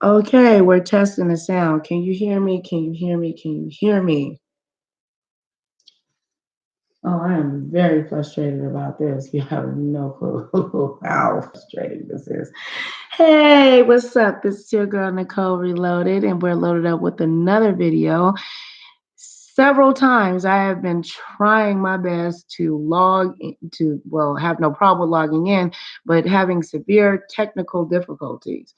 Okay, we're testing the sound. Can you hear me? Can you hear me? Can you hear me? Oh, I am very frustrated about this. You have no clue how frustrating this is. Hey, what's up? This is your girl Nicole Reloaded, and we're loaded up with another video. Several times I have been trying my best to have no problem logging in, but having severe technical difficulties.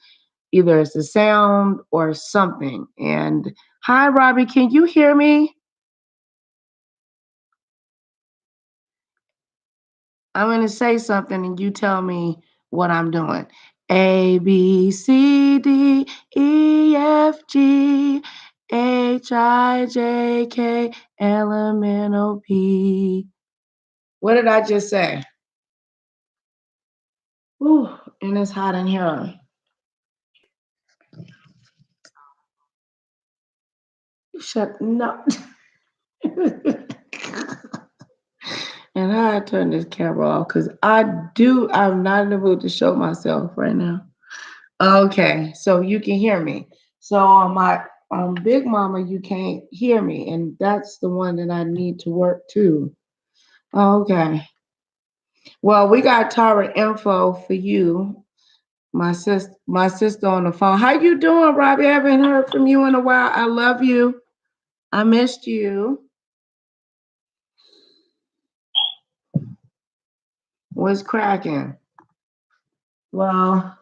Either it's the sound or something. And hi, Robbie, can you hear me? I'm going to say something and you tell me what I'm doing. A, B, C, D, E, F, G, H, I, J, K, L, M, N, O, P. What did I just say? Ooh, and it's hot in here. No. And I turn this camera off because I'm not in the mood to show myself right now. Okay, so you can hear me. So on my Big Mama, you can't hear me, and that's the one that I need to work to. Okay. Well, we got Tara info for you, my sister on the phone. How you doing, Robbie? I haven't heard from you in a while. I love you. I missed you. What's cracking? Well,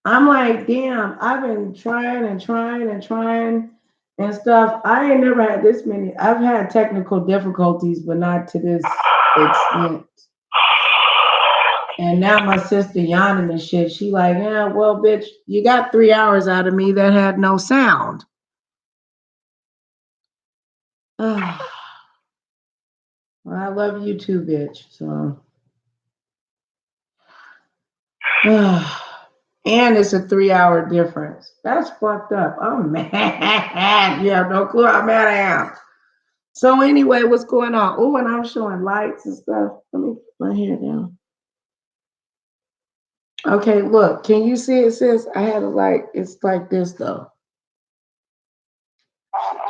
I'm like, damn, I've been trying and stuff. I ain't never had this many. I've had technical difficulties, but not to this extent. And now my sister yawning and shit. She like, yeah, well, bitch, you got 3 hours out of me that had no sound. Well, I love you too, bitch. So. And it's a 3-hour difference. That's fucked up. I'm mad. You have no clue how mad I am. So anyway, what's going on? Oh, and I'm showing lights and stuff. Let me put my hair down. Okay, look. Can you see it, sis? I had a light. It's like this, though.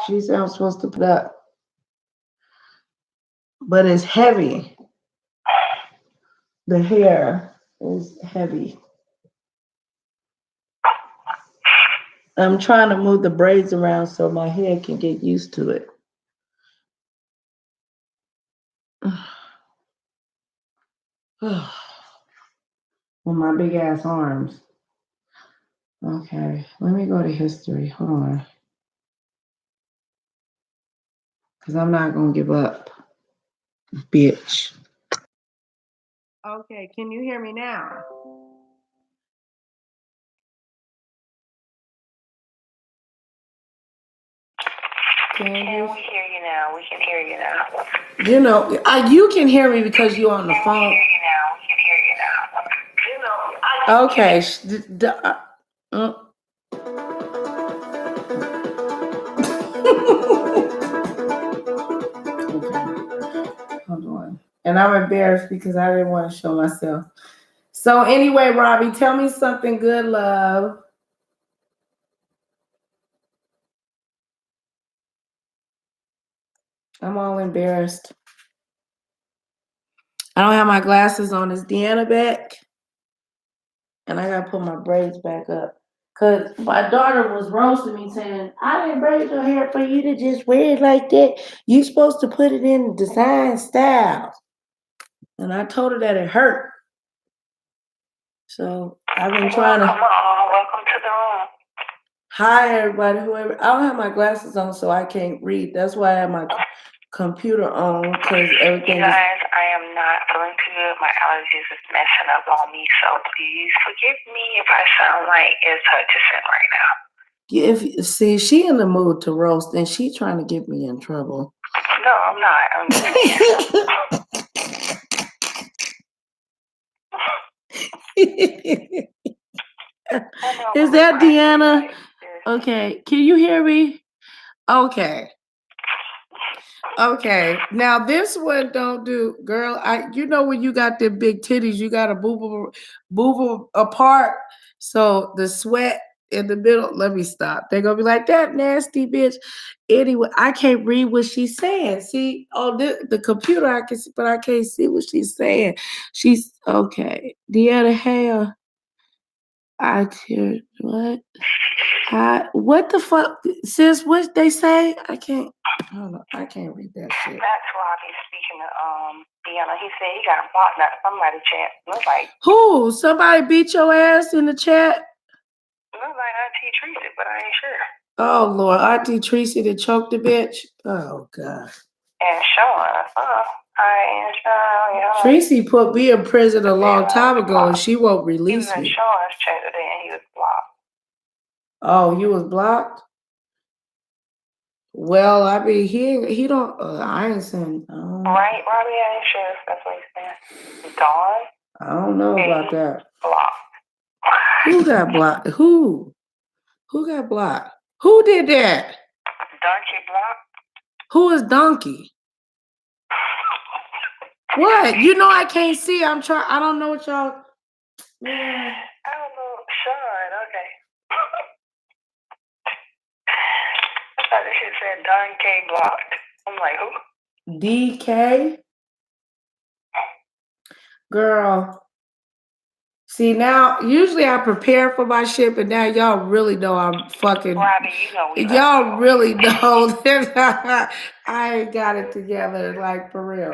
She said I'm supposed to put up. But it's heavy. The hair is heavy. I'm trying to move the braids around so my hair can get used to it. With my big ass arms. Okay, let me go to history. Hold on. Because I'm not going to give up, bitch. Okay, can you hear me now? Can we hear you now? We can hear you now. You know, you can hear me because you're on the phone. We can hear you now. Okay. Hold on. And I'm embarrassed because I didn't want to show myself. So anyway, Robbie, tell me something good, love. I'm all embarrassed. I don't have my glasses on. Is Deanna back? And I gotta put my braids back up. Cause my daughter was roasting me saying, I didn't braid your hair for you to just wear it like that. You supposed to put it in design style. And I told her that it hurt. So I've been trying to. Welcome to the room. Hi everybody, whoever. I don't have my glasses on, so I can't read. That's why I have my computer on, because everything. You guys, I am not feeling too good. My allergies is messing up on me, so please forgive me if I sound like it's Hutchison right now. See, she in the mood to roast, and she trying to get me in trouble. No, I'm not. I'm just Is that Deanna? Okay, can you hear me? Okay. Okay, now this one don't do, girl. You know when you got the big titties, you gotta move them apart. So the sweat in the middle. Let me stop. They're gonna be like that nasty bitch. Anyway, I can't read what she's saying. See, on the computer I can see, but I can't see what she's saying. She's okay. The other hair. I hear what? What the fuck, sis? What they say? I can't. Hold on, I can't read that shit. That's why I be speaking to Deanna. He said he got blocked. Not somebody chat. Looks like Who? Somebody beat your ass in the chat? looks like Auntie Tracy, but I ain't sure. Oh Lord, Auntie Tracy that choked the bitch. Oh God. And Sean, I and Sean, yeah. Tracy put me in prison a long time ago, and she won't He was release in me. Sean's chat today, and he was blocked. Oh, you was blocked? Well, I mean, he don't. I ain't saying. Right, Robbie, I ain't sure if that's what he's saying. Dawn. I don't know about that. Blocked. Who got blocked? Who got blocked? Who did that? Donkey blocked. Who is Donkey? What? You know I can't see. I'm trying. I don't know what y'all. Man. I don't know. Sean, okay. I thought this shit said Don K blocked. I'm like, who? DK? Girl. See, now, usually I prepare for my shit, but now y'all really know I'm fucking. Robbie, you know y'all really know that I ain't got it together, like, for real.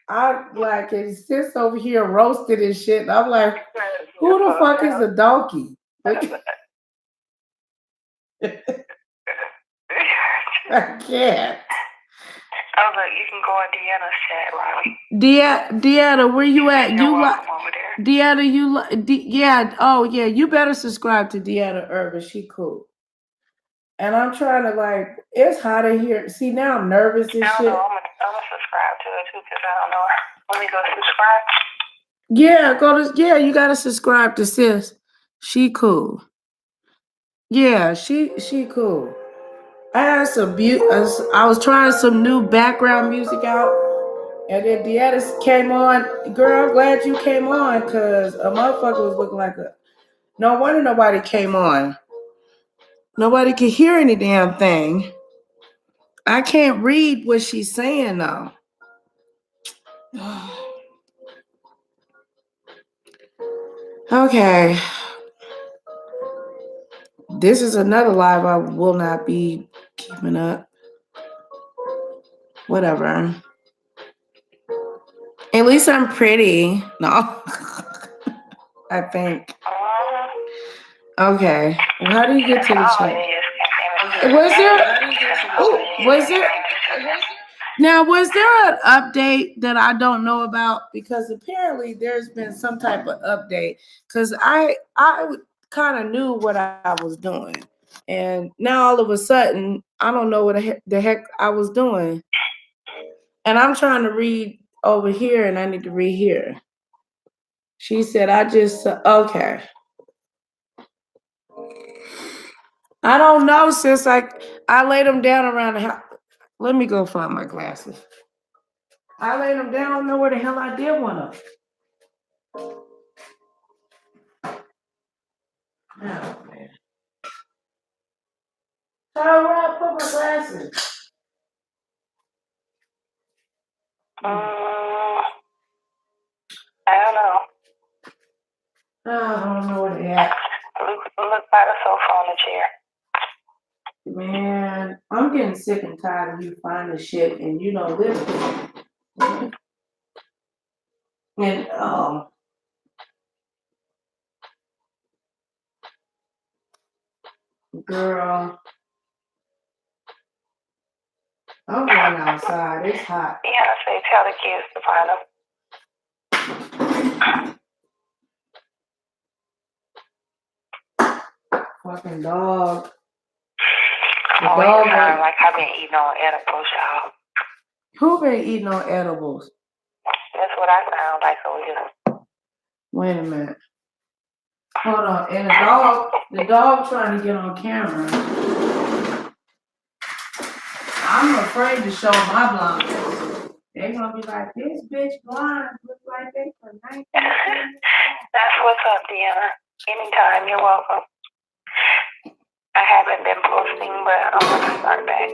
I, like, it sits over here roasted and shit, and I'm like, who the fuck is a donkey? I can't. I was like, you can go on Deanna's chat, Robbie. Deanna, where you at? You're welcome over there. Deanna, yeah. Oh, yeah. You better subscribe to Deanna Urban. She cool. And I'm trying to, like, it's hot in here. See, now I'm nervous and shit. I don't know. I'm gonna subscribe to it too because I don't know. Let me go subscribe. Yeah, you gotta subscribe to sis. She cool. Yeah, she cool. I had some I was trying some new background music out, and then Deanna came on. Girl, I'm glad you came on, cause a motherfucker was looking like a. No wonder nobody came on. Nobody could hear any damn thing. I can't read what she's saying though. Okay. This is another live I will not be keeping up. Whatever. At least I'm pretty. No. I think. Okay. Well, how do you get to the chat? Was there an update that I don't know about? Because apparently there's been some type of update. Because I kind of knew what I was doing. And now all of a sudden, I don't know what the heck I was doing. And I'm trying to read over here, and I need to read here. She said, okay. I don't know, sis. I laid them down around the house. Let me go find my glasses. I laid them down. I don't know where the hell I did one of them. Oh, man. So where I put my glasses? I don't know. I don't know where they at. Look by the sofa on the chair. Man, I'm getting sick and tired of you finding shit, and you know this. And girl, I'm going outside. It's hot. Yeah, say tell the kids to find them. Fucking dog. Oh, you sound like I've been eating on edibles, y'all. Who been eating on edibles? That's what I sound like over here. Wait a minute. Hold on. And the dog trying to get on camera. I'm I'm afraid to show my blind. They're gonna be like, this bitch blind look like they for 19. That's what's up, Deanna. Anytime, you're welcome. I haven't been posting, but I'm gonna start back.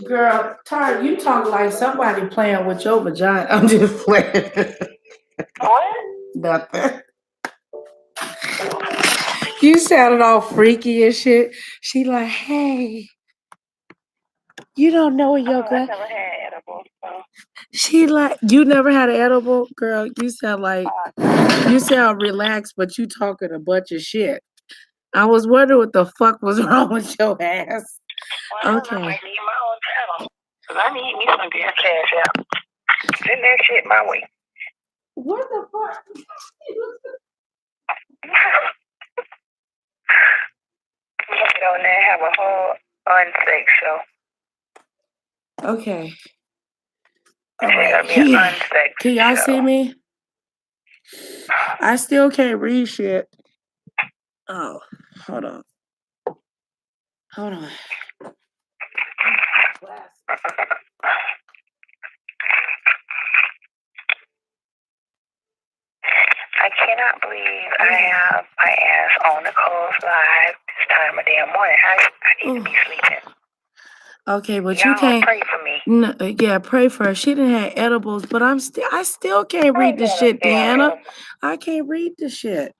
Girl, Tara, you talk like somebody playing with your vagina. I'm just playing. What? Nothing. You sounded all freaky and shit. She like, hey, you don't know what your I glass. never had edibles. So. She like, you never had an edible, girl. You sound relaxed, but you talking a bunch of shit. I was wondering what the fuck was wrong with your ass. Well, Okay. I might need my own channel. Cause I need me some damn cash out. Send that shit my way. What the fuck? We'll get on there and have a whole unsex show. Okay. All It's right. gonna be an unsex Can y'all show. see me? I still can't read shit. Oh, hold on. Hold on. I cannot believe I have my ass on Nicole's live this time of damn morning. I need to be sleeping. Okay, but Y'all you can't pray for me. No, yeah, pray for her. She didn't have edibles, but I still can't read the shit, Deanna. I can't read the shit.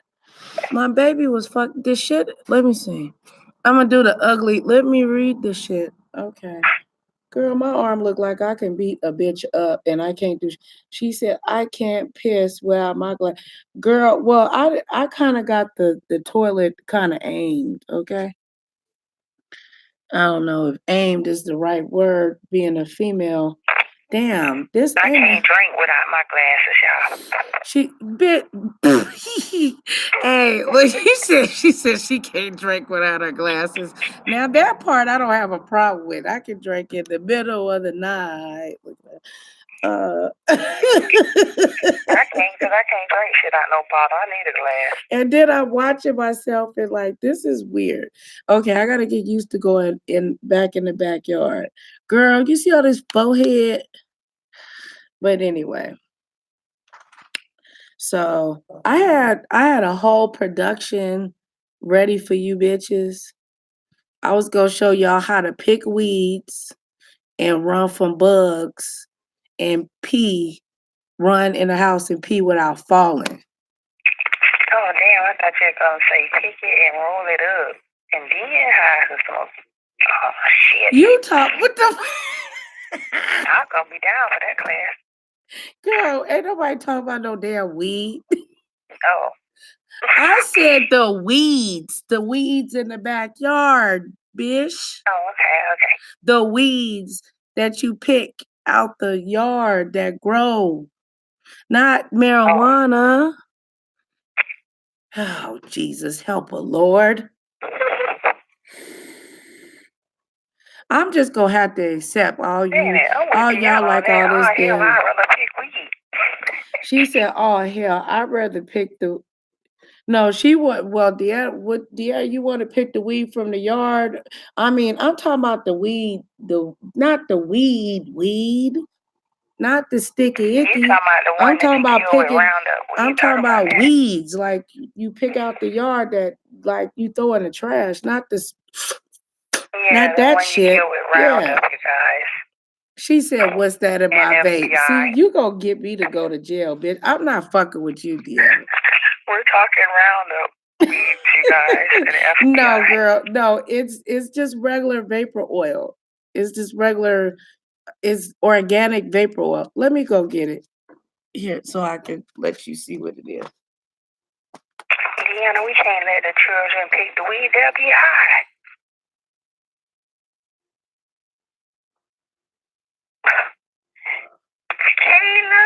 My baby was fuck this shit. Let me see. I'm gonna do the ugly. Let me read the shit. Okay. Girl, my arm look like I can beat a bitch up and I can't do. She said I can't piss without my glass. Girl, well, I kind of got the toilet kind of aimed. Okay. I don't know if aimed is the right word. Being a female, damn, this I ain't. can't drink without my glasses, y'all. She bit. Hey, look, she said she can't drink without her glasses. Now that part I don't have a problem with. I can drink in the middle of the night. I can't because I can't drink shit out no bottle. I need a glass. And then I'm watching myself and like, this is weird. Okay, I gotta get used to going back in the backyard. Girl, you see all this forehead? But anyway. So I had a whole production ready for you bitches. I was gonna show y'all how to pick weeds and run from bugs and run in the house and pee without falling. Oh damn, I thought you were gonna say pick it and roll it up and then hide the smoke. Oh shit. You talk what the I'm gonna be down for that class. Girl, ain't nobody talking about no damn weed. Oh. I said the weeds in the backyard, bitch. Oh, okay. The weeds that you pick out the yard that grow, not marijuana. Oh, Jesus, help a Lord. I'm just gonna have to accept all y'all like all this damn. I'd rather pick weed. She said, "Oh hell, I'd rather pick the." No, she would. Well, Deanna, you want to pick the weed from the yard? I mean, I'm talking about the weed, not the weed, not the sticky icky. I'm talking about picking. I'm talking about weeds, like you pick out the yard that, like you throw in the trash, not this. Not that shit. Yeah. She said, "What's that in my vape?" See, you gonna get me to go to jail, bitch. I'm not fucking with you, Deanna. We're talking Roundup, you guys. No, girl, no. It's just regular vapor oil. It's just regular. It's organic vapor oil. Let me go get it here so I can let you see what it is. Deanna, we can't let the children pick the weed. They'll be high. Kayla,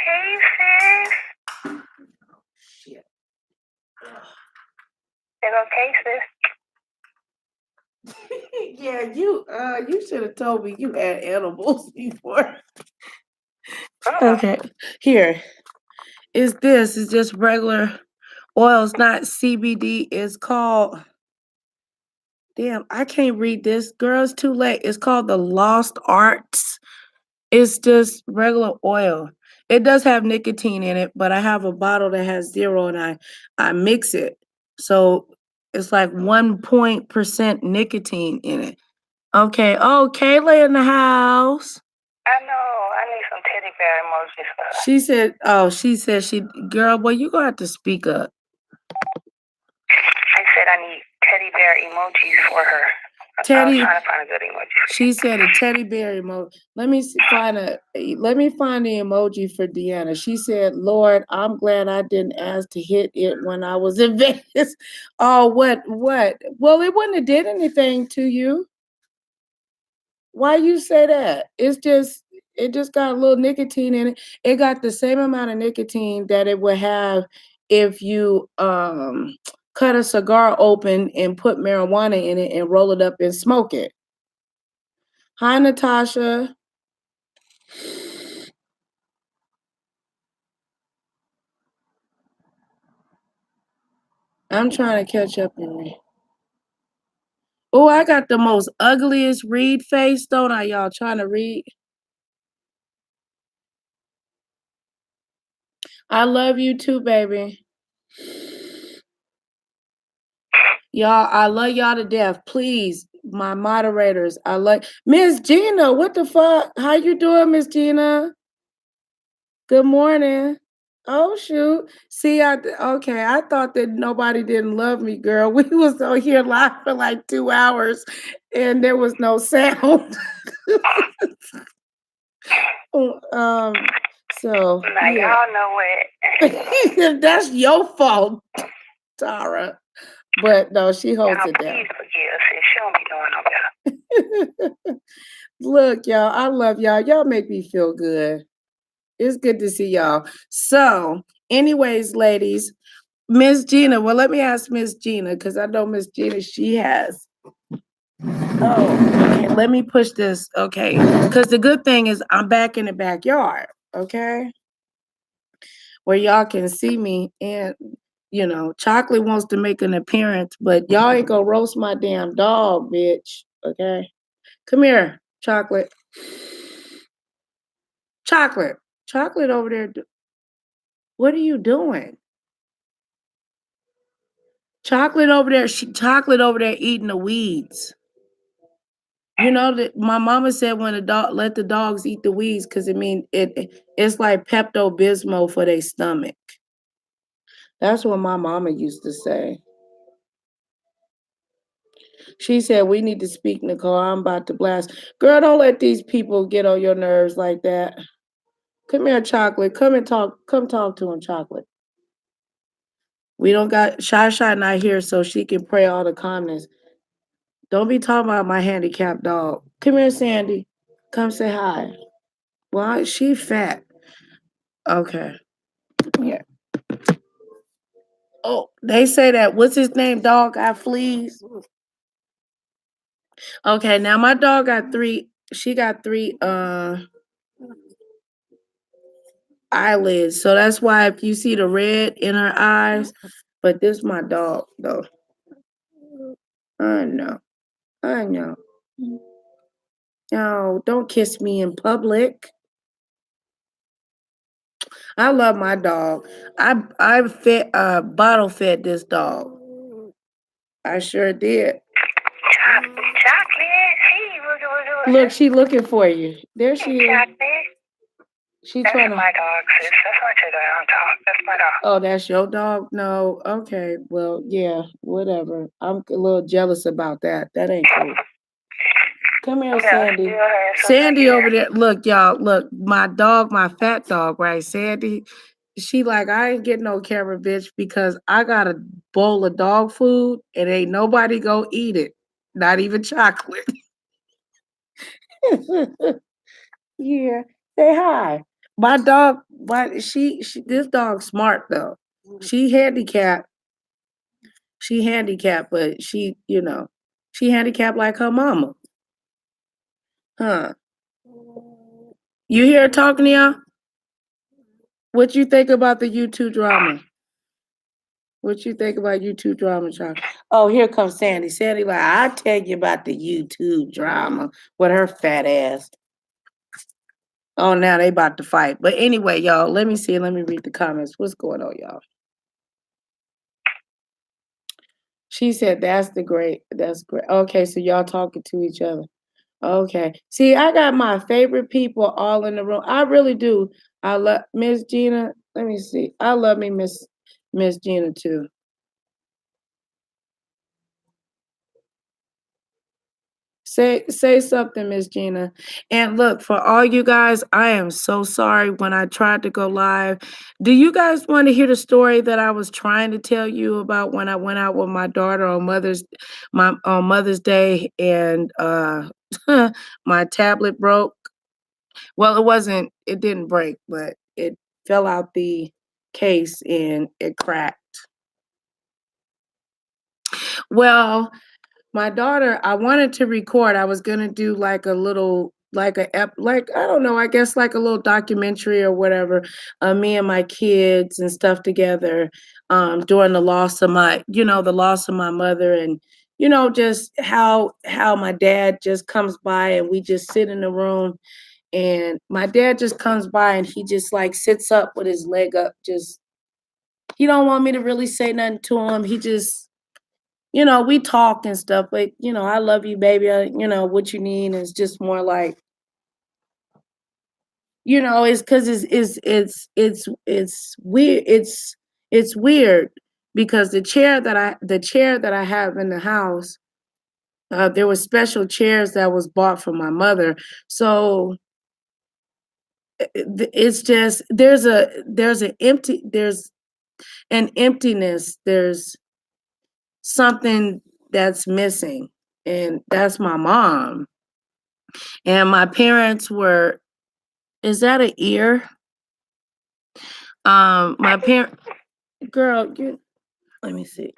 hey sis. Shit. It's okay, sis. Yeah, you should have told me you had animals before. Okay, here is this. It's just regular oil. It's not CBD. It's called. Damn, I can't read this. Girl, it's too late. It's called the Lost Arts. It's just regular oil. It does have nicotine in it, but I have a bottle that has 0 and I mix it. So it's like 1% nicotine in it. Okay. Oh, Kayla in the house. I know. I need some teddy bear emojis for her. She said, girl, well, you gonna have to speak up. I said I need teddy bear emojis for her. I was trying to find a good emoji. She said a teddy bear emoji. Let me find the emoji for Deanna. She said, Lord, I'm glad I didn't ask to hit it when I was in Vegas. Oh, what? Well, it wouldn't have did anything to you. Why you say that? It just got a little nicotine in it. It got the same amount of nicotine that it would have if you cut a cigar open and put marijuana in it and roll it up and smoke it. Hi, Natasha. I'm trying to catch up in me. Oh, I got the most ugliest read face, don't I, y'all? Trying to read. I love you too, baby. Y'all, I love y'all to death. Please, my moderators, I love Miss Gina. What the fuck? How you doing, Miss Gina? Good morning. Oh shoot. See, I thought that nobody didn't love me, girl. We was on here live for like 2 hours and there was no sound. So now y'all know it. That's your fault, Tara. But no, she holds it down. Please forgive us. She don't be doing no better. Look, y'all, I love y'all. Y'all make me feel good. It's good to see y'all. So, anyways, ladies, Miss Gina. Well, let me ask Miss Gina because I know Miss Gina. She has. Oh, okay. Let me push this. Okay, because the good thing is I'm back in the backyard. Okay, where y'all can see me and. Chocolate wants to make an appearance, but y'all ain't gonna roast my damn dog, bitch. Okay? Come here, Chocolate. Chocolate over there. What are you doing? Chocolate over there eating the weeds. You know that my mama said when the dog let the dogs eat the weeds because it's like Pepto-Bismol for their stomach. That's what my mama used to say. She said, we need to speak, Nicole. I'm about to blast. Girl, don't let these people get on your nerves like that. Come here, Chocolate. Come talk to him, Chocolate. We don't got Shy not here so she can pray all the comments. Don't be talking about my handicapped dog. Come here, Sandy. Come say hi. Well, she fat. Okay. Yeah. Oh, they say that. What's his name? Dog got fleas. Okay, now my dog got 3. She got 3 eyelids. So that's why if you see the red in her eyes, but this is my dog though. I know. No, don't kiss me in public. I love my dog. I fed bottle fed this dog. I sure did. Chocolate. Look, she looking for you. There she is. She's That's trying to. my dog, sis. That's not your dog. That's my dog. Oh, that's your dog? No. Okay. Well, yeah, whatever. I'm a little jealous about that. That ain't cool. Come here, Sandy. Sandy over there. Look, y'all. Look, my dog, my fat dog, right? Sandy. She like, I ain't getting no camera, bitch, because I got a bowl of dog food and ain't nobody go eat it. Not even Chocolate. Yeah. Say hi. My dog, this dog's smart though. She handicapped, but she She handicapped like her mama. Huh. You hear her talking to y'all? What you think about the YouTube drama? What you think about YouTube drama, Chuck? Oh, here comes Sandy. Sandy, like, I'll tell you about the YouTube drama with her fat ass. Oh, now they about to fight. But anyway, y'all, let me see. Let me read the comments. What's going on, y'all? She said, that's great. Okay, so y'all talking to each other. Okay. See, I got my favorite people all in the room. I really do. I love Miss Gina. Let me see. I love me Miss Gina too. Say something, Miss Gina. And look, for all you guys, I am so sorry when I tried to go live. Do you guys want to hear the story that I was trying to tell you about when I went out with my daughter on Mother's Day and my tablet broke? Well, it didn't break, but it fell out the case and it cracked. Well, my daughter, I wanted to record. I was gonna do like a little, like I don't know, I guess like a little documentary or whatever, me and my kids and stuff together, during the loss of the loss of my mother, and just how my dad just comes by and we just sit in the room, and my dad just comes by and he just like sits up with his leg up, just he don't want me to really say nothing to him. He just we talk and stuff, but I love you, baby. What you need is just more like, it's because it's weird. It's weird because the chair that I have in the house, there were special chairs that was bought for my mother. So it's just there's an emptiness. There's something that's missing, and that's my mom. And my parents were, is that an ear? My parent, girl, let me see.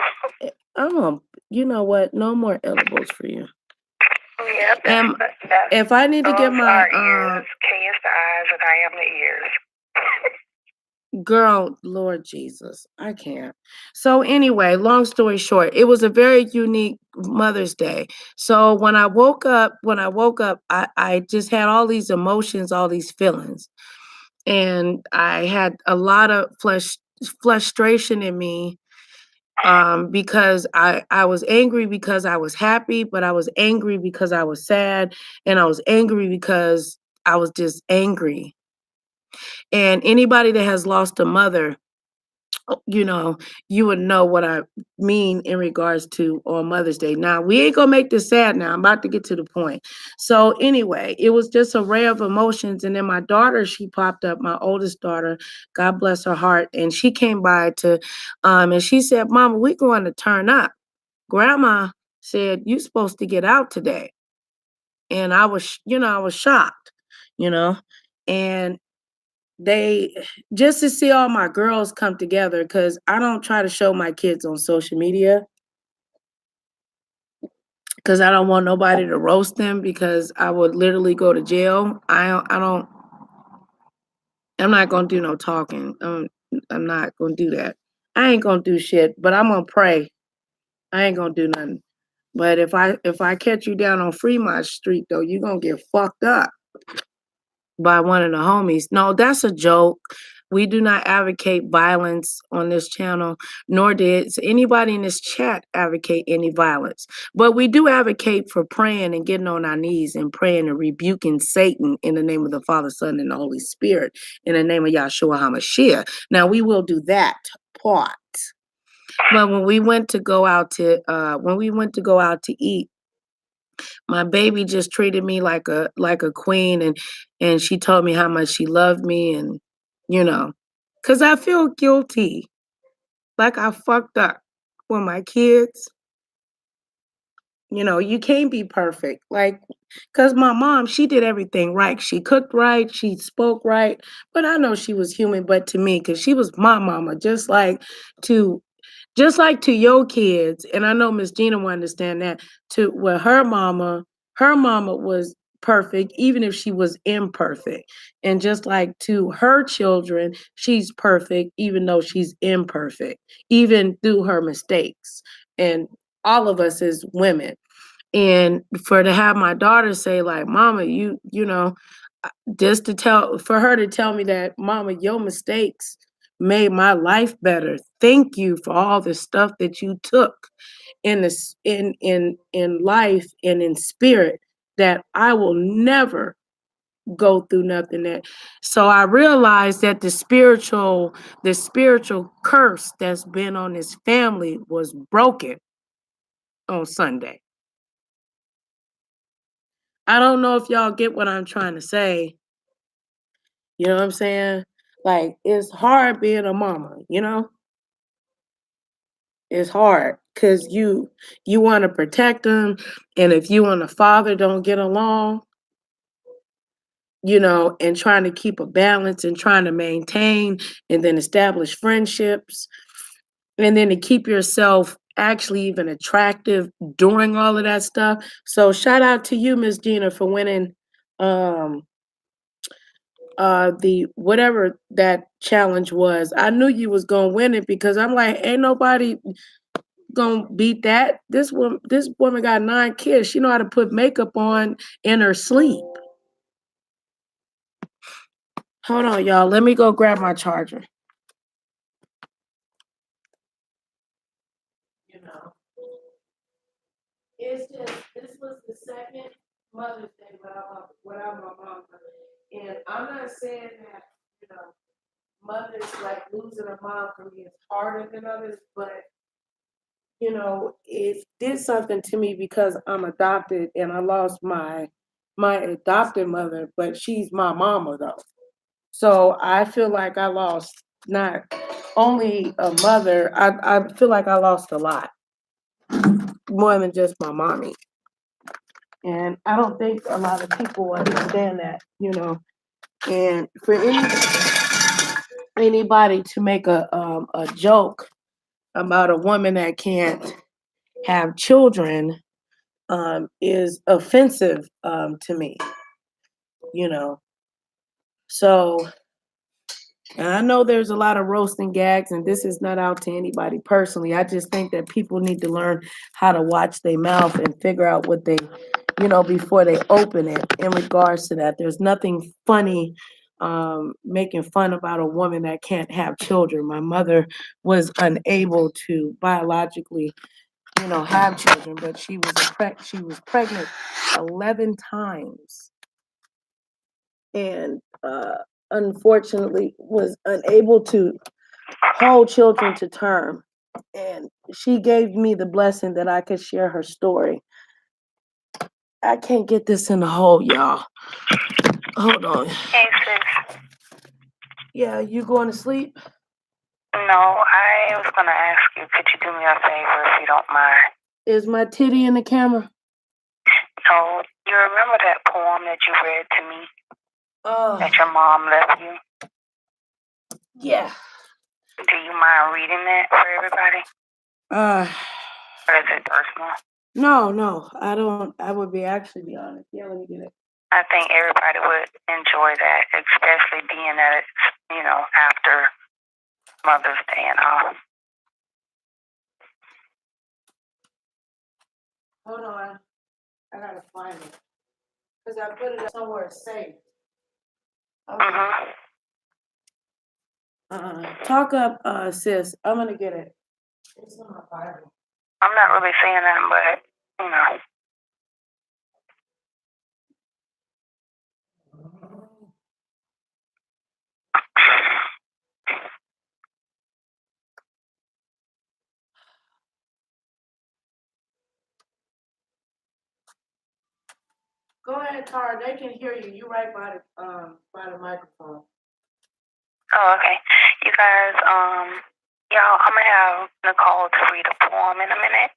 I'm gonna, you know what? No more edibles for you. Yeah, And if I need to get my ears. K is the eyes and I am the ears. girl, Lord Jesus, I can't. So anyway, long story short, it was a very unique Mother's Day. So when I woke up, I just had all these emotions, all these feelings. And I had a lot of frustration in me, because I was angry because I was happy, but I was angry because I was sad, and I was angry because I was just angry. And anybody that has lost a mother, you know, you would know what I mean in regards to on Mother's Day. Now, we ain't gonna make this sad now. I'm about to get to the point. So anyway, it was just a ray of emotions. And then my daughter, she popped up, my oldest daughter, God bless her heart. And she came by and she said, Mama, we're going to turn up. Grandma said, you supposed to get out today. And I was shocked, you know, and they just to see all my girls come together, because I don't try to show my kids on social media because I don't want nobody to roast them, because I would literally go to jail. I'm not gonna do no talking. I'm not gonna do that. I ain't gonna do shit, but I'm gonna pray. I ain't gonna do nothing. But if I catch you down on Fremont Street though, you gonna get fucked up by one of the homies. No, that's a joke. We do not advocate violence on this channel, nor did anybody in this chat advocate any violence. But we do advocate for praying and getting on our knees and praying and rebuking Satan in the name of the Father, Son, and the Holy Spirit, in the name of Yahshua HaMashiach. Now, we will do that part. But when we went to go out to eat, my baby just treated me like a queen, and she told me how much she loved me, and because I feel guilty, like I fucked up with my kids. You can't be perfect, like, because my mom, she did everything right. She cooked right, she spoke right, but I know she was human. But to me, because she was my mama, just like to just like to your kids, and I know Miss Gina will understand that, to where her mama was perfect, even if she was imperfect. And just like to her children, she's perfect, even though she's imperfect, even through her mistakes. And all of us as women. And for to have my daughter say, like, Mama, you know, just to tell for her to tell me that, Mama, your mistakes made my life better. Thank you for all the stuff that you took in this in life and in spirit, that I will never go through nothing that. So I realized that the spiritual curse that's been on this family was broken on Sunday. I don't know if y'all get what I'm trying to say. You know what I'm saying? Like, it's hard being a mama, you know? It's hard because you want to protect them, and if you and the father don't get along, and trying to keep a balance and trying to maintain and then establish friendships, and then to keep yourself actually even attractive during all of that stuff. So shout out to you, Miss Gina, for winning um the whatever that challenge was. I knew you was gonna win it because I'm like, ain't nobody gonna beat that. This woman got 9 kids. She know how to put makeup on in her sleep. Hold on, y'all. Let me go grab my charger. You know, it's just this was the second Mother's Day without my mom. And I'm not saying that, mothers like losing a mom for me is harder than others, but it did something to me because I'm adopted and I lost my adopted mother, but she's my mama though. So I feel like I lost not only a mother, I feel like I lost a lot more than just my mommy. And I don't think a lot of people understand that. And for anybody to make a joke about a woman that can't have children is offensive to me, you know. So, and I know there's a lot of roasting gags, and this is not out to anybody personally. I just think that people need to learn how to watch their mouth and figure out what they, before they open it in regards to that. There's nothing funny making fun about a woman that can't have children. My mother was unable to biologically have children, but she was pregnant 11 times, and unfortunately was unable to hold children to term. And she gave me the blessing that I could share her story. I can't get this in the hole, y'all. Hold on. Hey, sis. Yeah, you going to sleep? No, I was going to ask you, could you do me a favor if you don't mind? Is my titty in the camera? No, you remember that poem that you read to me that your mom left you? Yeah. Do you mind reading that for everybody? Or is it personal? No, I don't. I would actually be honest. Yeah, let me get it. I think everybody would enjoy that, especially being that it's, after Mother's Day and all. Hold on. I gotta find it. Because I put it somewhere safe. Okay. Talk up, sis. I'm gonna get it. It's in my Bible. I'm not really saying that, but Go ahead, Tara. They can hear you. You right by the microphone. Oh, okay. You guys, y'all, I'm gonna have Nicole to read a poem in a minute.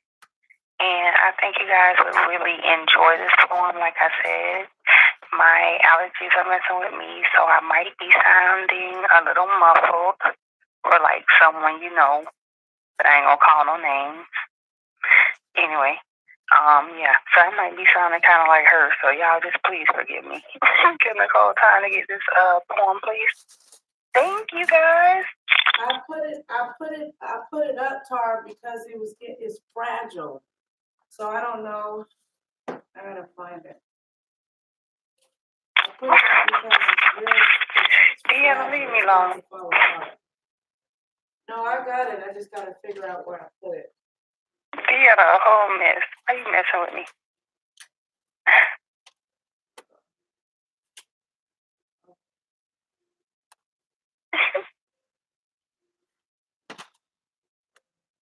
And I think you guys would really enjoy this poem. Like I said, my allergies are messing with me, so I might be sounding a little muffled or like someone but I ain't gonna call no names. Anyway, yeah, so I might be sounding kind of like her, so y'all just please forgive me. Give Nicole time to get this poem, please. Thank you, guys. I put it up, Tar, because it's fragile. So I don't know. I gotta find it. I put it up because it's real. Yeah, leave me alone. No, I got it. I just gotta figure out where I put it. You got a whole mess. Why you messing with me?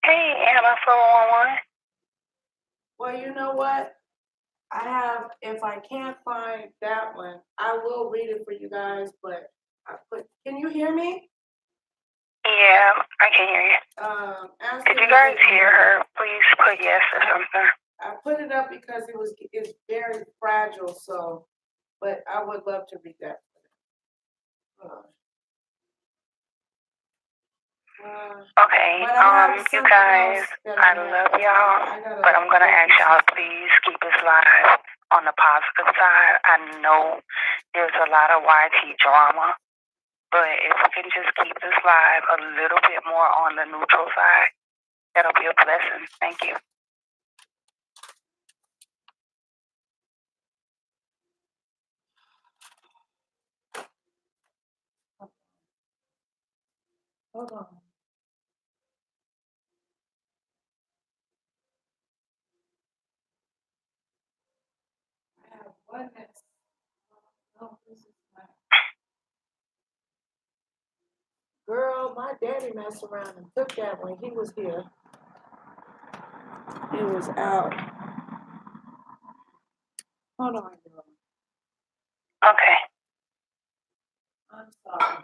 Hey, Anna 411. Well, you know what? If I can't find that one, I will read it for you guys, but can you hear me? Yeah, I can hear you. Did you guys hear her? Please put yes or something. I put it up because it's very fragile, but I would love to read that. Okay, you guys, I love y'all, but I'm gonna ask y'all please keep this live on the positive side. I know there's a lot of YT drama, but if we can just keep this live a little bit more on the neutral side, that'll be a blessing. Thank you. Hold on. I have one that's. Oh, this is not. Girl, my daddy messed around and took that when he was here. It was out. Hold on, girl. Okay. I'm sorry.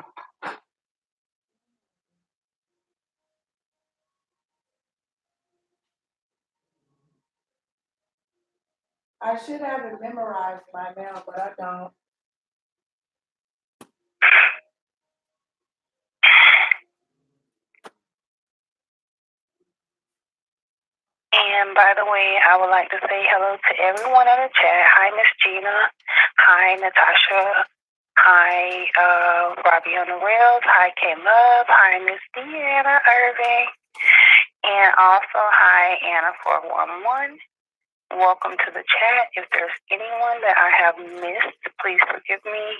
I should have it memorized by now, but I don't. And by the way, I would like to say hello to everyone in the chat. Hi, Miss Gina. Hi, Natasha. Hi, Robbie on the Rails. Hi, K Love. Hi, Miss Deanna Irving. And also, hi, Anna 411. Welcome to the chat. If there's anyone that I have missed, please forgive me.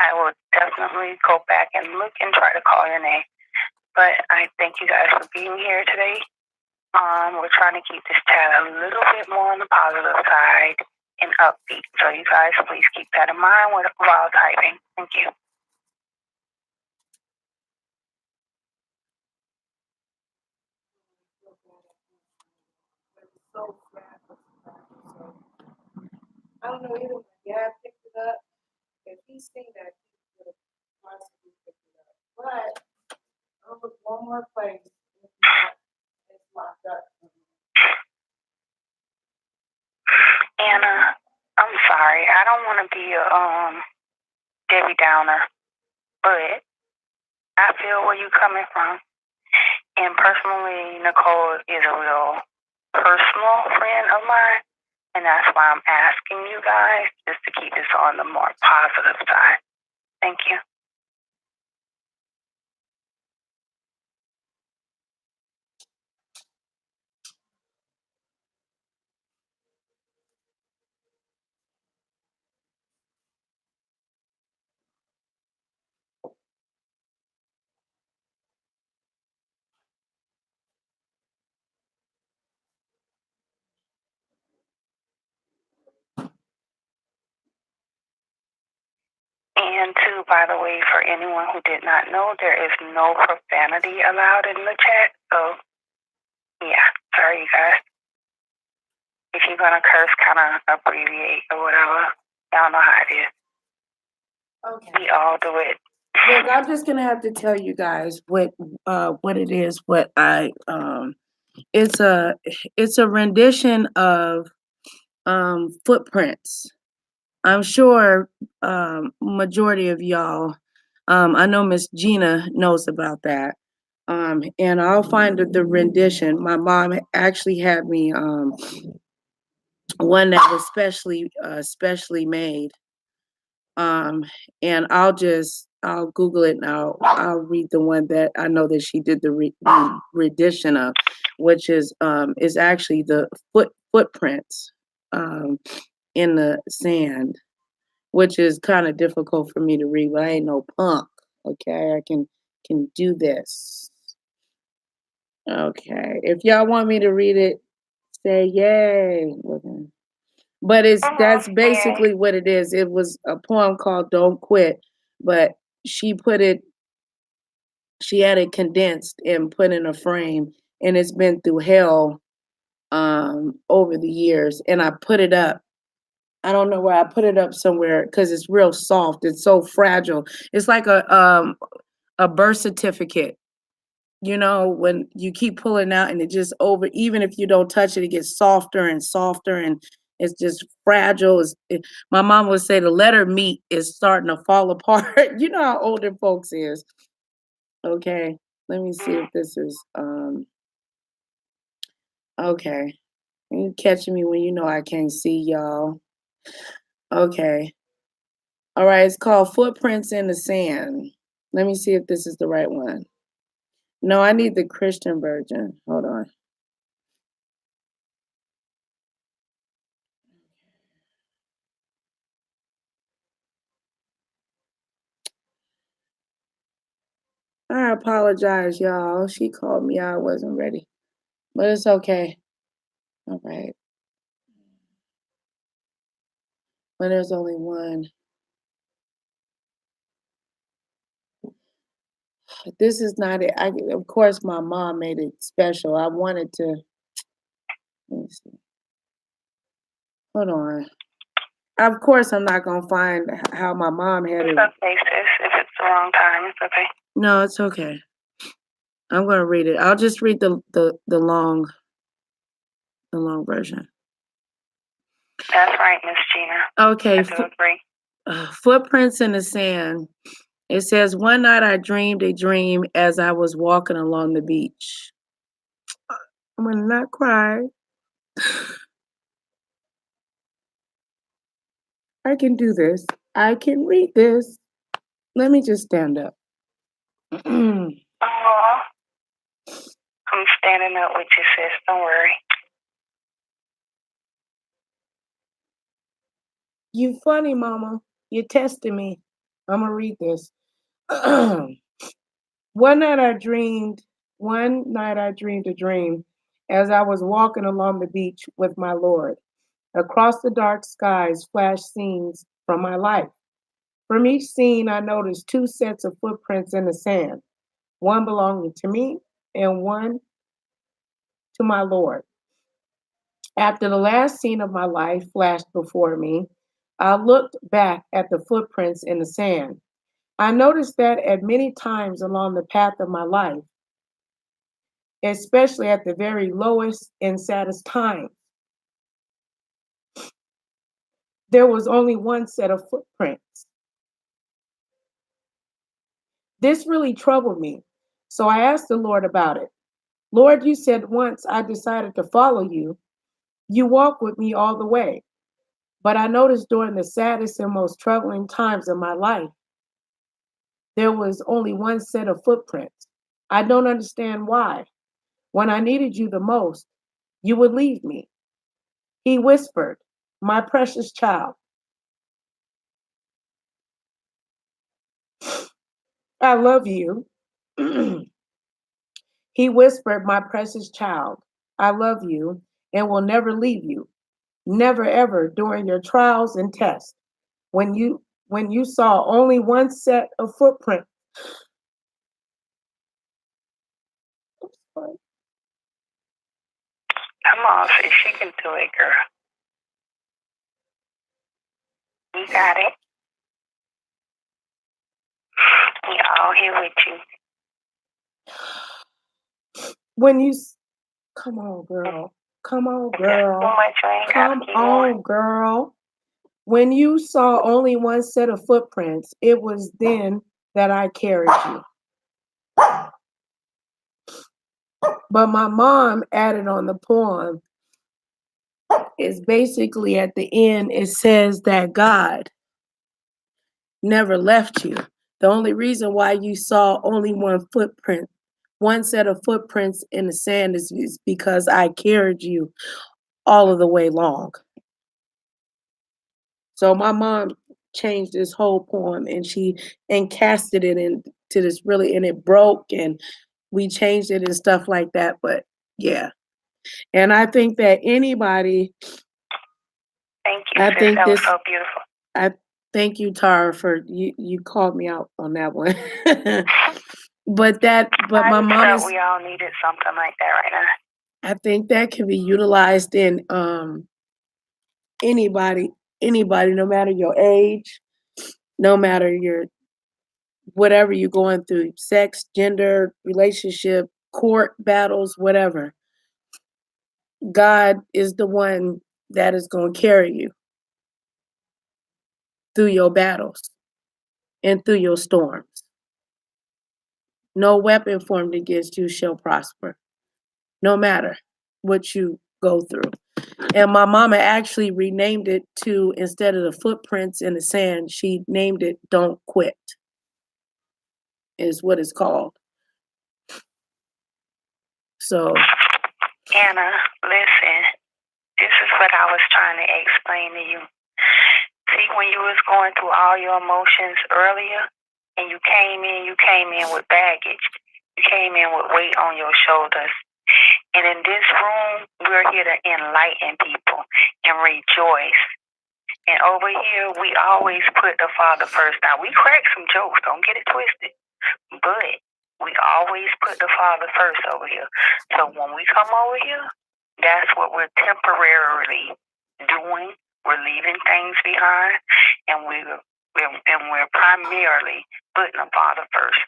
I will definitely go back and look and try to call your name. But I thank you guys for being here today. We're trying to keep this chat a little bit more on the positive side and upbeat. So you guys please keep that in mind while typing. Thank you. I don't know either when Dad picked it up. If he's seen that, he would have possibly picked it up. But I'll look one more place. If not, it's locked up. Anna, I'm sorry. I don't want to be a Debbie Downer, but I feel where you're coming from. And personally, Nicole is a real personal friend of mine. And that's why I'm asking you guys just to keep this on the more positive side. Thank you. And two, by the way, for anyone who did not know, there is no profanity allowed in the chat. So, yeah, sorry, you guys. If you're going to curse, kind of abbreviate or whatever. Y'all know how it is. Okay. We all do it. Look, I'm just gonna have to tell you guys what it is. It's a rendition of footprints. I'm sure majority of y'all, I know Miss Gina knows about that. And I'll find the rendition. My mom actually had me one that was specially made. Um, and I'll Google it and I'll read the one that I know that she did the rendition of, which is actually the footprints in the sand, which is kind of difficult for me to read, but I ain't no punk. Okay, I can do this. Okay, if y'all want me to read it, say yay. Okay. But that's basically what it is. It was a poem called "Don't Quit," but she put it, she had it condensed and put in a frame, and it's been through hell over the years. And I put it up. I don't know where I put it up somewhere because it's real soft. It's so fragile. It's like a birth certificate. You know, when you keep pulling out and it just even if you don't touch it, it gets softer and softer and it's just fragile. My mom would say the letter meat is starting to fall apart. You know how older folks is. Okay, let me see if this is okay. You catching me when you know I can't see y'all. Okay. All right, it's called Footprints in the Sand. Let me see if this is the right one. No, I need the Christian version. Hold on. I apologize, y'all. She called me. I wasn't ready. But it's okay. All right. But there's only one. This is not it. Of course, my mom made it special. I wanted to. Let me see. Hold on. Of course, I'm not going to find how my mom had it. It's okay, sis. If it's the wrong time, it's okay. No, it's okay. I'm going to read it. I'll just read the long version. That's right, Miss Gina. Okay. I do agree. Footprints in the Sand. It says, one night I dreamed a dream as I was walking along the beach. I'm going to not cry. I can do this. I can read this. Let me just stand up. Oh, I'm standing up with you, sis. Don't worry. You funny, mama. You're testing me. I'm going to read this. One night I dreamed a dream as I was walking along the beach with my Lord. Across the dark skies flashed scenes from my life. From each scene, I noticed two sets of footprints in the sand, one belonging to me and one to my Lord. After the last scene of my life flashed before me, I looked back at the footprints in the sand. I noticed that at many times along the path of my life, especially at the very lowest and saddest times, there was only one set of footprints. This really troubled me, so I asked the Lord about it. Lord, you said once I decided to follow you, you walk with me all the way. But I noticed during the saddest and most troubling times of my life, there was only one set of footprints. I don't understand why. When I needed you the most, you would leave me. He whispered, my precious child, I love you. He whispered, my precious child, I love you and will never leave you. Never ever during your trials and tests. When you saw only one set of footprints. Come on, sis. She can do it, girl. You got it. We all here with you. When you come on, girl. Come on, girl. Come on, girl. When you saw only one set of footprints, it was then that I carried you. But my mom added on the poem is basically at the end, it says that God never left you. The only reason why you saw only one set of footprints in the sand is because I carried you all of the way long. So my mom changed this whole poem and casted it into this really, and it broke and we changed it and stuff like that. But yeah. And I think that anybody Thank you, sis. That was so beautiful. I thank you, Tara, for you called me out on that one. but my mom we all needed something like that right now. I think that can be utilized in anybody, no matter your age, no matter your whatever you're going through, sex, gender, relationship, court battles, whatever. God is the one that is going to carry you through your battles and through your storms. No weapon formed against you shall prosper, no matter what you go through. And my mama actually renamed it to, instead of the footprints in the sand, she named it Don't Quit, is what it's called. So, Anna, listen, this is what I was trying to explain to you. See, when you was going through all your emotions earlier, and you came in with baggage. You came in with weight on your shoulders. And in this room, we're here to enlighten people and rejoice. And over here, we always put the Father first. Now, we crack some jokes, don't get it twisted. But we always put the Father first over here. So when we come over here, that's what we're temporarily doing. We're leaving things behind, and we're primarily putting the Father first.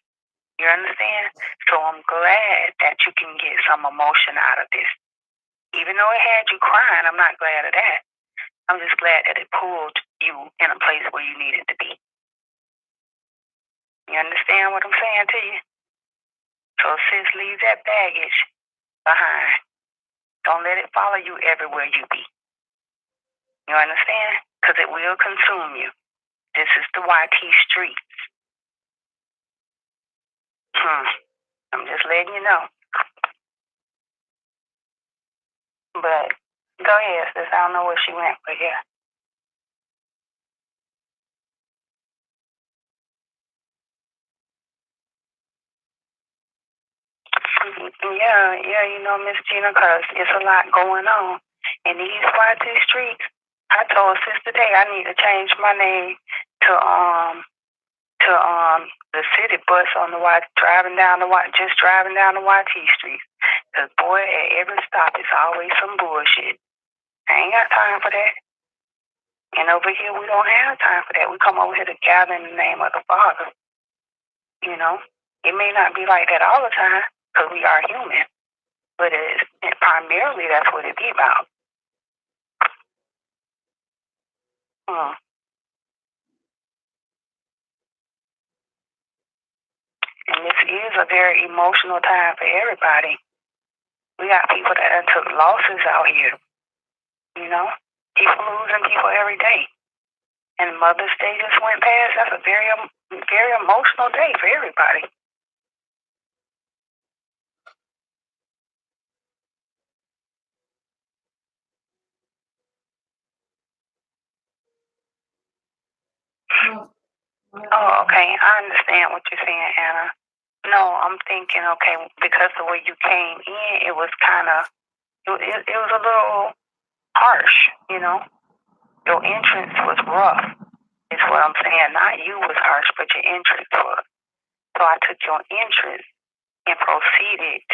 You understand? So I'm glad that you can get some emotion out of this. Even though it had you crying, I'm not glad of that. I'm just glad that it pulled you in a place where you needed to be. You understand what I'm saying to you? So sis, leave that baggage behind. Don't let it follow you everywhere you be. You understand? Because it will consume you. This is the YT streets. I'm just letting you know. But go ahead, sis. I don't know where she went, but yeah. Yeah, you know, Miss Gina, because it's a lot going on. In these YT streets, I told sis today I need to change my name to the city bus on the driving down the YT streets. Cause boy, at every stop it's always some bullshit. I ain't got time for that. And over here we don't have time for that. We come over here to gather in the name of the Father. You know, it may not be like that all the time because we are human, but primarily that's what it be about. And this is a very emotional time for everybody. We got people that took losses out here. You know, people losing people every day. And Mother's Day just went past. That's a very, very emotional day for everybody. Oh, okay. I understand what you're saying, Anna. No, I'm thinking, okay, because the way you came in, it was kind of, it was a little harsh, you know. Your entrance was rough, is what I'm saying. Not you was harsh, but your entrance was. So I took your entrance and proceeded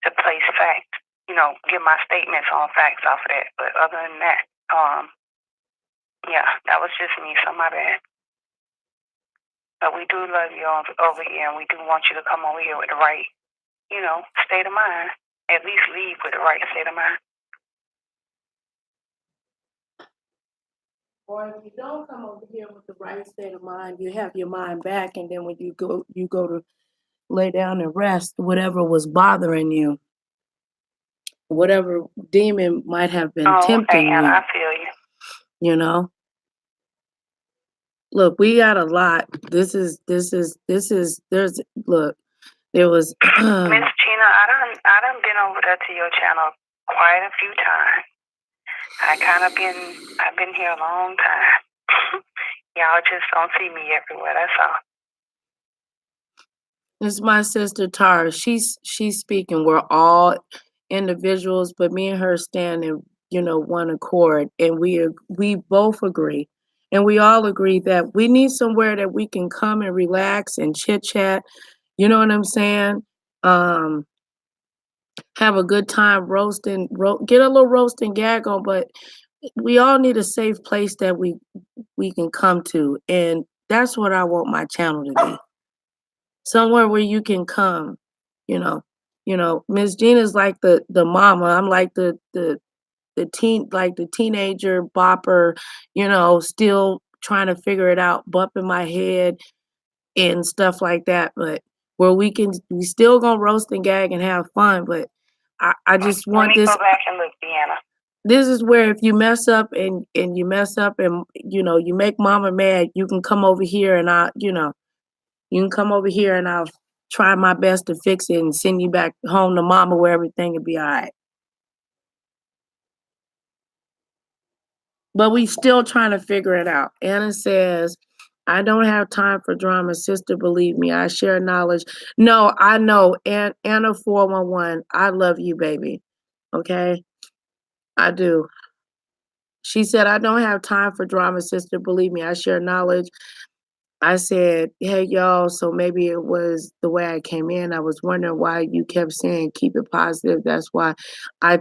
to place facts, you know, give my statements on facts off of that. But other than that, yeah, that was just me, so my bad. But we do love you over here, and we do want you to come over here with the right, you know, state of mind. At least leave with the right state of mind. Or if you don't come over here with the right state of mind, you have your mind back, and then when you go to lay down and rest whatever was bothering you, whatever demon might have been Oh, okay, tempting Anna, you, I feel you. you know? Look, we got a lot. There's look, there was Miss Gina, I done been over there to your channel quite a few times. I've been here a long time. Y'all just don't see me everywhere, that's all. This is my sister Tara. She's speaking. We're all individuals, but me and her stand in, one accord, and we both agree, and we all agree that we need somewhere that we can come and relax and chit chat. You know what I'm saying? Have a good time roasting, get a little roast and gag on, but we all need a safe place that we can come to, and that's what I want my channel to be. Somewhere where you can come, you know. Miss Gina's like the mama. I'm like the teenager bopper, still trying to figure it out, bumping my head and stuff like that. But where we still gonna roast and gag and have fun, but I just want this. Let me go back and look, Deanna. This is where if you mess up and you mess up and you make mama mad, you can come over here and you can come over here and I'll try my best to fix it and send you back home to mama where everything will be all right. But we still trying to figure it out. Anna says, I don't have time for drama. Sister, believe me, I share knowledge. No, I know. Anna 411, I love you, baby. Okay? I do. She said, I don't have time for drama, sister. Believe me, I share knowledge. I said, hey, y'all, so maybe it was the way I came in. I was wondering why you kept saying keep it positive. That's why oh,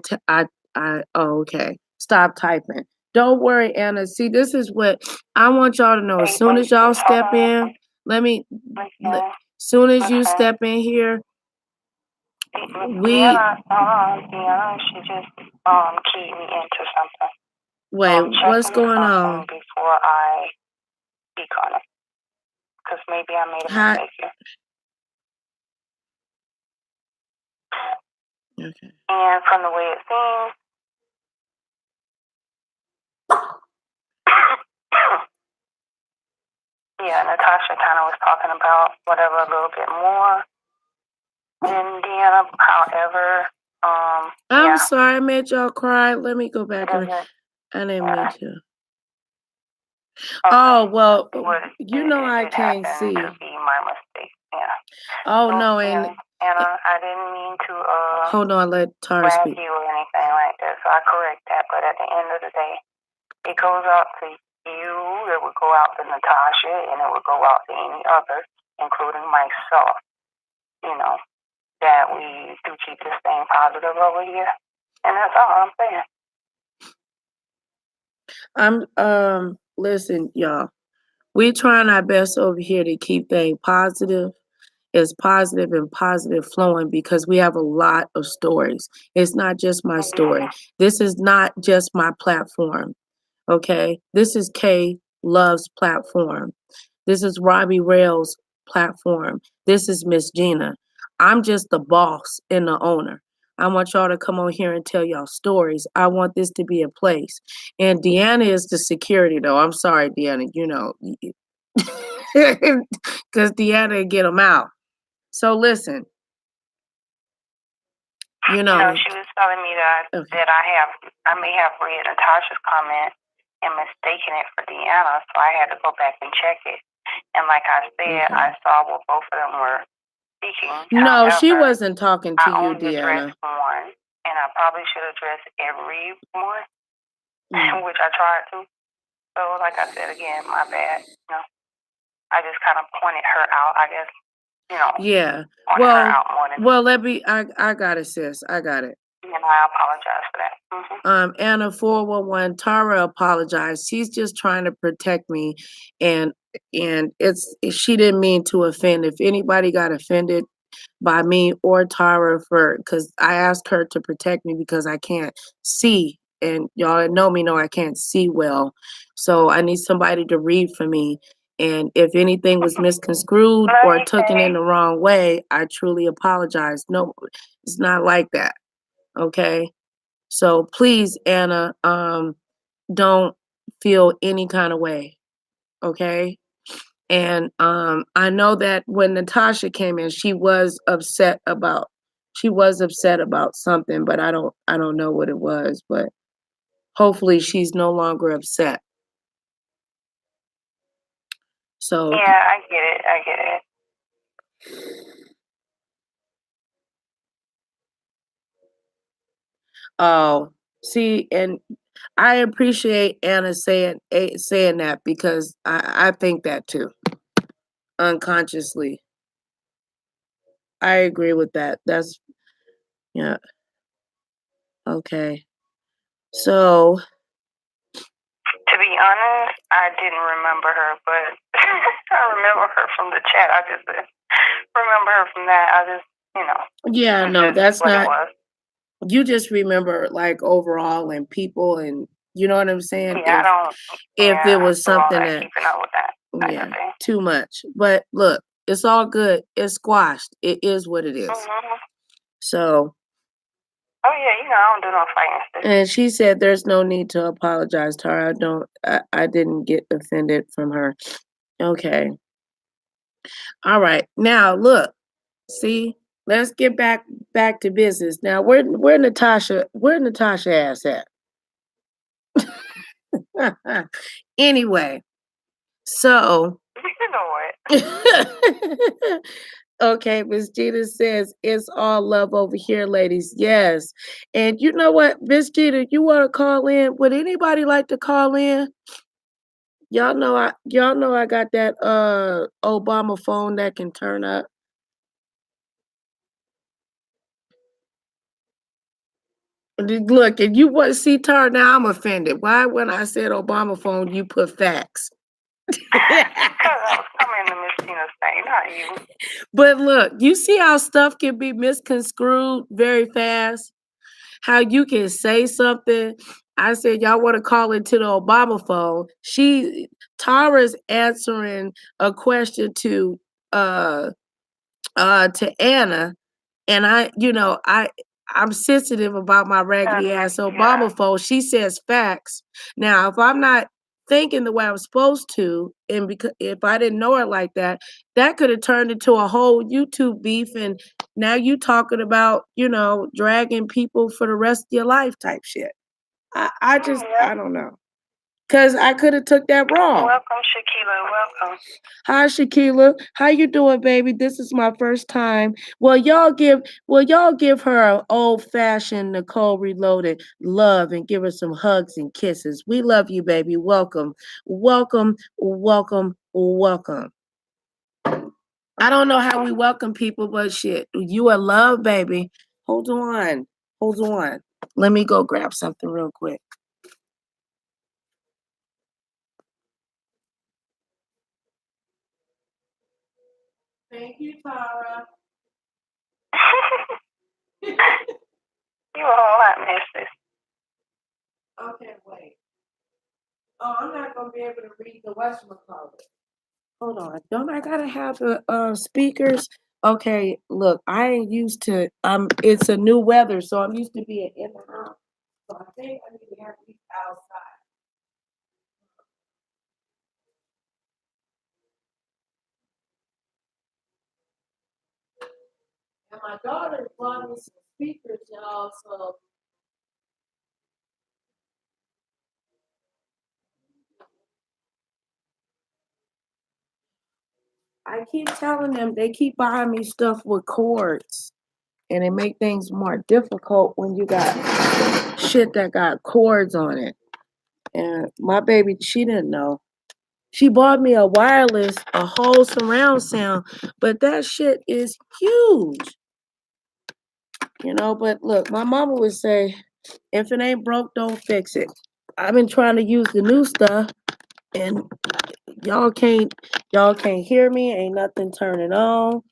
okay. Stop typing. Don't worry, Anna. See, this is what I want y'all to know. As soon as y'all step in, soon as you step in here, Deanna, she just keyed me into something. Wait, what's going on? Before I speak on it, because maybe I made a mistake here. Okay. And from the way it seems, yeah, Natasha kind of was talking about whatever a little bit more than Deanna. However, I'm sorry I made y'all cry. Let me go back and I didn't mean to. Okay. Oh well, I can't see. To be my mistake. Yeah. Oh no, and Anna, I didn't mean to hold on, let Tara speak. You or anything like that, so I correct that. But at the end of the day, it goes out to you, it would go out to Natasha, and it would go out to any others, including myself, that we do keep this thing positive over here. And that's all I'm saying. Listen, y'all. We trying our best over here to keep things positive. It's positive and positive flowing because we have a lot of stories. It's not just my story. This is not just my platform. Okay. This is K Love's platform. This is Robbie Rail's platform. This is Miss Gina. I'm just the boss and the owner. I want y'all to come on here and tell y'all stories. I want this to be a place. And Deanna is the security, though. I'm sorry, Deanna, because Deanna get them out. So listen, she was telling me that I may have read Natasha's comment and mistaken it for Deanna, so I had to go back and check it. And like I said, I saw what both of them were speaking. No, she wasn't talking to you, Deanna. One, and I probably should address everyone, which I tried to. So, like I said again, my bad. I just kind of pointed her out, I guess. Yeah. I got it, sis. I got it. And I apologize for that. Anna 411, Tara apologized. She's just trying to protect me, and she didn't mean to offend. If anybody got offended by me or Tara, because I asked her to protect me because I can't see, and y'all that know me know I can't see well, so I need somebody to read for me. And if anything was misconstrued or taken in the wrong way, I truly apologize. No, it's not like that. Okay. So please, Anna, don't feel any kind of way. Okay. And I know that when Natasha came in, she was upset about something, but I don't know what it was, but hopefully she's no longer upset. So yeah, I get it. Oh, see, and I appreciate Anna saying that because I think that too, unconsciously. I agree with that. That's yeah. Okay. So To be honest, I didn't remember her, but I remember her from the chat. I just remember her from that. I just, yeah, no, that's what not. it was. You just remember like overall and people and you know what I'm saying? Yeah, I don't. If there was something that keeping up with that. yeah, too much. But look, it's all good. It's squashed. It is what it is. Mm-hmm. So oh yeah, I don't do no fighting. And she said there's no need to apologize to her. I didn't get offended from her. Okay. All right. Now look, see, let's get back to business. Now where Natasha ass at? Anyway, so You know what? okay, Miss Gina says it's all love over here, ladies. Yes. And you know what, Miss Gina, you want to call in? Would anybody like to call in? Y'all know I got that Obama phone that can turn up. Look, and you want to see Tar now I'm offended. Why when I said Obama phone you put facts? Because I was coming to Miss Gina's thing, not you. But look, you see how stuff can be misconstrued very fast? How you can say something. I said, y'all want to call into the Obama phone. Tara's answering a question to Anna, and I'm sensitive about my raggedy ass Obama phone. She says facts. Now, if I'm not thinking the way I'm supposed to, and because if I didn't know her like that, that could have turned into a whole YouTube beef, and now you talking about dragging people for the rest of your life type shit. I don't know. Cause I could have took that wrong. Welcome, Shakila. Welcome. Hi, Shakila. How you doing, baby? This is my first time. Well, y'all give her an old-fashioned Nicole Reloaded love and give her some hugs and kisses. We love you, baby. Welcome. Welcome. Welcome. Welcome. I don't know how we welcome people, but shit. You are love, baby. Hold on. Hold on. Let me go grab something real quick. Thank you, Tara. You a whole lot, missus. Okay, wait. Oh, I'm not gonna be able to read the whatchamacallit. Hold on. Don't I gotta have the speakers? Okay, look, I ain't used to it's a new weather, so I'm used to being in the house. So I think I need to have these outside. And my daughter bought me some speakers, y'all, so I keep telling them they keep buying me stuff with cords. And it make things more difficult when you got shit that got cords on it. And my baby, she didn't know. She bought me a wireless, a whole surround sound, but that shit is huge. But look, my mama would say, if it ain't broke, don't fix it. I've been trying to use the new stuff and y'all can't hear me. Ain't nothing turning on.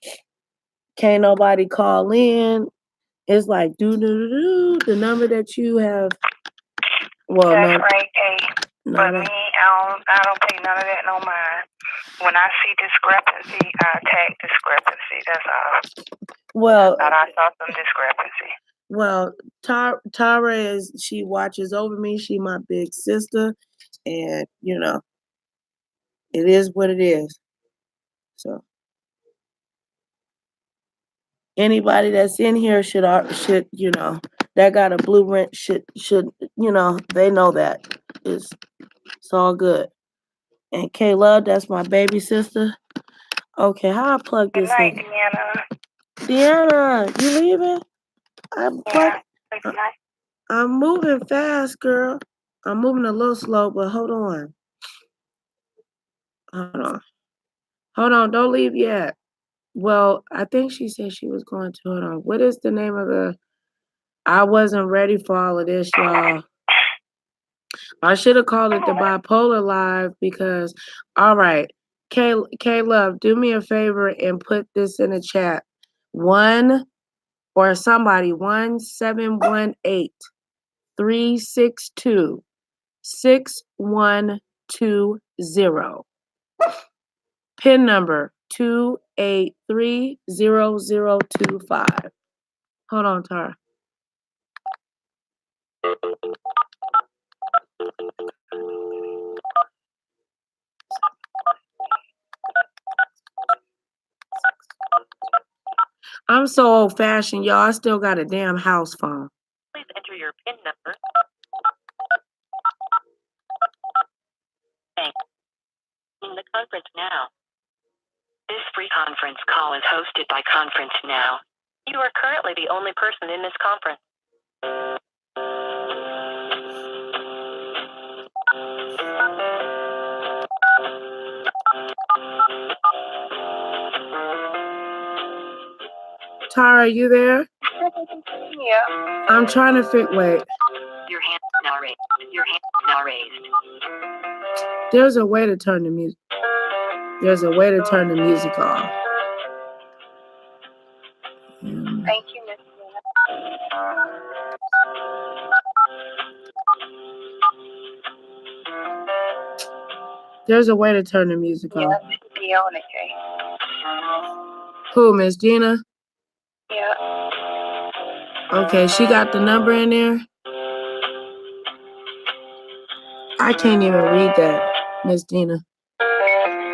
Can't nobody call in. It's like the number that you have. Well, that's right, Kate. But me, I don't pay none of that no mind. when I see discrepancy, I tag discrepancy. That's all. Well, Thought I saw some discrepancy. Well, Tara she watches over me. She my big sister, and it is what it is. So anybody that's in here should that got a blueprint should they know that it's all good. And Kayla, that's my baby sister. Okay, how I plug Good this night, in? Deanna. Deanna, you leaving? Yeah, good night. I'm moving fast, girl. I'm moving a little slow, but hold on. Hold on, don't leave yet. Well, I think she said she was going to. Hold on. What is the name of the? I wasn't ready for all of this, y'all. I should have called it the Bipolar Live because, all right, K-Love, do me a favor and put this in the chat. 1718-362-6120. PIN number 2830025. Hold on, Tara. I'm so old fashioned, y'all. I still got a damn house phone. Please enter your PIN number. Thanks. In the conference now. This free conference call is hosted by Conference Now. You are currently the only person in this conference. Tara, are you there? Yeah. I'm trying to wait. Your hand now raised. Your hand now raised. There's a way to turn the music. There's a way to turn the music off. Thank you, Miss Deanna. There's a way to turn the music off. Yeah, be on it, Jay. Who, Miss Gina? Yeah. Okay, she got the number in there. I can't even read that, Miss Gina.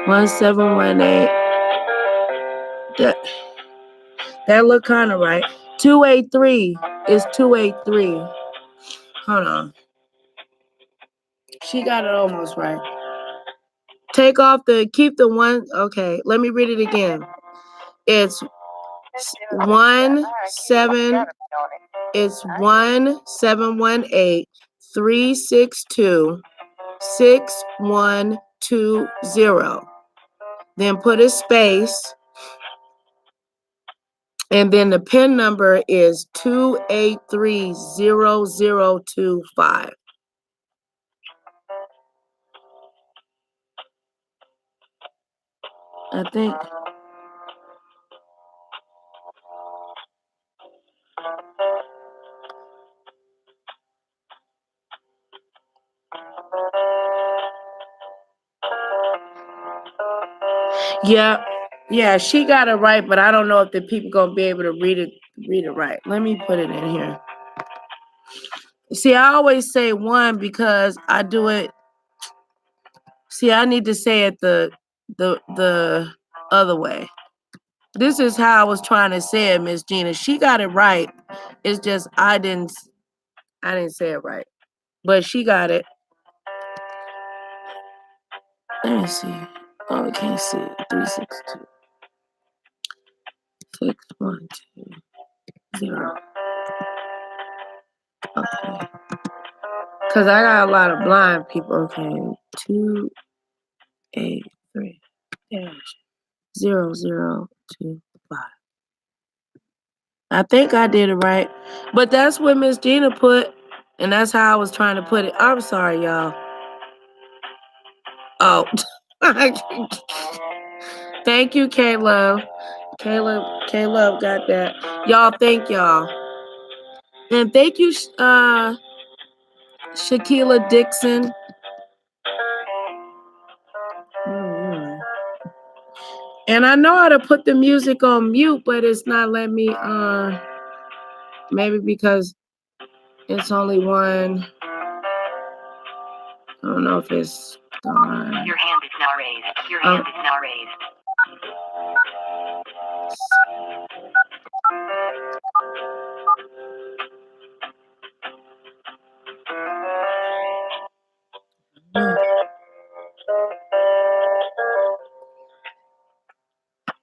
1718. That look kind of right. 283 is 283. Hold on. She got it almost right. Keep the one. Okay, let me read it again. It's 1718-362-6120. Then put a space. And then the PIN number is 2830025. I think. Yeah, she got it right, but I don't know if the people gonna be able to read it right. Let me put it in here. See, I always say one because I do it. See, I need to say it the other way. This is how I was trying to say it, Miss Gina. She got it right. It's just I didn't say it right. But she got it. Let me see. Oh, I can't see it. 362 6120. Okay. Because I got a lot of blind people. Okay. 283-0025. I think I did it right. But that's what Miss Gina put. And that's how I was trying to put it. I'm sorry, y'all. Oh. Thank you, K-Love. K-Love got that. Y'all, thank y'all. And thank you, Shaquila Dixon. And I know how to put the music on mute, but it's not letting me, maybe because it's only one. I don't know if it's gone. Your hand is now raised. Your hand is now raised.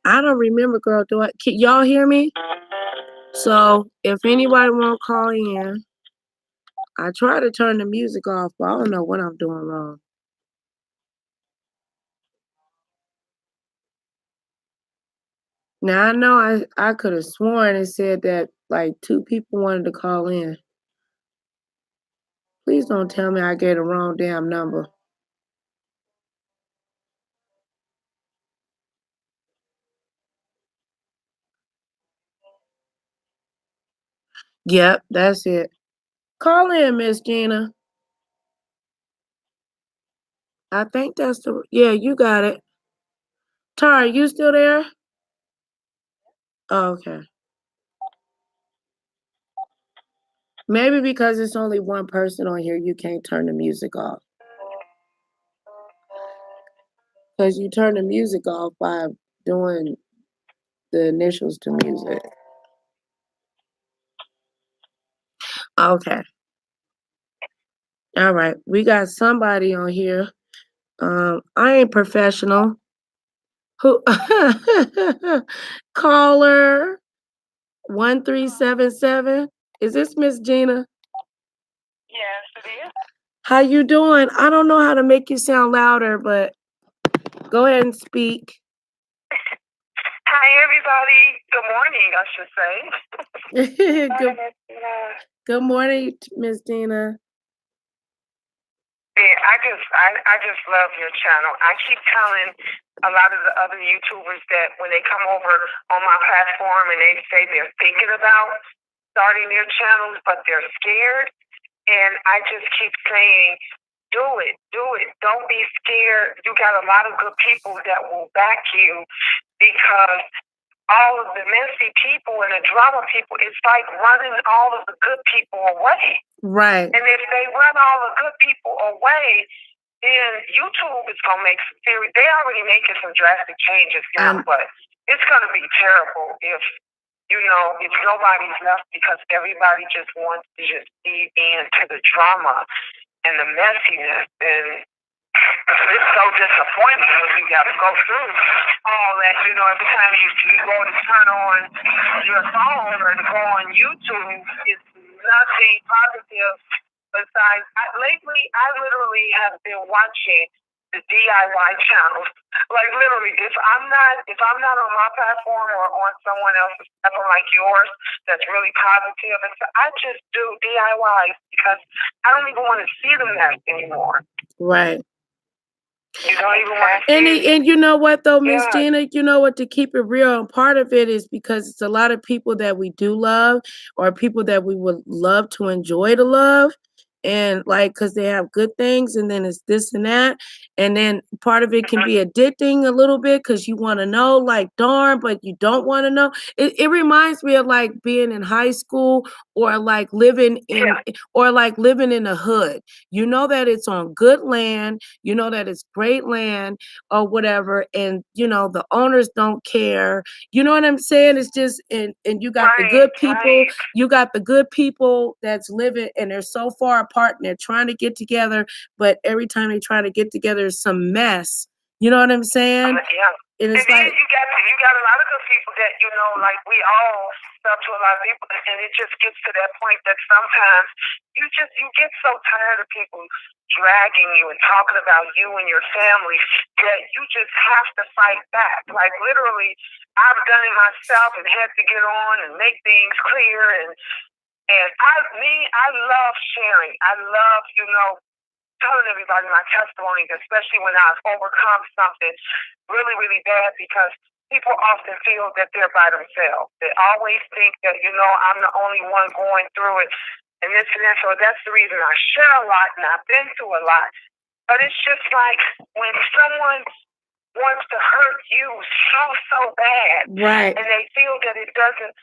I don't remember, girl. Can y'all hear me? So if anybody want to call in, I try to turn the music off, but I don't know what I'm doing wrong. Now I know I could have sworn it said that like 2 people wanted to call in. Please don't tell me I gave the wrong damn number. Yep, that's it. Call in, Miss Gina. I think that's yeah, you got it. Tara, you still there? Oh, okay. Maybe because it's only one person on here, you can't turn the music off. Because you turn the music off by doing the initials to music. Okay. All right. We got somebody on here. I ain't professional. Who caller 1377? Is this Miss Gina? Yes, it is. How you doing? I don't know how to make you sound louder, but go ahead and speak. Hi, everybody. Good morning, I should say. Good morning, Miss Gina. Yeah, I just love your channel. I keep telling a lot of the other YouTubers that when they come over on my platform and they say they're thinking about starting their channels, but they're scared. And I just keep saying, do it. Don't be scared. You got a lot of good people that will back you because all of the messy people and the drama people, it's like running all of the good people away. Right. And if they run all the good people away, then YouTube is going to make some serious. They're already making some drastic changes now, but it's going to be terrible if nobody's left because everybody just wants to just feed into the drama and the messiness. And it's so disappointing when you got to go through all that. Every time you go to turn on your phone or to go on YouTube, it's nothing positive. Besides, lately, I literally have been watching the DIY channels. Like literally, if I'm not on my platform or on someone else's platform like yours, that's really positive, and so I just do DIYs because I don't even want to see them anymore. Right. You don't even want to see. And you know what though, Miss Gina, you know what, to keep it real, and part of it is because it's a lot of people that we do love or people that we would love to enjoy to love. And like, because they have good things and then it's this and that. And then part of it can be addicting a little bit because you want to know, like, darn, but you don't want to know. It reminds me of like being in high school or like living in a hood. You know that it's on good land, you know that it's great land or whatever, and the owners don't care. You know what I'm saying? It's just and you got the good people, you got the good people that's living and they're so far apart and they're trying to get together, but every time they try to get together is some mess. You know what I'm saying? And it's like you got a lot of good people that like we all stuff to a lot of people, and it just gets to that point that sometimes you get so tired of people dragging you and talking about you and your family that you just have to fight back. Like literally, I've done it myself and had to get on and make things clear, and I love sharing. I love telling everybody my testimonies, especially when I've overcome something really, really bad, because people often feel that they're by themselves. They always think that, I'm the only one going through it and this and that. So that's the reason I share a lot and I've been through a lot. But it's just like when someone wants to hurt you so bad. Right. And they feel that it doesn't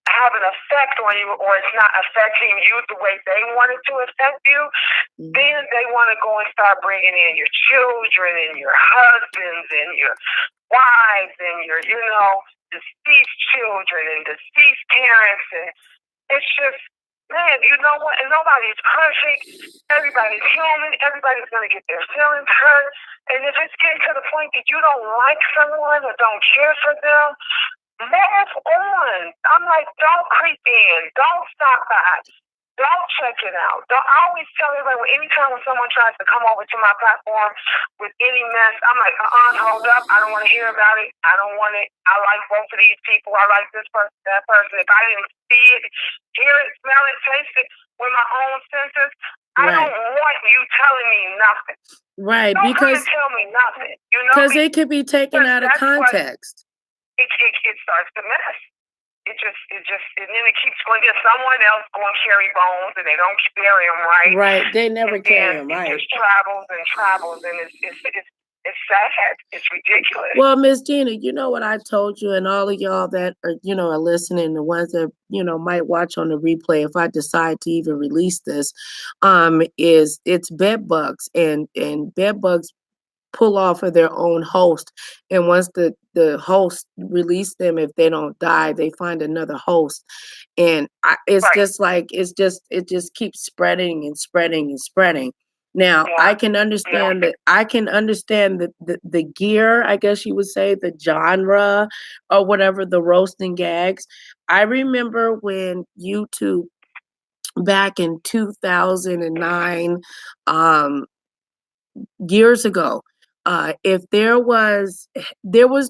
have an effect on you, or it's not affecting you the way they want it to affect you, then they want to go and start bringing in your children and your husbands and your wives and your, deceased children and deceased parents. And it's just, man, you know what? And nobody's perfect. Everybody's human. Everybody's going to get their feelings hurt. And if it's getting to the point that you don't like someone or don't care for them, move on. I'm like, don't creep in. Don't stop by. Don't check it out. I always tell everybody, anytime when someone tries to come over to my platform with any mess, I'm like, hold up. I don't want to hear about it. I don't want it. I like both of these people. I like this person, that person. If I didn't see it, hear it, smell it, taste it with my own senses, I don't want you telling me nothing. Right, don't because come and tell me nothing. Because it could be taken out of context. It starts to mess. And then it keeps going. There's someone else going to carry bones, and they don't bury them right. Right, they never carry them right. It just travels, and it's sad. It's ridiculous. Well, Miss Gina, you know what I told you, and all of y'all that are listening, the ones that might watch on the replay, if I decide to even release this, is it's bed bugs, and bed bugs pull off of their own host, and once the host release them, if they don't die, they find another host, and it just keeps spreading and spreading and spreading. Now I can understand that. I can understand the gear, I guess you would say, the genre or whatever, the roasting gags. I remember when YouTube back in 2009, years ago, if there was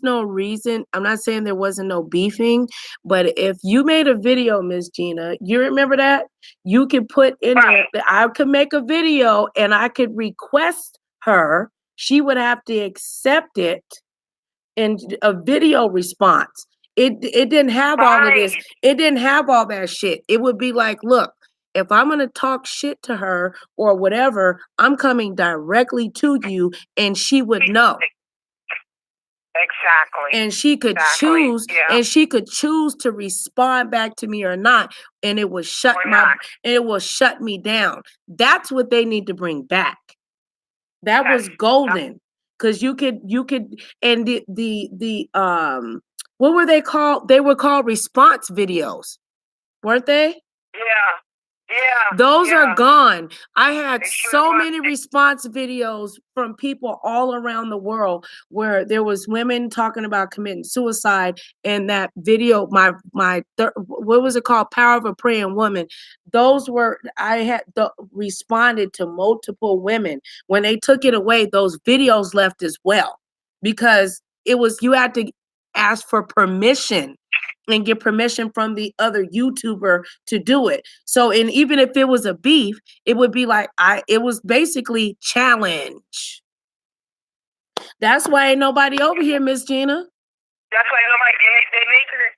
no reason, I'm not saying there wasn't no beefing, but if you made a video, Miss Gina, you remember that? You could put in there that I could make a video and I could request her. She would have to accept it in a video response. It didn't have all of this. It didn't have all that shit. It would be like, look, if I'm going to talk shit to her or whatever, I'm coming directly to you, and she would know. Exactly. And she could choose, and she could choose to respond back to me or not, and it would shut me down. That's what they need to bring back. That was golden, because you could, and the what were they called? They were called response videos, weren't they? Yeah. Those are gone. I had so many response videos from people all around the world where there was women talking about committing suicide, and that video, what was it called? Power of a Praying Woman. I had responded to multiple women. When they took it away, those videos left as well, because you had to ask for permission and get permission from the other YouTuber to do it. So, and even if it was a beef, it would be like, it was basically challenge. That's why ain't nobody over here, Miss Gina. That's why nobody,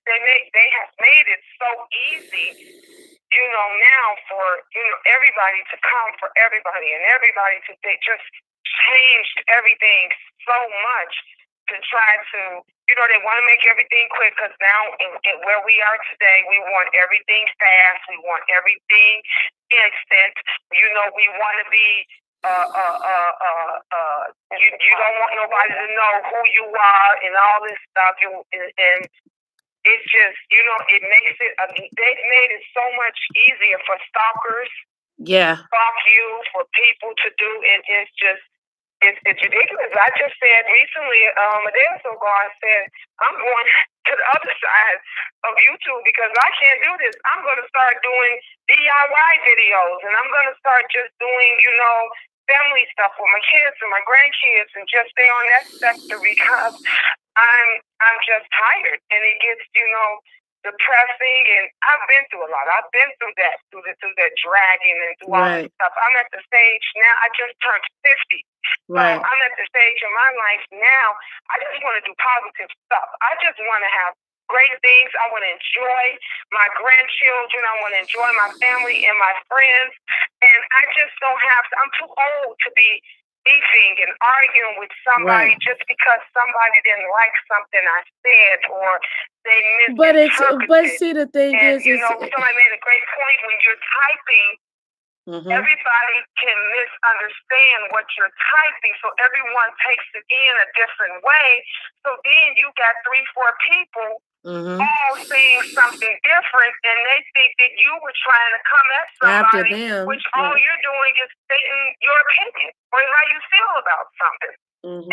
they have made it so easy, now for, everybody to come for everybody, and everybody they just changed everything so much to try to, they want to make everything quick, because now in where we are today, we want everything fast. We want everything instant. We want to be, you don't want nobody to know who you are and all this stuff. And it's just, it makes it, they've made it so much easier for stalkers. Yeah. Stalk you, for people to do, and it's just, it's ridiculous. I just said recently, a day or so ago, I said, I'm going to the other side of YouTube because I can't do this. I'm going to start doing DIY videos, and I'm going to start just doing, family stuff with my kids and my grandkids, and just stay on that sector, because I'm just tired, and it gets, depressing, and I've been through a lot. I've been through that, through that dragging and through all this stuff. I'm at the stage now, I just turned 50. Right. So I'm at the stage in my life now, I just want to do positive stuff. I just want to have great things. I want to enjoy my grandchildren. I want to enjoy my family and my friends. And I just don't have to, I'm too old to be beefing and arguing with somebody Right. just because somebody didn't like something I said or they But misinterpreted. see, the thing And is, you know, somebody made a great point when you're typing. Everybody can misunderstand what you're typing, so everyone takes it in a different way. So then you got 3-4 people all saying something different, and they think that you were trying to come at after somebody, them, which all you're doing is stating your opinion or how you feel about something.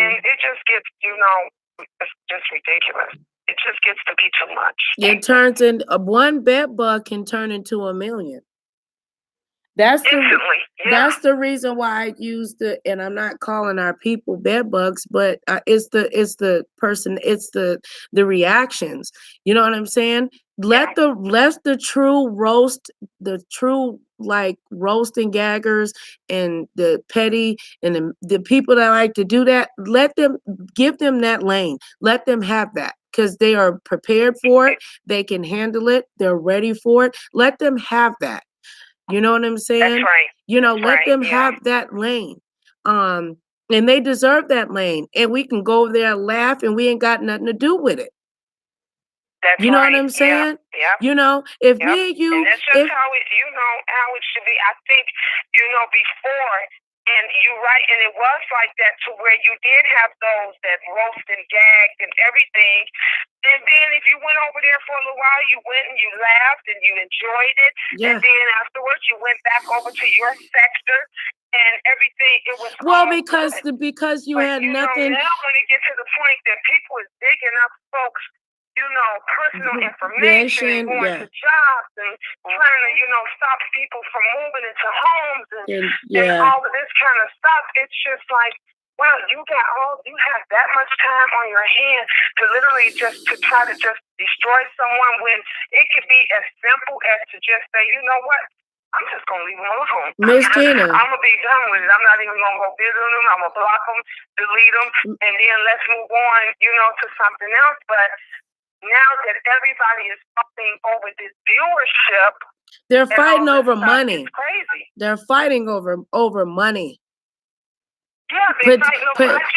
And it just gets, you know, it's just ridiculous. It just gets to be too much. It turns in one bed bug can turn into a million. That's the reason why I use and I'm not calling our people bed bugs, but it's the person, it's the reactions. You know what I'm saying? Let the true roast, the true like roasting gaggers and the petty and the people that like to do that, give them that lane. Let them have that because they are prepared for it. They can handle it. They're ready for it. Let them have that. You know what I'm saying? That's right. You know, let them have that lane. And they deserve that lane. And we can go over there and laugh and we ain't got nothing to do with it. That's you know right. what I'm saying? Yeah. You know, if me and you, and that's just how it, you know, how it should be. I think, you know, before, and you're right, and it was like that to where you did have those that roast and gagged and everything. And then if you went over there for a little while, you went and you laughed and you enjoyed it. Yeah. And then afterwards, you went back over to your sector and everything. It was because you had nothing. Now when it gets to the point that people is digging up folks, you know, personal information and going to jobs and trying to, you know, stop people from moving into homes and all of this kind of stuff. It's just like, wow, you have that much time on your hand to literally just to try to just destroy someone when it could be as simple as to just say, you know what? I'm just going to leave them alone. Miss Gina. I'm going to be done with it. I'm not even going to go visit them. I'm going to block them, delete them, and then let's move on, you know, to something else. But now that everybody is fighting over this viewership, they're fighting over money. It's crazy. They're fighting over money. Yeah,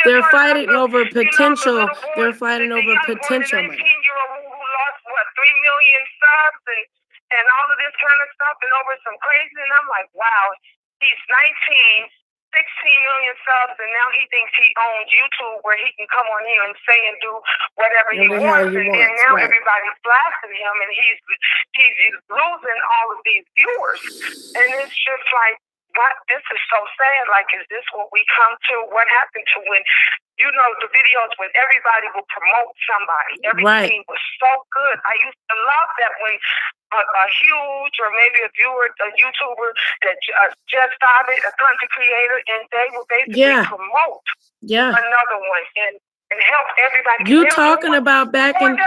they're fighting over potential. They're fighting over potential money. 18-year-old who lost 3 million subs and all of this kind of stuff and over some crazy. And I'm like, wow, he's 19. 16 million subs, and now he thinks he owns YouTube where he can come on here and say and do whatever he wants. And then now everybody's blasting him, and he's losing all of these viewers. And it's just like, what? This is so sad. Like, is this what we come to? What happened to when, you know, the videos when everybody would promote somebody? Everything was so good. I used to love that when a huge or maybe a viewer, a YouTuber that just started, a content creator, and they will basically promote another one and help everybody. You talking about back in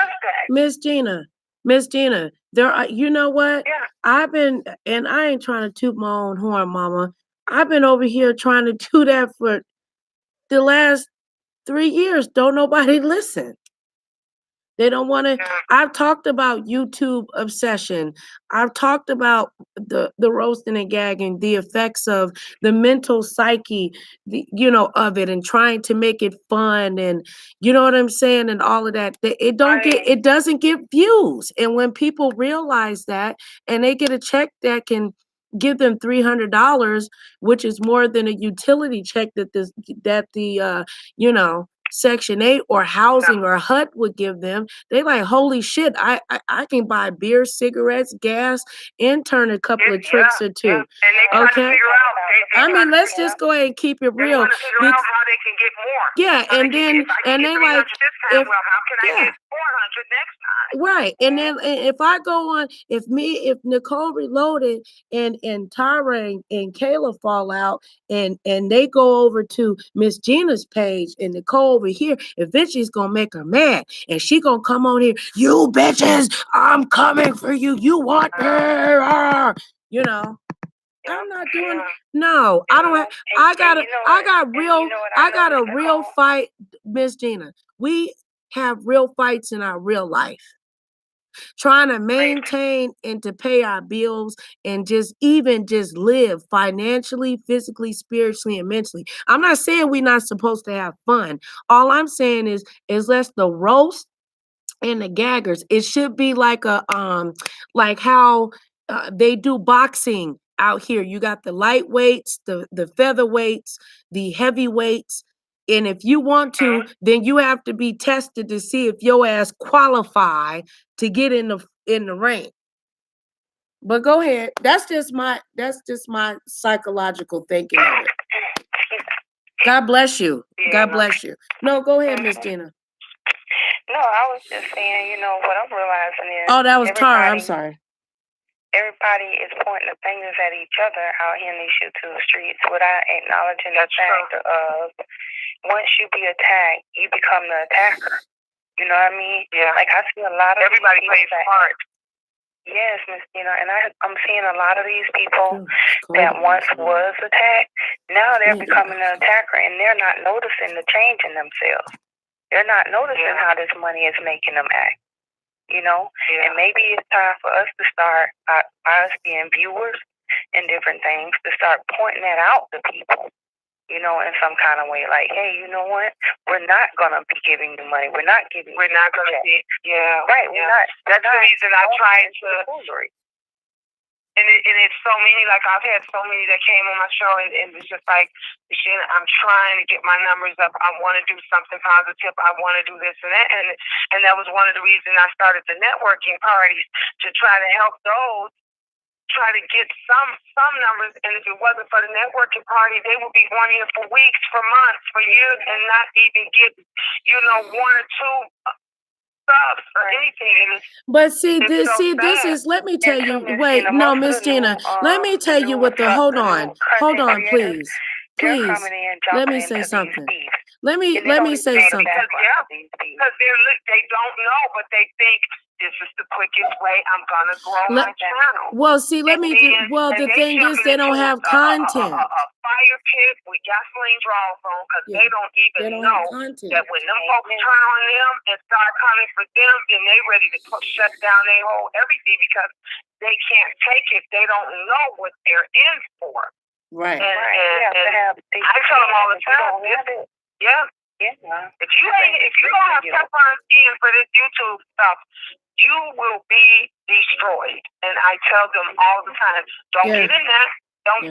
Miss Gina, there are, you know what? Yeah. I've been, and I ain't trying to toot my own horn, mama. I've been over here trying to do that for the last 3 years. Don't nobody listen. They don't want to. I've talked about YouTube obsession. I've talked about the roasting and gagging, the effects of the mental psyche, of it, and trying to make it fun, and you know what I'm saying, and all of that. It doesn't get views, and when people realize that, and they get a check that can give them $300, which is more than a utility check that the Section 8 or housing or HUD would give them. They like, holy shit, I can buy beer, cigarettes, gas, and turn a couple of tricks or two. Yeah. And they try to figure out. I mean, let's just go ahead and keep it real. They want to figure out how they can get more. Yeah, so and they like, how can I get 400 next time? Right, and then if I go on, if Nicole Reloaded and Tyra and Kayla fall out, and they go over to Miss Gina's page and Nicole over here, eventually it's gonna make her mad, and she gonna come on here, you bitches, I'm coming for you. You want her? You know. I'm not doing it. No, I don't have, I got a real fight, Miss Gina. We have real fights in our real life. trying to maintain and to pay our bills and just live financially, physically, spiritually, and mentally. I'm not saying we're not supposed to have fun. All I'm saying is let's the roast and the gaggers. It should be like like how they do boxing out here. You got the lightweights, the featherweights, the heavyweights. And if you want to, then you have to be tested to see if your ass qualify to get in the ring. But go ahead. That's just my psychological thinking of it. God bless you. God bless you. No, go ahead, Miss Gina. No, I was just saying, what I'm realizing is. Oh, that was Tara. I'm sorry. Everybody is pointing the fingers at each other out here in these YouTube streets without acknowledging the fact of once you be attacked, you become the attacker. You know what I mean? Yeah. Like I see a lot of everybody plays a part. Yes, Miss Gina, and I'm seeing a lot of these people that once was attacked, now they're becoming an attacker, and they're not noticing the change in themselves. They're not noticing how this money is making them act. And maybe it's time for us to start, us being viewers and different things, to start pointing that out to people, in some kind of way. Like, hey, you know what? We're not going to be giving you money. We're not going to be, right. We're not. That's the reason I tried to. And it's so many, like I've had so many that came on my show and it's just like, Michelle, I'm trying to get my numbers up. I want to do something positive. I want to do this and that. And that was one of the reasons I started the networking parties, to try to help those try to get some numbers. And if it wasn't for the networking party, they would be on here for weeks, for months, for years, and not even get, one or two or anything. But this is, let me tell you, wait, no, Miss Gina, let me tell you what hold on, please, let me say something. Let me say something. Because they don't know, but they think this is the quickest way I'm gonna grow my channel. Well, the thing is, they don't have content. A fire pit with gasoline draws on, because they don't even know that when them folks turn on them and start coming for them, then they ready to shut down their whole everything, because they can't take it. They don't know what they're in for. Right. And I tell them all the time. Yeah. If you don't have pepper and skin for this YouTube stuff, you will be destroyed. And I tell them all the time, don't get in that.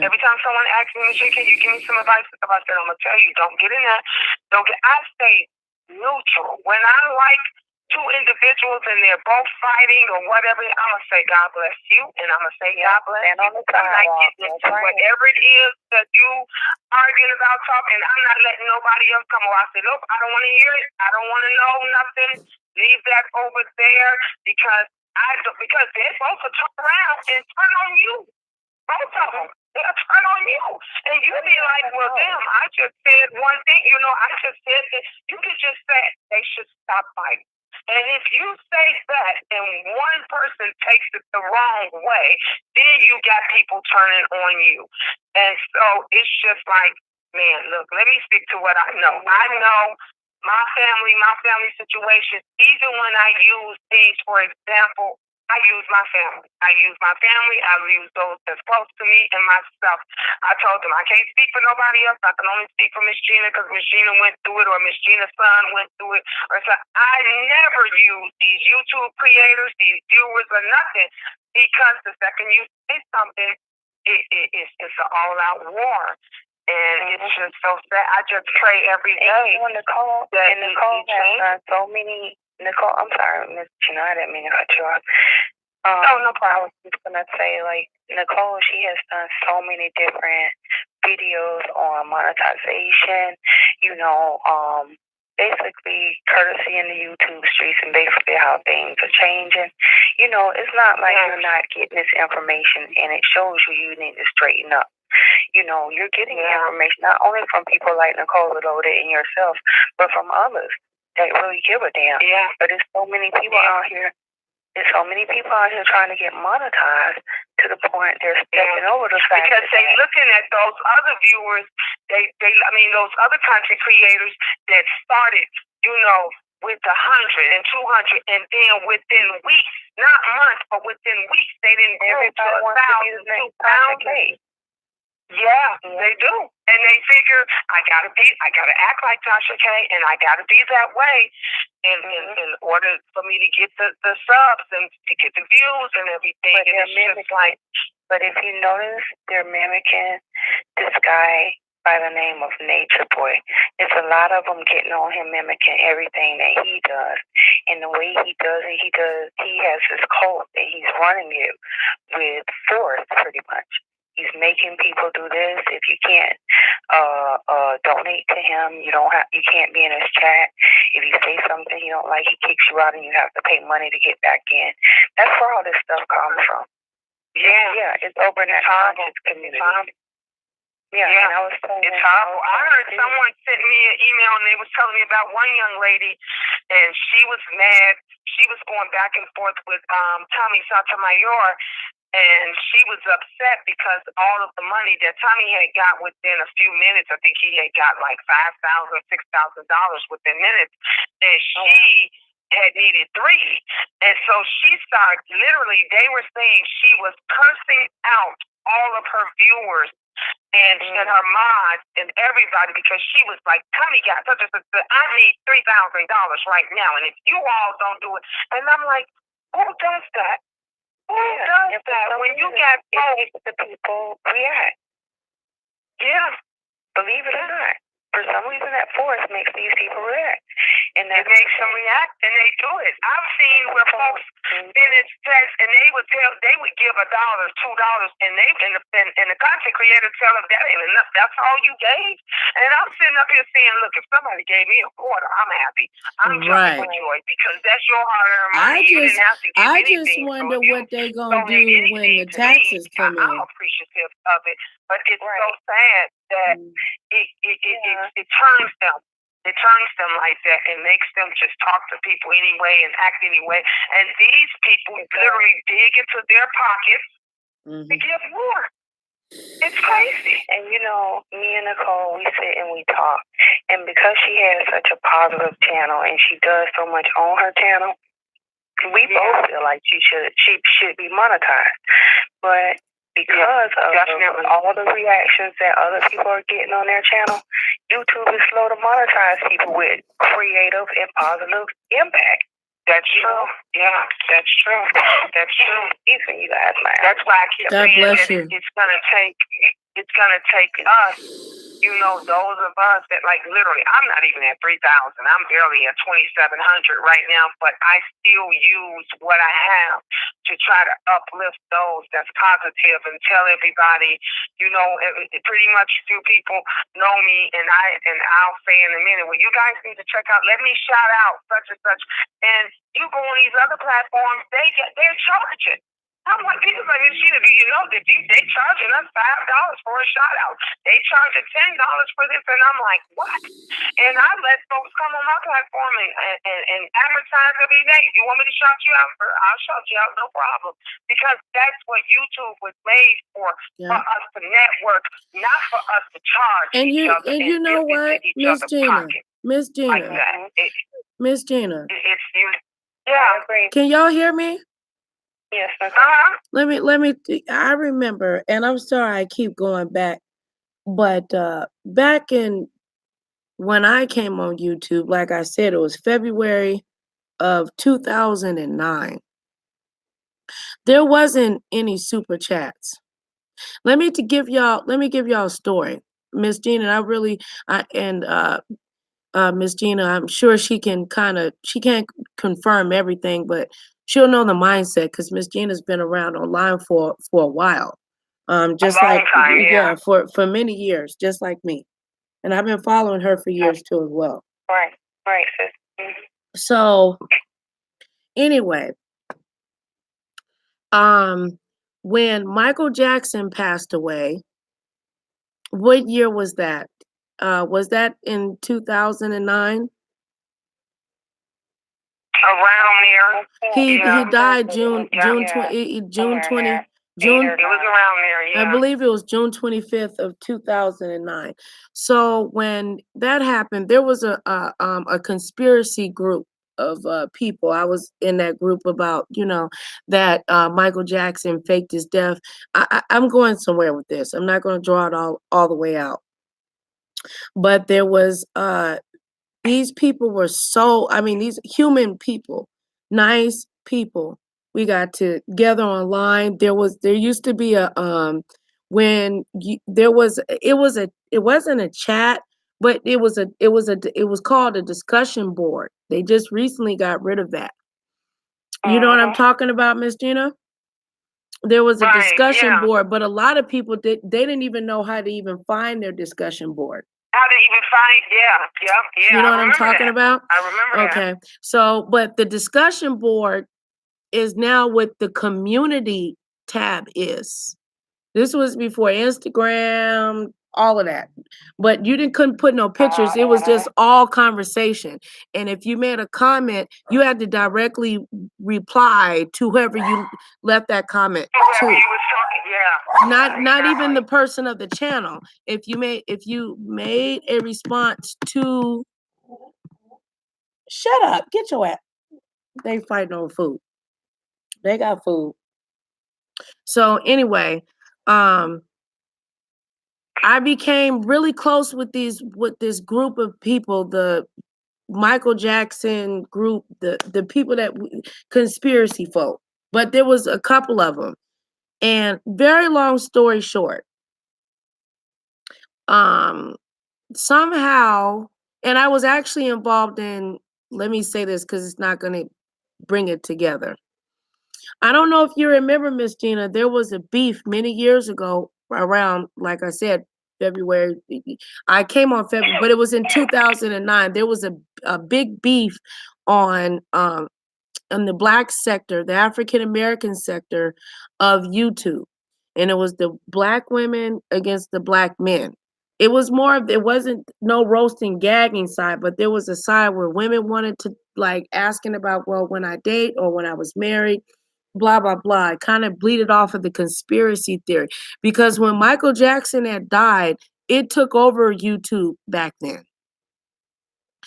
Every time someone asks me, can you give me some advice about that? I'm gonna tell you, don't get in that. I stay neutral. When I like two individuals and they're both fighting or whatever, I'm gonna say God bless you, and I'm gonna say God bless you. I'm not getting into whatever it is that you arguing about, talking. I'm not letting nobody else come over. I say, look, I don't want to hear it. I don't want to know nothing. Leave that over there, because they're supposed to turn around and turn on you. Both of them. They'll turn on you. And you'll be like, well, damn, I just said one thing. I just said that. You can just say they should stop fighting. And if you say that and one person takes it the wrong way, then you got people turning on you. And so it's just like, man, look, let me stick to what I know. I know my family situation. Even when I use these, for example, I use my family. I use those that's close to me and myself. I told them I can't speak for nobody else. I can only speak for Miss Gina, because Miss Gina went through it, or Miss Gina's son went through it. I never use these YouTube creators, these viewers, or nothing, because the second you say something, it's an all-out war. And it's just so sad. I just pray every day. Nicole has so many. Nicole, I'm sorry, Miss Gina, I didn't mean to cut you off. No problem. I was just gonna say, like, Nicole, she has done so many different videos on monetization. Basically courtesy in the YouTube streets, and basically how things are changing. It's not like you're not getting this information, and it shows you need to straighten up. You're getting information not only from people like Nicole Loaded and yourself, but from others that really give a damn. Yeah. But there's so many people out here. There's so many people out here trying to get monetized to the point they're stepping over the fact because they're looking at those other viewers. Those other content creators that started, with 100 and 200, and then within weeks, not months, but within weeks, they didn't grow to 1,000, 2,000. Yeah, they do. And they figure, I gotta act like Tasha K, and I gotta be that way in order for me to get the subs and to get the views and everything. But, and it's just like, but if you notice, they're mimicking this guy by the name of Nature Boy. It's a lot of them getting on him, mimicking everything that he does. And the way he does it, he has this cult that he's running it with force, pretty much. He's making people do this. If you can't donate to him, you can't be in his chat. If you say something you don't like, he kicks you out and you have to pay money to get back in. That's where all this stuff comes from. Yeah, it's over in that conscious community. Yeah, and I was saying, it's horrible. I heard someone sent me an email and they was telling me about one young lady, and she was mad. She was going back and forth with Tommy Sotomayor, and she was upset because all of the money that Tommy had got within a few minutes, I think he had got like $5,000, $6,000 within minutes, and she had needed $3. And so she started, literally, they were saying she was cursing out all of her viewers and her mods and everybody, because she was like, Tommy got such a, I need $3,000 right now, and if you all don't do it, and I'm like, who does that? Who does that? When you get told, the people react. Yeah, believe it or not. For some reason, that force makes these people react. And it makes them react, and they do it. I've seen where folks finish text, and they would give $1, $2, and the content creator tell them that ain't enough. That's all you gave. And I'm sitting up here saying, look, if somebody gave me $1, I'm happy. I'm jumping for joy, because that's your hard-earned money. You didn't have to give anything. I just wonder what they're gonna do when the taxes come in. I'm appreciative of it, but it's so sad that it turns them. It turns them like that and makes them just talk to people anyway and act anyway. And these people literally dig into their pockets to give more. It's crazy. And me and Nicole, we sit and we talk. And because she has such a positive channel and she does so much on her channel, we both feel like she should be monetized. But because of all the reactions that other people are getting on their channel, YouTube is slow to monetize people with creative and positive impact. That's true. Yeah, that's true. That's true. Even you guys, man. That's why I keep saying that it's gonna take us. Those of us that, like, literally, I'm not even at 3,000. I'm barely at 2,700 right now, but I still use what I have to try to uplift those that's positive and tell everybody, pretty much few people know me, and I'll say in a minute, well, you guys need to check out, let me shout out such and such. And you go on these other platforms, they're charging. I'm like, people like, Sheena, do you know that they charging us $5 for a shout out? They charging $10 for this, and I'm like, what? And I let folks come on my platform and advertise every day. You want me to shout you out? I'll shout you out, no problem. Because that's what YouTube was made for us to network, not for us to charge each other. And you know what, Miss Gina, Miss Gina, can y'all hear me? Yes. Let me. I remember, and I'm sorry I keep going back, but back in when I came on YouTube, like I said, it was February of 2009. There wasn't any super chats. Let me give y'all a story, Miss Gina. Miss Gina, I'm sure she can't confirm everything, but she'll know the mindset, because Miss Gina's been around online for a while. Just a long time, for many years, just like me. And I've been following her for years too as well. Right, sis. Mm-hmm. So anyway, when Michael Jackson passed away, what year was that? Was that in 2009? Around there. He died June 20. It was around there, yeah. I believe it was June 25th of 2009. So when that happened, there was a conspiracy group people. I was in that group about, that Michael Jackson faked his death. I'm going somewhere with this. I'm not going to draw it all the way out. But there was these people were these human people, nice people. We got together online. There used to be it wasn't a chat, but it was called a discussion board. They just recently got rid of that. You know what I'm talking about, Miss Gina? There was a discussion board, but a lot of people they didn't even know how to even find their discussion board. How to even find, You know what I'm talking about? I remember that. Okay. So, but the discussion board is now what the community tab is. This was before Instagram, all of that. But you couldn't put no pictures. It was just all conversation. And if you made a comment, you had to directly reply to whoever you left that comment to. Whoever you was talking, Not even the person of the channel. If you made a response to, shut up, get your ass. They fighting over food. They got food. So anyway, I became really close with this group of people, the Michael Jackson group, the people that conspiracy folk. But there was a couple of them. And very long story short, somehow, and I was actually involved in, let me say this because it's not going to bring it together. I don't know if you remember, Miss Gina, there was a beef many years ago around, like I said, February. I came on February, but it was in 2009. There was a big beef on the Black sector, the African American sector of YouTube. And it was the Black women against the Black men. It was it wasn't no roasting, gagging side, but there was a side where women wanted to asking about, well, when I date or when I was married, blah, blah, blah. It kind of bleeded off of the conspiracy theory because when Michael Jackson had died, it took over YouTube back then.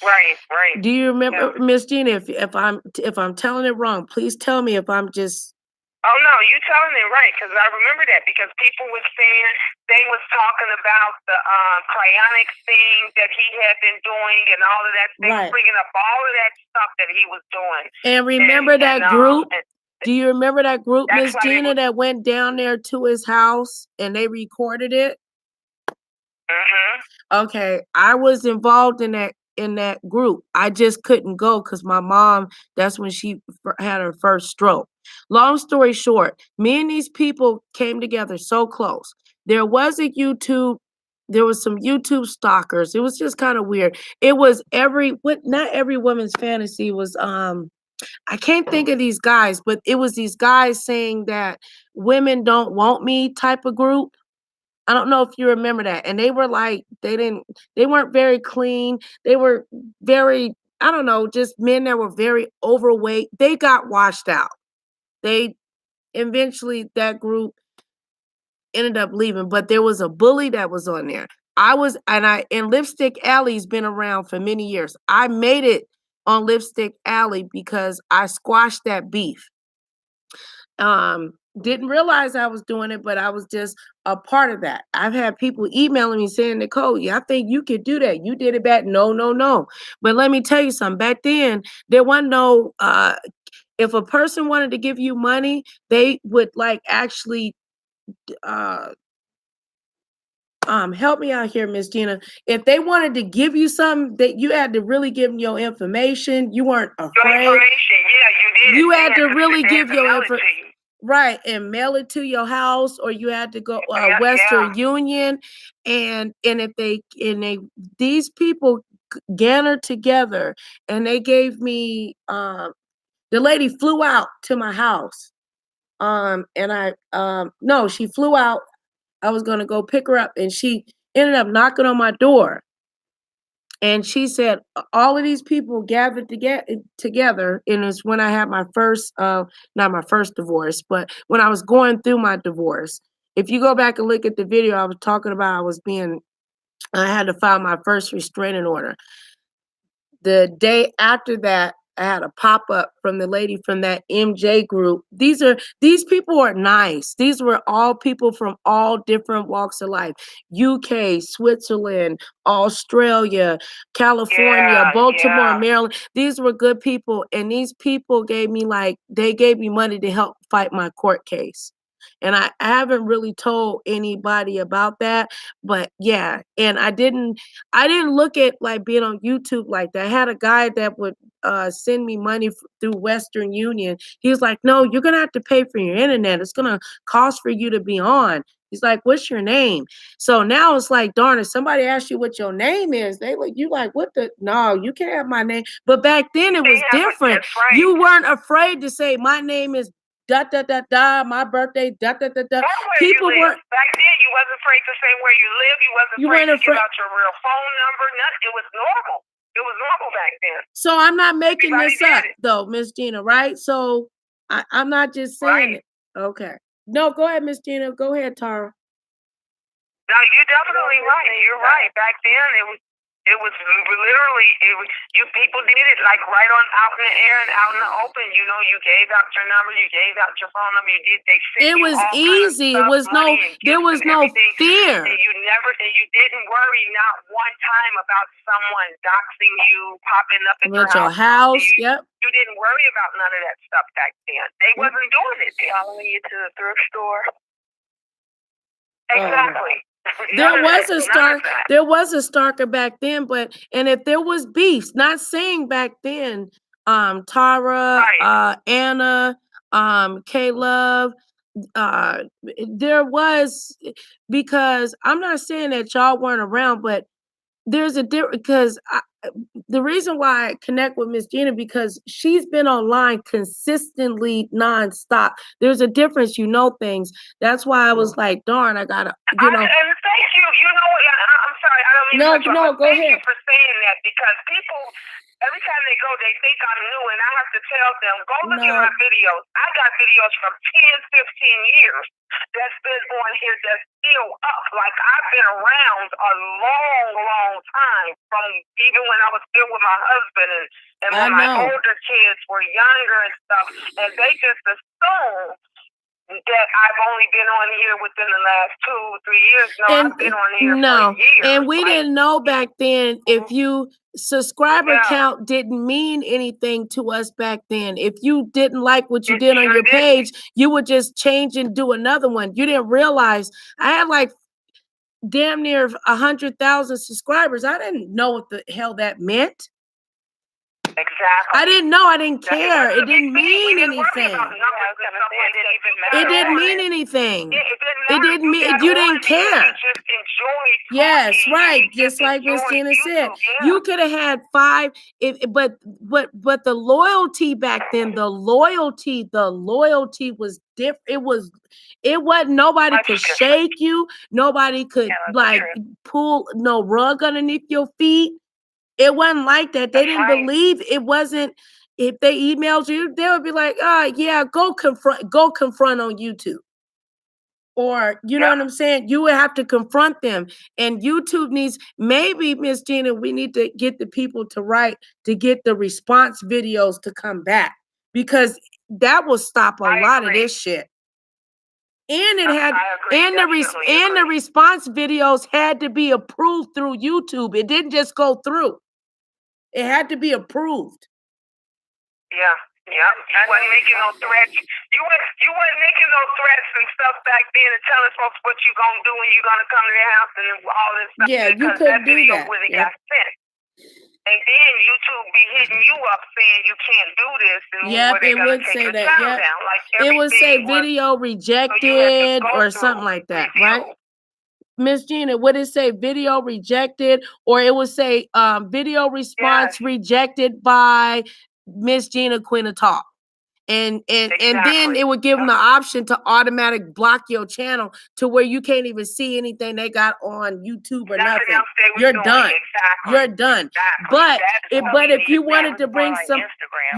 Right. Do you remember, Miss Gina? If I'm telling it wrong, please tell me if I'm just. Oh no, you telling it right because I remember that because people were saying they was talking about the cryonics thing that he had been doing and all of that. They were bringing up all of that stuff that he was doing. And remember that group? Do you remember that group, Miss Gina, that went down there to his house and they recorded it? Okay, I was involved in that group. I just couldn't go because my mom, that's when she had her first stroke. Long story short, me and these people came together so close. There was some YouTube stalkers. It was just kind of weird. It was not every woman's fantasy was, I can't think of these guys, but it was these guys saying that women don't want me type of group. I don't know if you remember that. And they were they weren't very clean. They were very, I don't know, just men that were very overweight. They got washed out. Eventually that group ended up leaving, but there was a bully that was on there. And Lipstick Alley's been around for many years. I made it on Lipstick Alley because I squashed that beef. Didn't realize I was doing it, but I was just a part of that. I've had people emailing me saying, Nicole, I think you could do that. You did it back. No. But let me tell you something. Back then, there wasn't no, if a person wanted to give you money, they would actually, help me out here, Miss Gina. If they wanted to give you something, that you had to really give them your information. You weren't afraid. Your information, yeah, you did. You had to really give your information. Right, and mail it to your house, or you had to go Western Union, and these people gathered together, and they gave me the lady flew out to my house, and she flew out. I was gonna go pick her up, and she ended up knocking on my door. And she said, all of these people gathered together, and it's when I had my first, not my first divorce, but when I was going through my divorce. If you go back and look at the video, I was talking about I had to file my first restraining order. The day after that, I had a pop-up from the lady from that MJ group. These people are nice. These were all people from all different walks of life. UK, Switzerland, Australia, California, Baltimore, Maryland. These were good people. And these people gave me money to help fight my court case. And I haven't really told anybody about that, but yeah. And I didn't look at like being on YouTube like that. I had a guy that would send me money through Western Union. He was like, no, you're gonna have to pay for your internet. It's gonna cost for you to be on. He's like, what's your name? So now it's like, darn, if somebody asks you what your name is, you like, what the? No, you can't have my name. But back then it was different. You weren't afraid to say my name is da da da da, my birthday, da da da da. People weren't. Back then, you wasn't afraid to say where you live. You wasn't afraid to give out your real phone number. Nothing. It was normal. It was normal back then. So I'm not making this up, though, Miss Gina, right? So I'm not just saying it. Okay. No, go ahead, Miss Gina. Go ahead, Tara. No, you're definitely right. You're right. Back then, it was literally, you people did it like right on out in the air and out in the open. You know, you gave out your number, you gave out your phone number, you did. They sent it was easy. It was there was no fear. And you didn't worry not one time about someone doxing you, popping up in your house. Yep. You didn't worry about none of that stuff back then. They wasn't doing it. They following you to the thrift store. Exactly. There was a Starker back then, and if there was beefs, not saying back then, Tara, Anna, K-Love, there was, because I'm not saying that y'all weren't around, but there's a difference, because the reason why I connect with Miss Gina, because she's been online consistently nonstop. There's a difference, things. That's why I was like, darn, I gotta, And thank you. You know what? I'm sorry. I don't mean to cut you off, go ahead. Thank you for saying that, because people, every time they go, they think I'm new, and I have to tell them, go look at my videos. I got videos from 10, 15 years that's been on here that's still up. Like, I've been around a long, long time, from even when I was still with my husband, and when my older kids were younger and stuff, and they just assume that I've only been on here within the last 2-3 years. No, I've been on here for years. And we didn't know back then if you subscriber count didn't mean anything to us back then. If you didn't like what you did on your page, you would just change and do another one. You didn't realize I had like damn near 100,000 subscribers. I didn't know what the hell that meant. Exactly. I didn't know. I didn't care. It didn't mean anything. It didn't mean anything. It didn't mean, you didn't care. Yes, right. Just like Miss Gina said, you could have had 5. But the loyalty back then, the loyalty was different. It wasn't, nobody could shake you. Nobody could pull no rug underneath your feet. It wasn't like that. They didn't believe it wasn't. If they emailed you, they would be like, yeah, go confront on YouTube. Or, you know what I'm saying? You would have to confront them. And YouTube needs, maybe, Miss Gina, we need to get the people to get the response videos to come back. Because that will stop a lot of this shit. And it had, the response videos had to be approved through YouTube. It didn't just go through. It had to be approved. Yeah. You wasn't making no threats. You wasn't making no threats and stuff back then and telling folks what you gonna do when you gonna come to their house and all this stuff. Yeah, you couldn't do that. When it got sent. And then YouTube be hitting you up saying you can't do this. And it would say that. It would say video rejected or something like that, right? Miss Gina, would it say video rejected, or it would say video response rejected by Miss Gina Queen of Talk? And then it would give them the option to automatic block your channel to where you can't even see anything they got on YouTube or nothing. You're done. You're done. But if you wanted to bring some,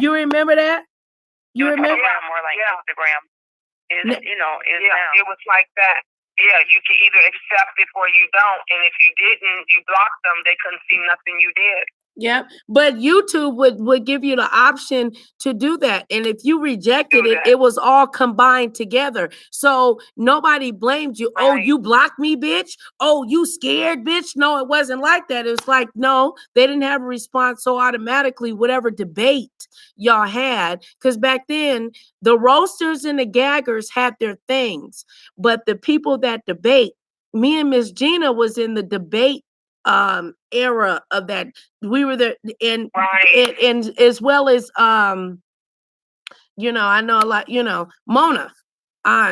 you remember that? You remember? More like Instagram is, now. It was like that. Yeah, you can either accept it or you don't. And if you didn't, you blocked them. They couldn't see nothing you did. Yep. But YouTube would give you the option to do that. And if you rejected it, it was all combined together. So nobody blamed you. Oh, you blocked me, bitch. Oh, you scared, bitch. No, it wasn't like that. It was like, no, they didn't have a response. So automatically, whatever debate y'all had, because back then the roasters and the gaggers had their things, but the people that debate, me and Miss Gina was in the debate era of that. We were there, and as well as I know a lot, Mona.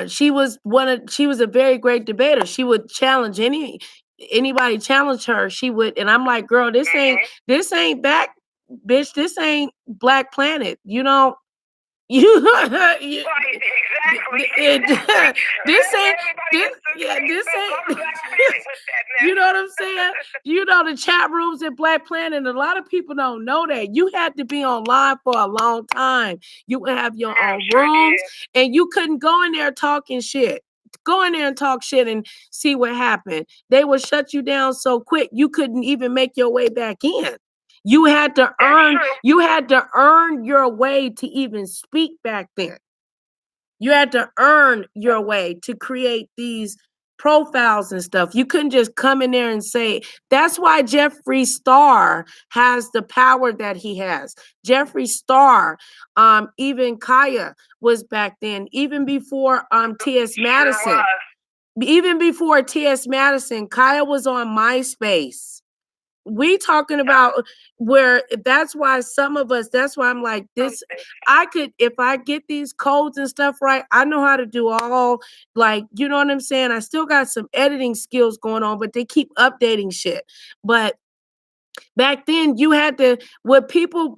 She was a very great debater. She would challenge anybody challenge her, she would, and I'm like, girl, this ain't back, bitch, this ain't Black Planet. You know, right, exactly. This ain't you know what I'm saying? The chat rooms at Black Planet, and a lot of people don't know that. You had to be online for a long time. You would have your own rooms, and you couldn't go in there talking shit. Go in there and talk shit and see what happened. They would shut you down so quick you couldn't even make your way back in. You had to earn your way to even speak back then. You had to earn your way to create these profiles and stuff. You couldn't just come in there and say. That's why Jeffree Star has the power that he has. Jeffree Star, even Kaya was back then, even before T.S. Madison. Even before T.S. Madison, Kaya was on MySpace. We talking about where that's why I'm like this. I could, if I get these codes and stuff right, I know how to do all, like, you know what I'm saying? I still got some editing skills going on, but they keep updating shit. But back then you had to, what people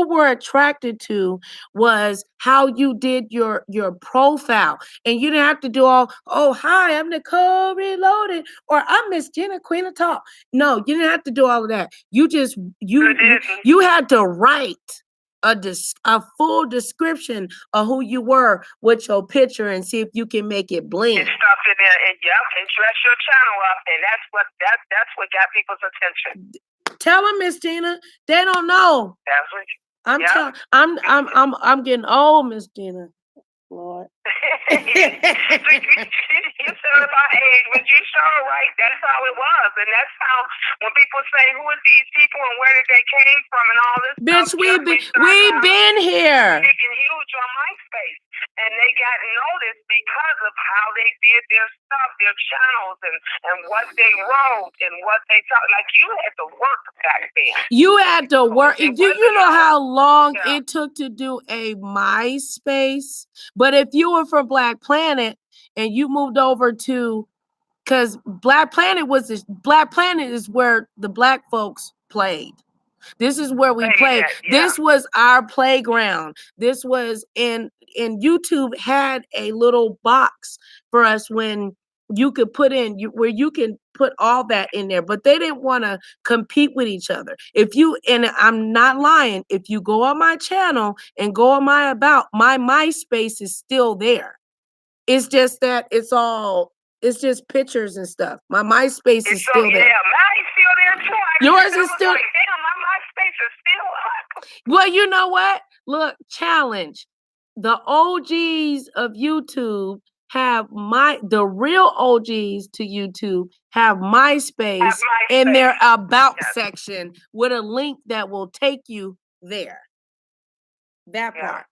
were attracted to was how you did your profile. And you didn't have to do all, oh, hi, I'm Nicole Reloaded, or I'm Miss Jenna, Queen of Talk. No, you didn't have to do all of that. You just, you had to write a full description of who you were with your picture and see if you can make it blend. And stuff in there, and dress your channel up, and that's what got people's attention. Tell them, Miss Gina, they don't know. That's what I'm getting old, Miss Gina. Lord. You said about age, but you sure right. That's how it was, and that's how when people say, "Who are these people and where did they came from?" and all this. Bitch, we've been here. Big and huge on MySpace, and they got noticed because of how they did their stuff, their channels, and what they wrote and what they talked. Like, you had to work back then. You had to work. Do you know how long it took to do a MySpace? But if you were from Black Planet and you moved over to, because Black Planet is where the Black folks played. This is where we played. This was our playground. This was and YouTube had a little box for us when you could put in where you can put all that in there, but they didn't want to compete with each other. If you, and I'm not lying, if you go on my channel and go on my MySpace is still there. It's just that it's just pictures and stuff. My MySpace is still there. Yeah, mine's still there too. Yours is still. Like, damn, my MySpace is still up. Well, you know what? Look, challenge. The OGs of YouTube have the real OGs to YouTube have MySpace in their about section with a link that will take you there. That part.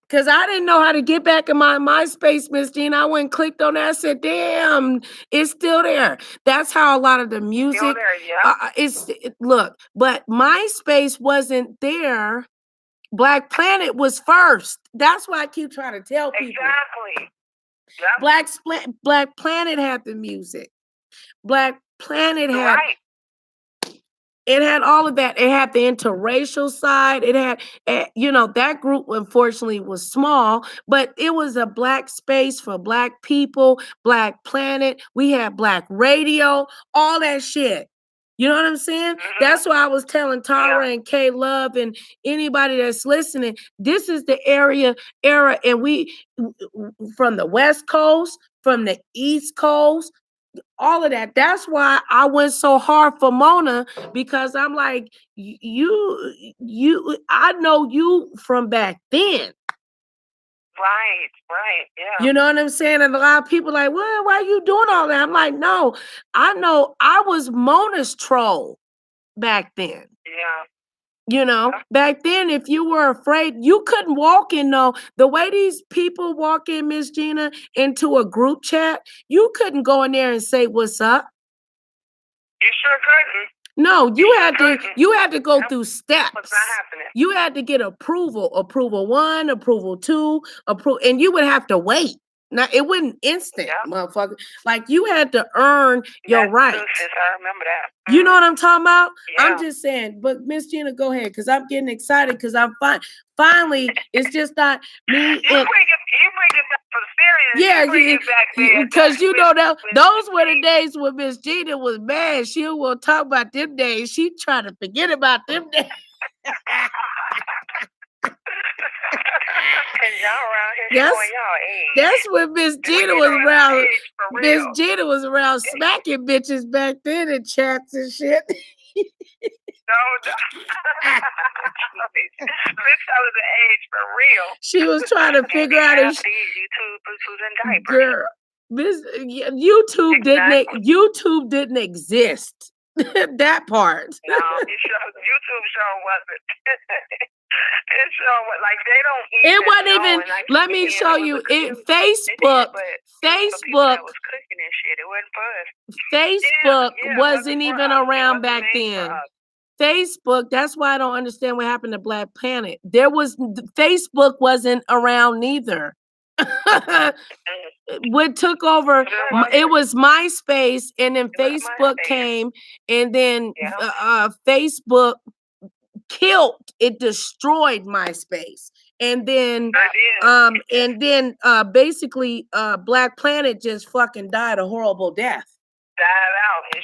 Because I didn't know how to get back in my MySpace, Miss Jean. I went and clicked on that. I said, damn, it's still there. That's how a lot of the music look. But MySpace wasn't there. Black Planet was first. That's why I keep trying to tell people. Exactly. Yep. Black Planet had the music. Black Planet had. Right. It had all of that. It had the interracial side. It had, that group unfortunately was small, but it was a Black space for Black people, Black Planet. We had Black radio, all that shit. You know what I'm saying? Mm-hmm. That's why I was telling Tara and K Love and anybody that's listening, this is the era, and we, from the West Coast, from the East Coast, all of that. That's why I went so hard for Mona, because I'm like, I know you from back then. Right, yeah. You know what I'm saying? And a lot of people like, well, why are you doing all that? I'm like, no, I know I was Mona's troll back then. Yeah. You know, back then, if you were afraid, you couldn't walk in the way these people walk in, Miss Gina, into a group chat, you couldn't go in there and say what's up. You sure couldn't. No, you had to go through steps. What's not happening? You had to get approval 1, approval 2, and you would have to wait. Now it wasn't instant, motherfucker. Like you had to earn your rights. I remember that. You know what I'm talking about? Yeah. I'm just saying, but Miss Gina, go ahead, because I'm getting excited because I'm fine. Finally, it's just not me. You bring it back for the serious. Yeah, because you know that those were the days when Miss Gina was mad. She will talk about them days. She trying to forget about them days. That's when Miss Gina was around. Miss Gina was around smacking bitches back then in chats and shit. No. Bitch, I was the age for real. She was trying to figure out if girl, YouTube didn't exist. That part. No, YouTube show wasn't. It showed like they don't. It wasn't even. Like, let me show you. Facebook was cooking and shit. It wasn't for us. Facebook wasn't even around back then. Facebook. That's why I don't understand what happened to Black Planet. Facebook wasn't around neither. What took over? It was MySpace, and then Facebook came, and then Facebook killed it, destroyed MySpace, and then basically Black Planet just fucking died a horrible death. Died out. Yep.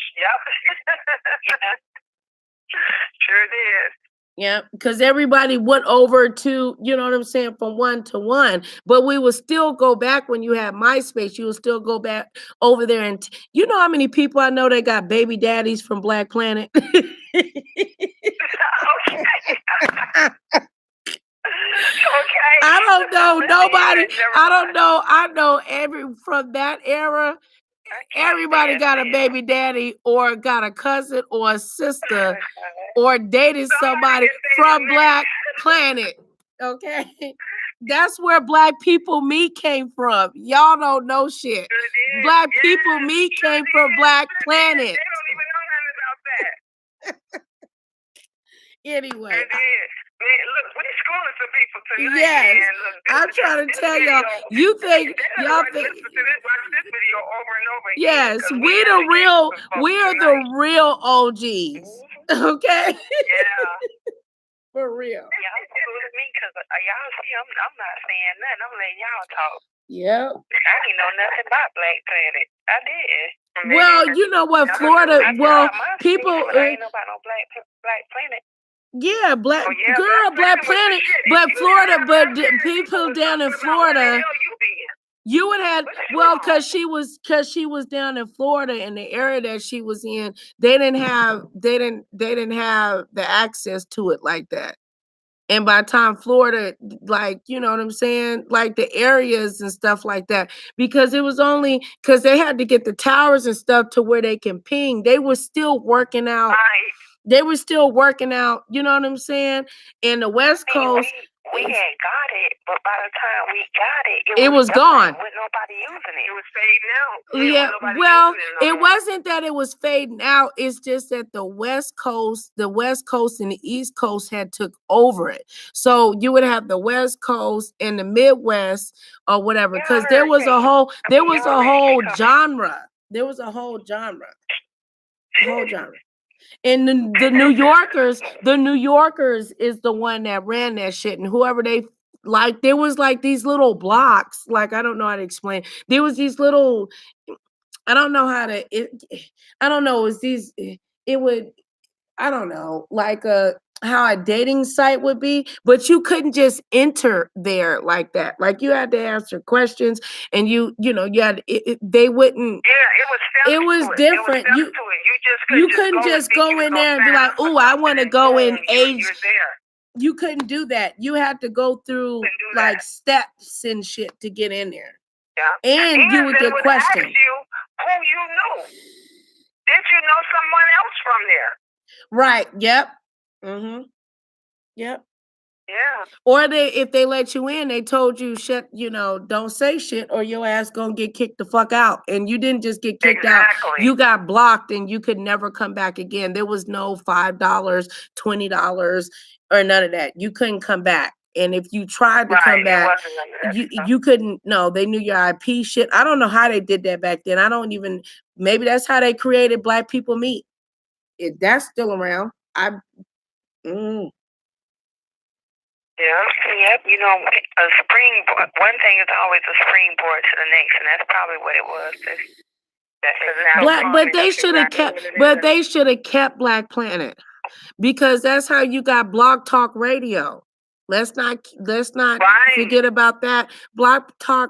Sure did. Yeah, because everybody went over to, you know what I'm saying, from 1 to 1. But we would still go back when you had MySpace. You would still go back over there. And you know how many people I know that got baby daddies from Black Planet? Okay. I don't know nobody. I don't know. I know from that era, everybody got a baby daddy or got a cousin or a sister or dated somebody from Black Planet. Okay. That's where Black People Meet came from. Y'all don't know shit. Black People Meet came from Black Planet. They don't even know nothing about that. Anyway. Look, we're schooling some people tonight. Yes. I'm trying to tell y'all, you think y'all think watch this video over and over again. Yes, we're the real OGs. Okay? Yeah. For real. Y'all with me because y'all see I'm not saying nothing. I'm letting y'all talk. Yep. I didn't know nothing about Black Planet. I did. Well, you know what, Florida. People. I ain't know about no Black Planet. Yeah, Black Planet. But Florida, but people down in Florida. You would have because she was down in Florida in the area that she was in. They didn't have the access to it like that. And by the time Florida, like, you know what I'm saying, like the areas and stuff like that, because it was only because they had to get the towers and stuff to where they can ping. They were still working out. Right. They were still working out. You know what I'm saying? In the West Coast. We had got it, but by the time we got it, it was gone. With nobody using it. It was fading out. Yeah, well, it wasn't that it was fading out. It's just that the West Coast and the East Coast had took over it. So you would have the West Coast and the Midwest or whatever, because there was a whole genre. There was a whole genre. And the New Yorkers is the one that ran that shit, and whoever they like, there was like these little blocks. Like, I don't know how to explain. There was these little, I don't know how to. I don't know. It would. I don't know. Like how a dating site would be, but you couldn't just enter there like that. Like you had to answer questions, and you know, you had they wouldn't. Yeah, it was different. You couldn't just go in there and be like, "Oh, I want to go in age." You're there. You couldn't do that. You had to go through like steps and shit to get in there. Yeah. And you would get questioned. Ask you who you knew. Did you know someone else from there? Right. Yep. Mm-hmm. Yep. Yeah. Or if they let you in, they told you shit, don't say shit or your ass gonna get kicked the fuck out. And you didn't just get kicked out. You got blocked and you could never come back again. There was no $5, $20, or none of that. You couldn't come back. And if you tried to come back, you couldn't. No, they knew your IP shit. I don't know how they did that back then. Maybe that's how they created Black People Meet. That's still around. Yep. A springboard. One thing is always a springboard to the next, and that's probably what it was. But they should have kept Black Planet, because that's how you got Blog Talk Radio. Let's not forget about that. Blog Talk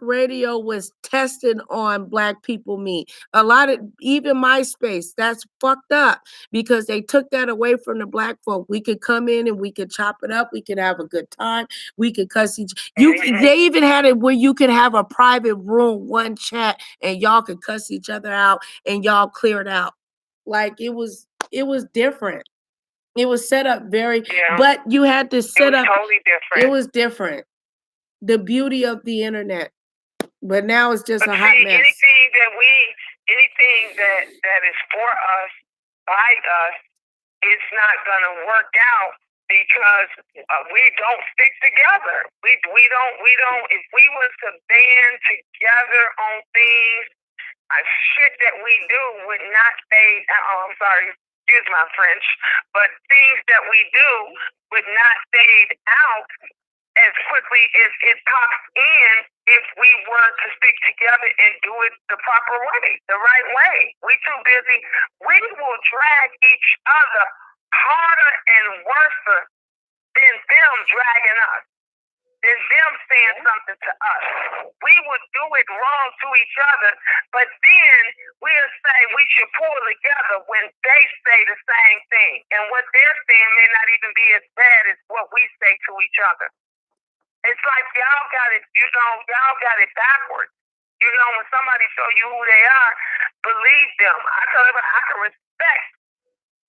Radio was tested on Black People Meet. A lot of, even MySpace, that's fucked up because they took that away from the Black folk. We could come in and we could chop it up. We could have a good time. We could cuss they even had it where you could have a private room, one chat, and y'all could cuss each other out and y'all clear it out. Like it was different. It was set up but you had to set up. Totally different. It was different. The beauty of the internet, but now it's just a hot mess. Anything that is for us, by us, it's not gonna work out because we don't stick together. We don't. If we was to band together on things, shit that we do would not fade. I'm sorry. Excuse my French, but things that we do would not fade out as quickly as it pops in if we were to stick together and do it the proper way, the right way. We too busy. We will drag each other harder and worse than them dragging us. Than them saying something to us. We would do it wrong to each other, but then we'll say we should pull together when they say the same thing. And what they're saying may not even be as bad as what we say to each other. It's like y'all got it backwards. When somebody show you who they are, believe them. I tell everybody I can respect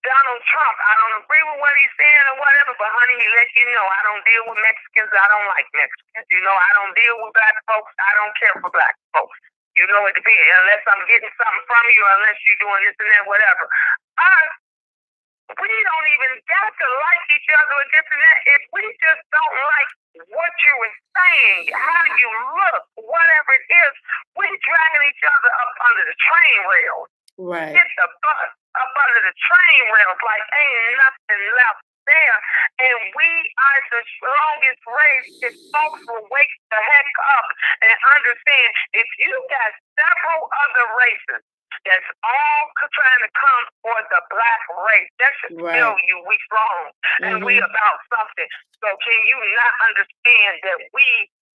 Donald Trump. I don't agree with what he's saying or whatever, but honey, he let you know I don't deal with Mexicans. I don't like Mexicans. I don't deal with Black folks. I don't care for Black folks. It depends. Unless I'm getting something from you, unless you're doing this and that, whatever. We don't even got to like each other or this and that. If we just don't like what you were saying, how you look, whatever it is, we're dragging each other up under the train rails. Right. Hit the bus up under the train rails like ain't nothing left there. And we are the strongest race if folks will wake the heck up and understand if you got several other races that's all trying to come for the Black race, that should tell you we strong and we about something. So can you not understand that we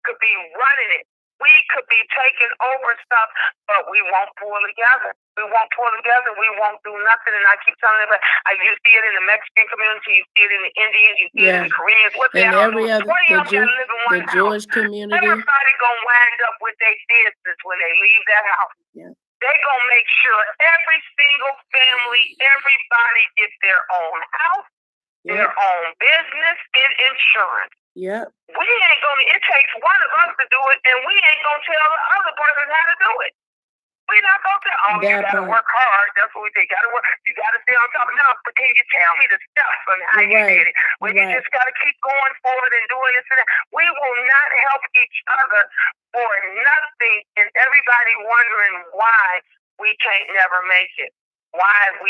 could be running it? We could be taking over stuff, but we won't pull together. We won't pull together. We won't do nothing. And I keep telling everybody, you see it in the Mexican community, you see it in the Indians, you see it in the Koreans. What and every other, the Jewish community. Everybody gonna wind up with their business when they leave that house. Yeah. They gonna make sure every single family, everybody gets their own house, their own business, and insurance. Yep. We ain't gonna. It takes one of us to do it, and we ain't gonna tell the other person how to do it. We not gonna tell. You gotta work hard. That's what we think. Gotta work. You gotta stay on top of it. But can you tell me the steps on how you did it? When you just gotta keep going forward and doing this and that. We will not help each other for nothing, and everybody wondering why we can't never make it. why we,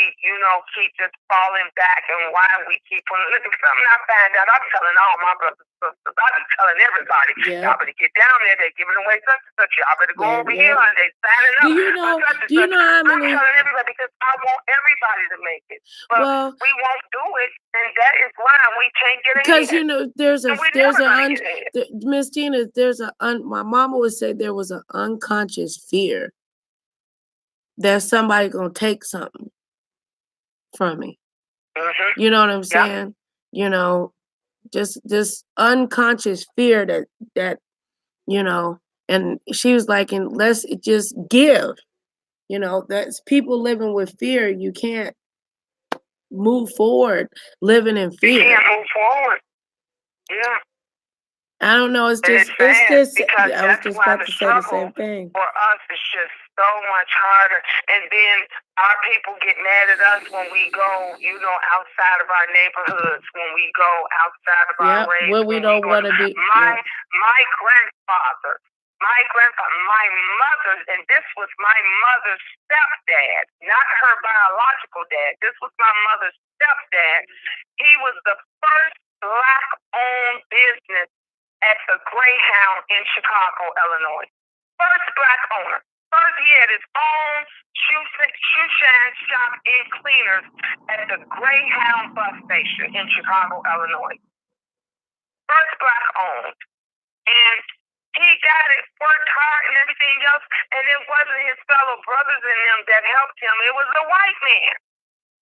keep just falling back and why we keep on. Look, if something I find out, I'm telling all my brothers and sisters. I'm telling everybody. Yeah. Y'all better get down there. They're giving away such and such. Y'all better go over here and they signing up. Do you know? Do you know how many? I'm telling everybody because I want everybody to make it. But we won't do it, and that is why we can't get ahead. Because Miss Tina, my mama would say there was an unconscious fear that somebody gonna take something from me. Mm-hmm. You know what I'm saying? Just this unconscious fear that and she was like, and let's just give. That's people living with fear. You can't move forward living in fear. You can't move forward. Yeah. I don't know. It's just. I was just about to say the same thing. For us, it's just so much harder. And then our people get mad at us when we go, outside of our neighborhoods, when we go outside of our race. Where we don't want to be. My grandfather, my mother, and this was my mother's stepdad, not her biological dad. This was my mother's stepdad. He was the first Black-owned business at the Greyhound in Chicago, Illinois. First Black owner. First, he had his own shoe shine shop and cleaners at the Greyhound bus station in Chicago, Illinois. First Black owned. And he got it, worked hard and everything else, and it wasn't his fellow brothers and them that helped him. It was the white man.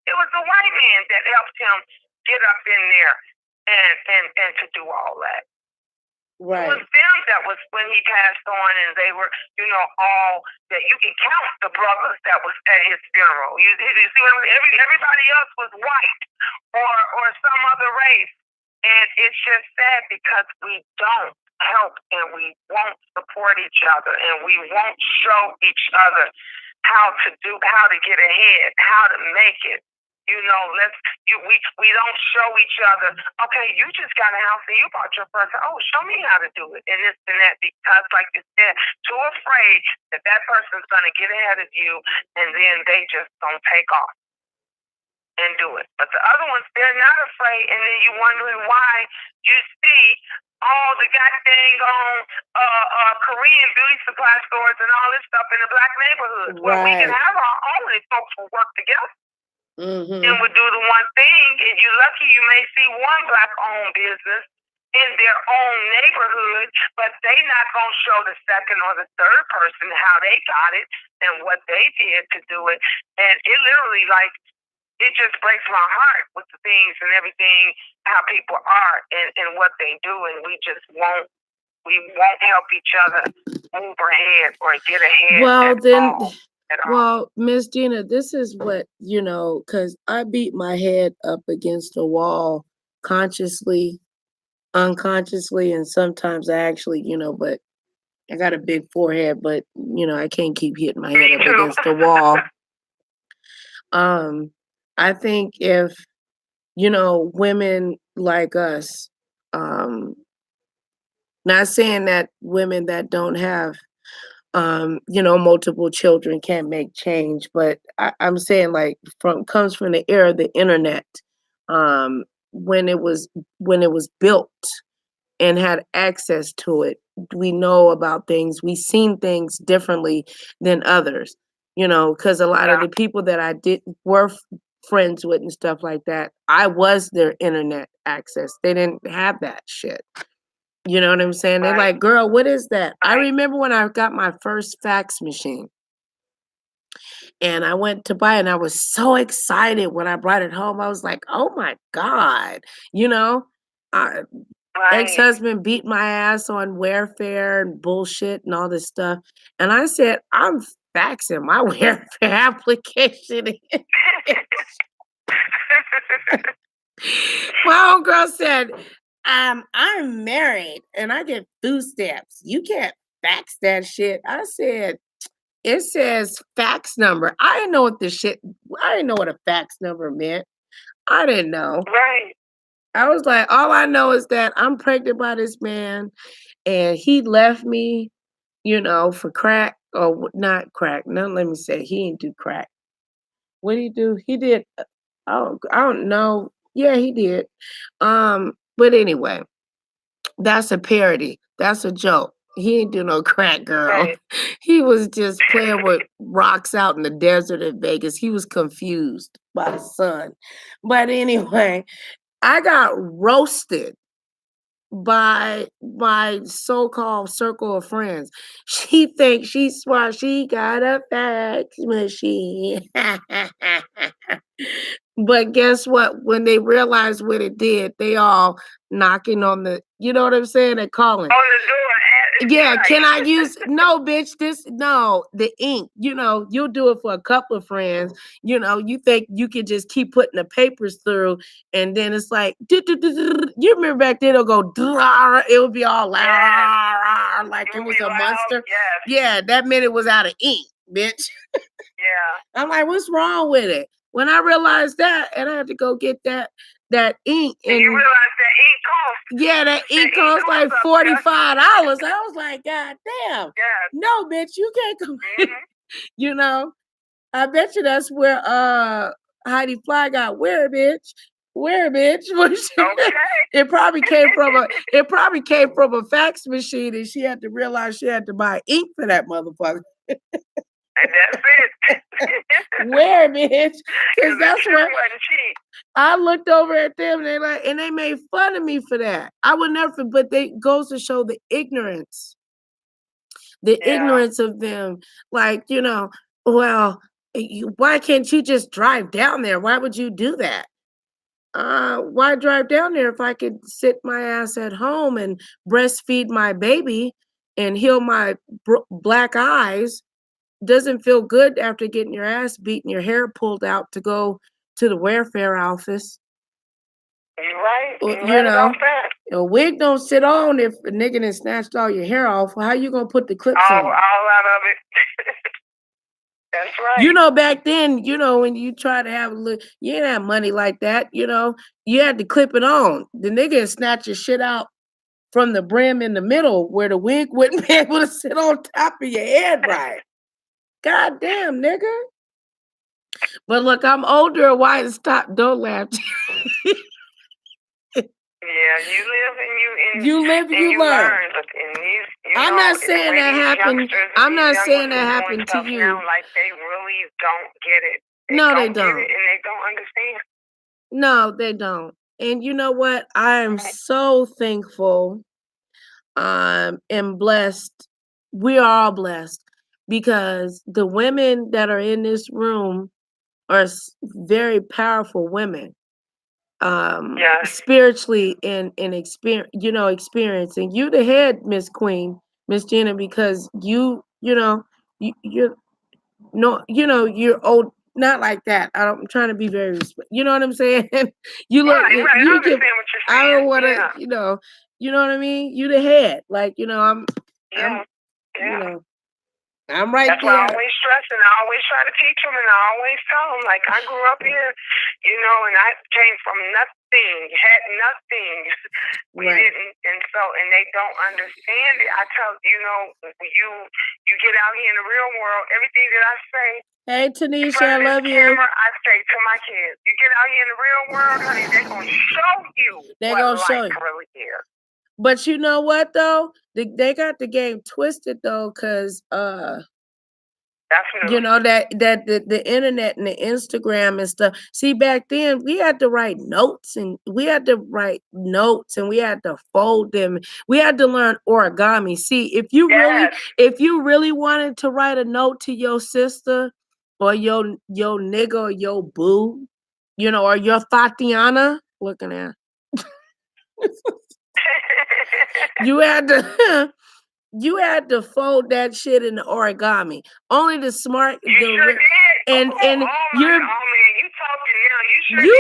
It was the white man that helped him get up in there and to do all that. Right. It was them that was when he passed on, and they were, all that you can count the brothers that was at his funeral. You see what I mean? Everybody else was white or some other race, and it's just sad because we don't help and we won't support each other and we won't show each other how to get ahead, how to make it. We don't show each other, okay, you just got a house and you bought your first, show me how to do it, and this and that, because like you said, too afraid that person's going to get ahead of you, and then they just don't take off and do it. But the other ones, they're not afraid, and then you're wondering why you see all the goddamn Korean beauty supply stores and all this stuff in the Black neighborhoods, where we can have our own if folks will work together. Mm-hmm. And would do the one thing. If you're lucky, you may see one Black-owned business in their own neighborhood, but they not gonna show the second or the third person how they got it and what they did to do it. And it literally, it just breaks my heart with the things and everything, how people are and what they do, and we won't help each other move ahead or get ahead. Well, Miss Gina, this is what, because I beat my head up against the wall consciously, unconsciously, and sometimes I actually, but I got a big forehead, but, I can't keep hitting my head up against the wall. I think if, women like us, not saying that women that don't have multiple children can't make change, but I'm saying comes from the era of the internet, when it was built and had access to it. We know about things, we seen things differently than others, because a lot of the people that were friends with and stuff like that, I was their internet access. They didn't have that shit. You know what I'm saying? They're like, girl, what is that? I remember when I got my first fax machine and I went to buy it and I was so excited when I brought it home. I was like, oh my God, ex-husband beat my ass on Wayfair and bullshit and all this stuff. And I said, I'm faxing my Wayfair application. My old girl said, I'm married and I get food stamps. You can't fax that shit. I said, it says fax number. I didn't know what a fax number meant. I didn't know. Right. I was like, all I know is that I'm pregnant by this man and he left me, for crack or not crack. No, let me say he didn't do crack. What did he do? He did. Oh, I don't know. Yeah, he did. But anyway, that's a parody. That's a joke. He ain't do no crack, girl. Right. He was just playing with rocks out in the desert in Vegas. He was confused by the sun. But anyway, I got roasted by my so-called circle of friends. She thinks she's smart. She got a fax machine. But guess what? When they realized what it did, they all knocking on the, you know what I'm saying? They're calling. On the door. Yeah, can I use no, bitch? The ink. You know, you'll do it for a couple of friends. You know, you think you could just keep putting the papers through, and then it's like, you remember back then it'll go, it would be all loud, like it was a monster. Yes. Yeah, that meant it was out of ink, bitch. Yeah. I'm like, what's wrong with it? When I realized that, and I had to go get that ink, And you realize that ink cost. yeah, that ink cost like $45. I was like, God damn. Yes. No, bitch, you can't come. Mm-hmm. You know, I bet you that's where Heidi Fly got where, bitch. Okay. It probably came from a fax machine, and she had to realize she had to buy ink for that motherfucker. And that's it. Where, bitch? Because that's sure where wasn't cheap. I looked over at them, and they made fun of me for that. I would never, but they goes to show the ignorance of them. Like, you know, well, why can't you just drive down there? Why would you do that? Why drive down there if I could sit my ass at home and breastfeed my baby and heal my black eyes? Doesn't feel good after getting your ass beat and your hair pulled out to go to the welfare office. You're right. You know, a wig don't sit on if a nigga done snatched all your hair off. How you gonna put the clips on? All out of it. That's right. You know, back then, you know, when you try to have a look, you didn't have money like that. You know, you had to clip it on. The nigga snatch your shit out from the brim in the middle where the wig wouldn't be able to sit on top of your head right. God damn, nigga. But look, I'm older. Why stop? Don't laugh. Yeah, you live and you learn. I'm not saying that happened. I'm not saying that happened to you. Now, like they really don't get it. No, they don't. And they don't understand. No, they don't. And you know what? I am so thankful and blessed. We are all blessed because the women that are in this room are very powerful women. Spiritually and experience, you know, experiencing. You the head, Miss Queen, Miss Gina, because you're old. Not like that. I'm trying to be very, you know what I'm saying? You look, right. you can. I don't want to, you know what I mean? You the head, like, you know, I'm you know, I'm right That's there. why I always stress, and I always try to teach them, and I always tell them, like, I grew up here, you know, and I came from nothing, had nothing. We didn't, and they don't understand it. I tell you know, you get out here in the real world, everything that I say. Hey, Tanisha, I love you. I say to my kids, you get out here in the real world, honey, they're gonna show you what life really is. But you know what though? They got the game twisted though, because you know that the internet and the Instagram and stuff. See, back then we had to write notes and we had to fold them. We had to learn origami. See, if you really wanted to write a note to your sister or your nigga or your boo, you know, or your Tatiana, looking at. You had to fold that shit in the origami. Only the smart. You sure did. And man, you talking now. You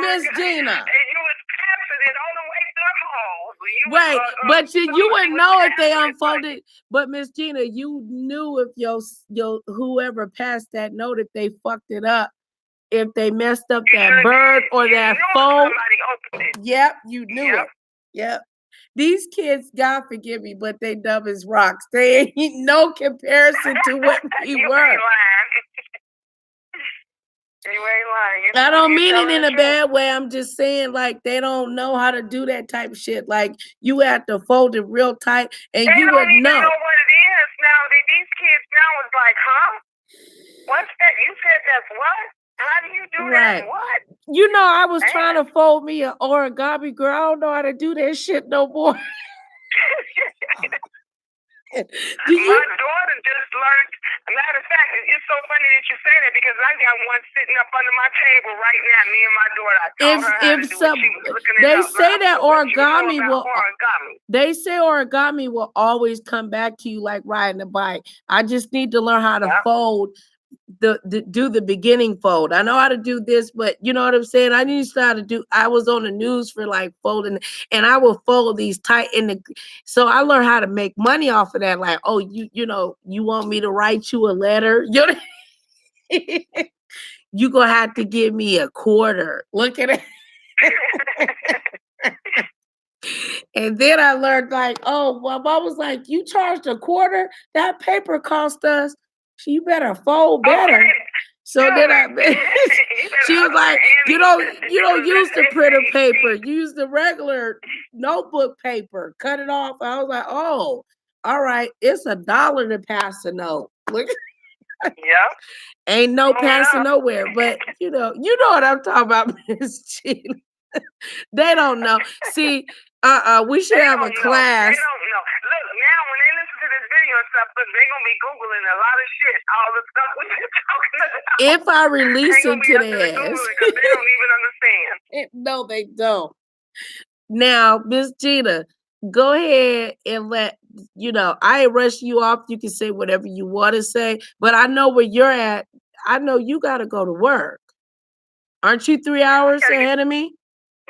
Miss Gina. And you was passing it all the way through the halls. Right, but you wouldn't know if they unfolded. But Miss Gina, you knew if your whoever passed that note, if they fucked it up, if they messed up that bird or that phone. Yep, you knew it. Yep. These kids, God forgive me, but they dumb as rocks. They ain't no comparison to what we were. You ain't lying. I don't mean it in a bad way. I'm just saying, like, they don't know how to do that type of shit. Like, you have to fold it real tight, and they you don't would even know. know what it is now. These kids now is like, huh? What's that? You said that's what? How do you do that? What? You know, I was trying to fold me an origami, girl. I don't know how to do that shit no more. My daughter just learned. Matter of fact, it's so funny that you say that because I got one sitting up under my table right now. Me and my daughter. I told her how to do it. She was looking it they up. say that origami will. Origami. They say origami will always come back to you like riding a bike. I just need to learn how to fold. Do the beginning fold. I know how to do this, but you know what I'm saying? I need to start to do. I was on the news for like folding, and I will fold these tight in the. So I learned how to make money off of that. Like, oh, you know, you want me to write you a letter? You gonna have to give me a quarter. Look at it. And then I learned like, oh, well, I was like, you charged a quarter? That paper cost us. You better fold better. Okay. So then she was like, you don't use the printer paper. Use the regular notebook paper. Cut it off. I was like, oh, all right. It's $1 to pass a note. Look. Yeah. Ain't no passing nowhere. But you know what I'm talking about, Miss Gina. They don't know. See, we should have a class. They don't know. Look, now when they listen to this video and stuff, they're gonna be Googling a lot of shit, all the stuff we've been talking about. If I release it to their ass. Because they don't even understand. No, they don't. Now, Miss Gina, go ahead and I rush you off. You can say whatever you want to say, but I know where you're at. I know you got to go to work. Aren't you 3 hours ahead of me?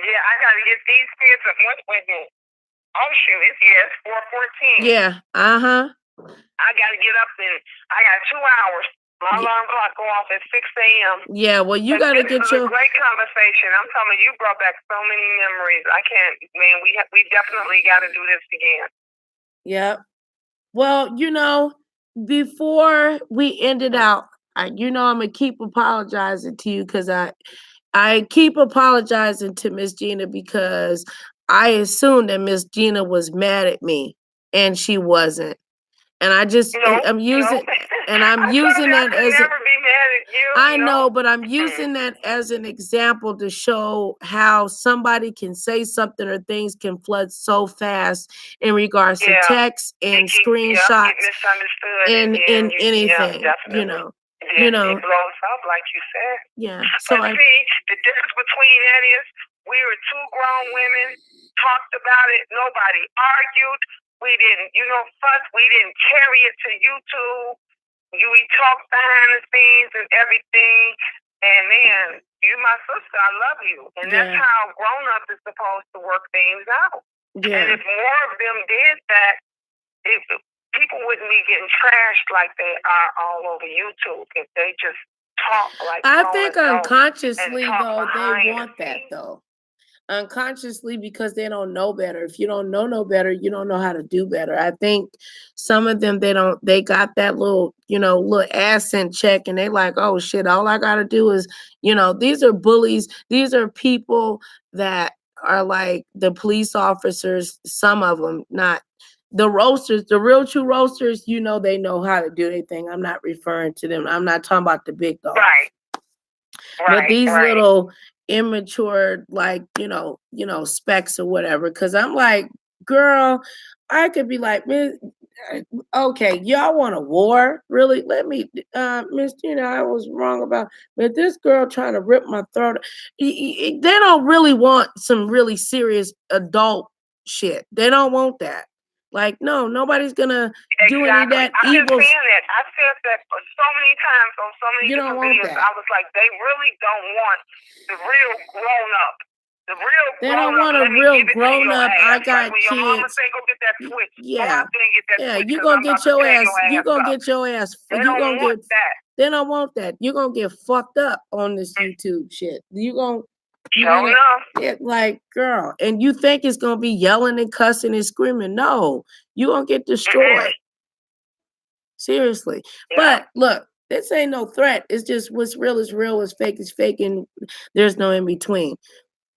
Yeah, I got to get these kids at once with me. Oh, shoot. It's 4:14. Yeah. Uh-huh. I got to get up I got 2 hours. My alarm clock go off at 6 a.m. Yeah, well, you got to get your... a great conversation. I'm telling you brought back so many memories. I can't, man, we definitely got to do this again. Yep. Well, before we ended out, I'm going to keep apologizing to you because I keep apologizing to Miss Gina because I assumed that Miss Gina was mad at me, and she wasn't. And I'm using that as I know, but I'm using that as an example to show how somebody can say something or things can flood so fast in regards to text and screenshots and anything, It blows up, like you said. Yeah. So see, the difference between that is we were two grown women, talked about it, nobody argued. We didn't, fuss. We didn't carry it to YouTube. We talked behind the scenes and everything. And man, you my sister, I love you. And that's how grown-up is supposed to work things out. Yeah. And if more of them did that, people wouldn't be getting trashed like they are all over YouTube if they just talk like I think unconsciously, though, they want that, though. Unconsciously, because they don't know better. If you don't know no better, you don't know how to do better. I think some of them, they got that little ass in check, and they like, oh shit, all I gotta do is, these are bullies. These are people that are like the police officers, some of them, not the roasters, the real true roasters, they know how to do anything. I'm not referring to them. I'm not talking about the big dogs. Right. But these little immature, like, specs or whatever. Cause I'm like, girl, I could be like, okay, y'all want a war? Really? Let me, Miss Gina, I was wrong about, but this girl trying to rip my throat. They don't really want some really serious adult shit. They don't want that. Like, no, nobody's gonna do any of that evil. I said that so many times on so many different videos. I was like, they really don't want the real grown up. The real they don't want a real grown up. I got kids. Your mama say go get that Switch. Yeah, you gonna get your ass. You gonna get your ass. They don't want that. They don't want that. You're gonna get fucked up on this YouTube shit. Like, girl, and you think it's gonna be yelling and cussing and screaming? No, you gonna get destroyed. Seriously. But look, This ain't no threat. It's just what's real is real, what's fake is fake, and there's no in between.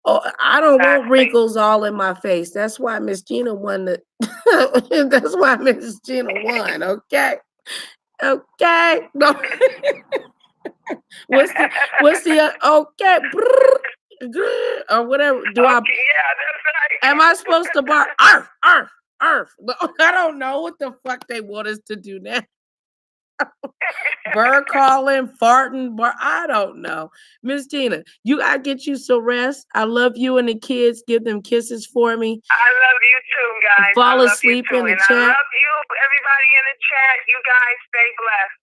Oh, I don't want wrinkles all in my face. That's why Miss Gina won the. That's why Miss Gina won. Okay, okay. No. what's the okay? Or whatever. Do I? Yeah, that's right. Am I supposed to bark? Arf, arf, arf. I don't know what the fuck they want us to do now. Bird calling, farting, I don't know. Miss Tina, you gotta get you some rest. I love you and the kids. Give them kisses for me. I love you too, guys. Fall I love asleep you too. in the And chat. I love you, everybody in the chat. You guys stay blessed.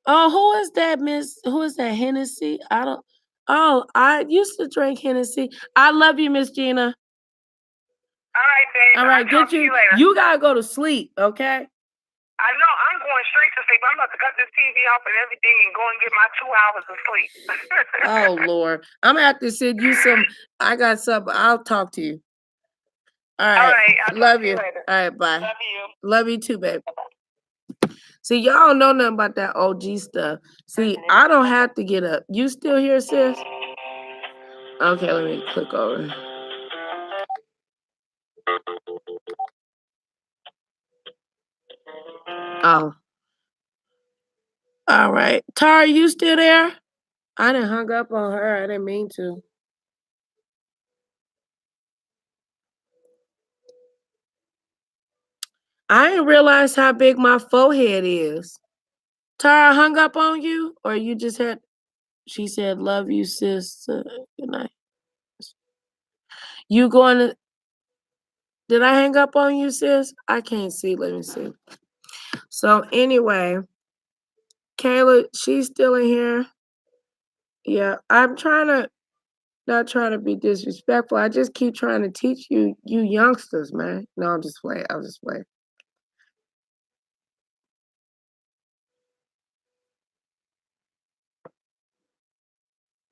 Oh, who is that, Miss? Who is that? Hennessy? I don't. Oh, I used to drink Hennessy. I love you, Miss Gina. All right, babe. All right, I'll talk to you later. You gotta go to sleep, okay? I know I'm going straight to sleep. I'm about to cut this TV off and everything and go and get my 2 hours of sleep. Oh Lord, I'm gonna have to send you some. I got something. I'll talk to you. All right. I'll Love talk to you. later. All right, bye. Love you. Love you too, babe. See, y'all don't know nothing about that OG stuff. See, I don't have to get up. You still here, sis? Okay, let me click over. Oh. All right. Tara, you still there? I didn't hung up on her. I didn't mean to. I didn't realize how big my forehead is. Tara hung up on you? Or you just had, she said, love you, sis. Good night. You going to, did I hang up on you, sis? I can't see. Let me see. So anyway, Kayla, she's still in here. Yeah, I'm not trying to be disrespectful. I just keep trying to teach you youngsters, man. No, I'm just playing. I'm just playing.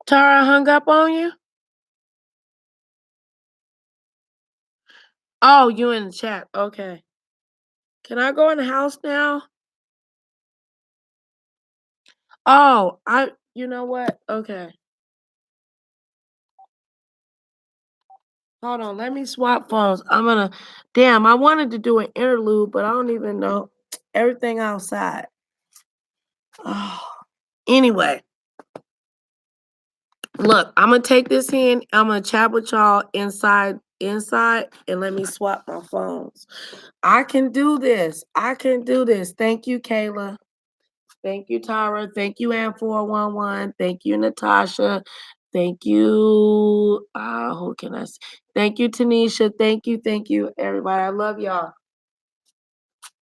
Tara hung up on you? Oh, you in the chat. Okay. Can I go in the house now? Oh, you know what? Okay. Hold on. Let me swap phones. Damn, I wanted to do an interlude, but I don't even know everything outside. Oh. Anyway. Look, I'm going to take this in. I'm going to chat with y'all inside, and let me swap my phones. I can do this. Thank you, Kayla. Thank you, Tara. Thank you, Ann411. Thank you, Natasha. Thank you. Who can I say? Thank you, Tanisha. Thank you, everybody. I love y'all.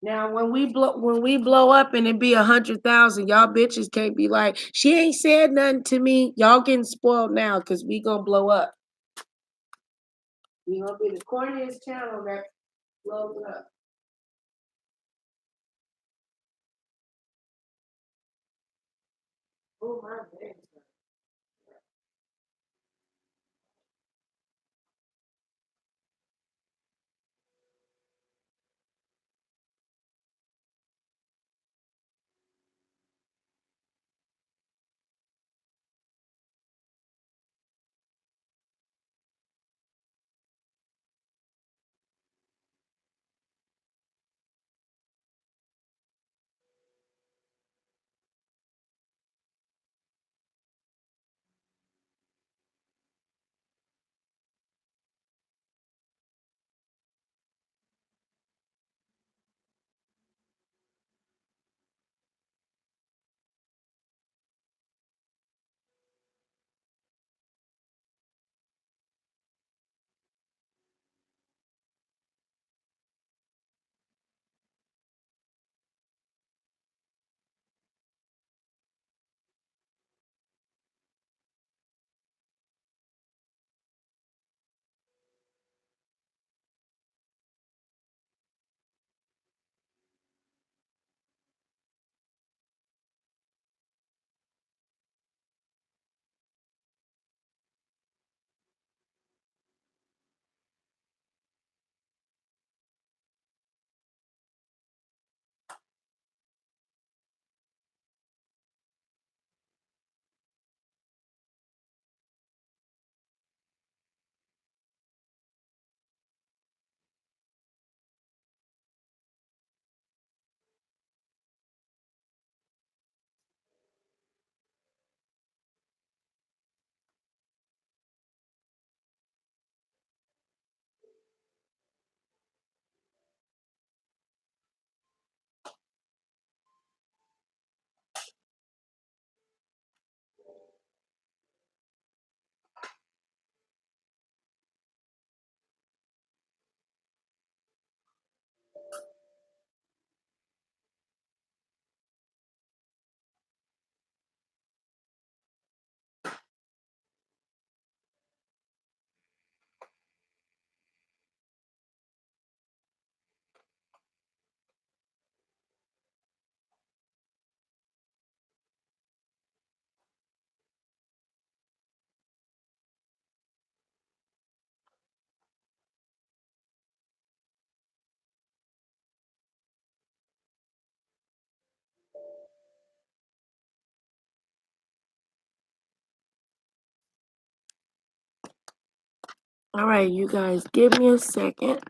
Now, when we blow up and it be 100,000, y'all bitches can't be like, she ain't said nothing to me. Y'all getting spoiled now because we gonna blow up. We gonna be the corniest channel that blows up. Oh my goodness. All right, you guys, give me a second.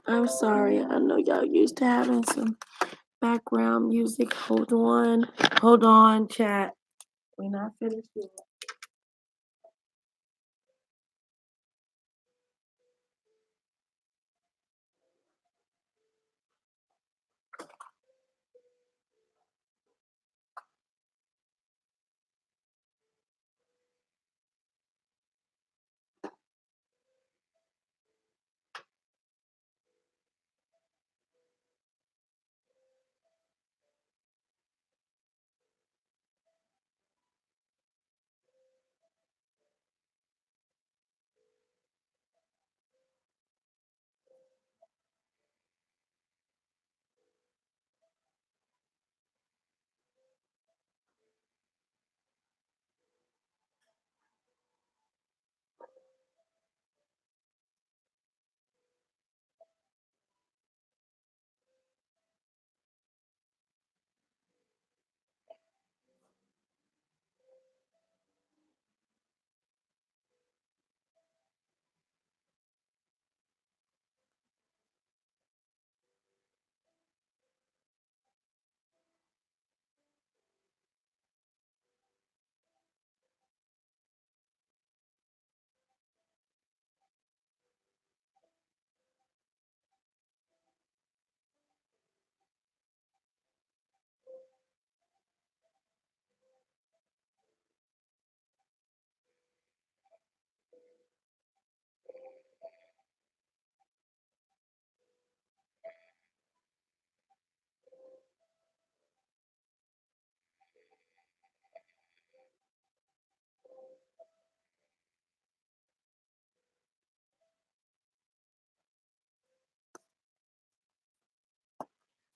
I'm sorry. I know y'all used to having some background music. Hold on, chat. We're not finished yet.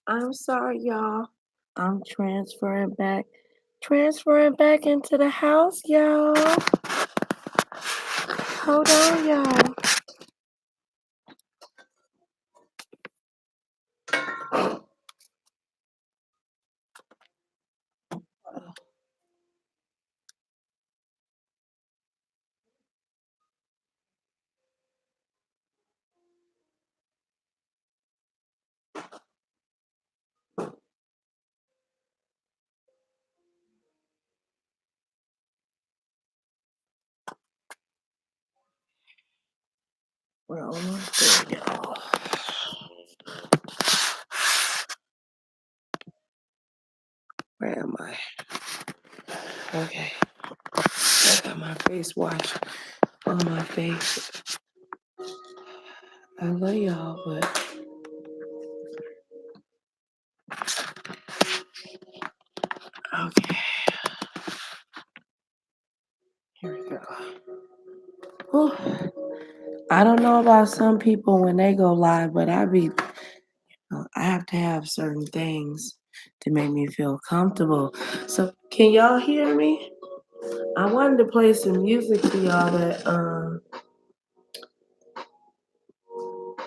I'm sorry, y'all. I'm transferring back into the house, y'all. Hold on, y'all. We're almost there, y'all. Where am I? Okay. I got my face washed on my face. I love y'all, but okay. Here we go. Whew. I don't know about some people when they go live, but I have to have certain things to make me feel comfortable. So can y'all hear me? I wanted to play some music for y'all that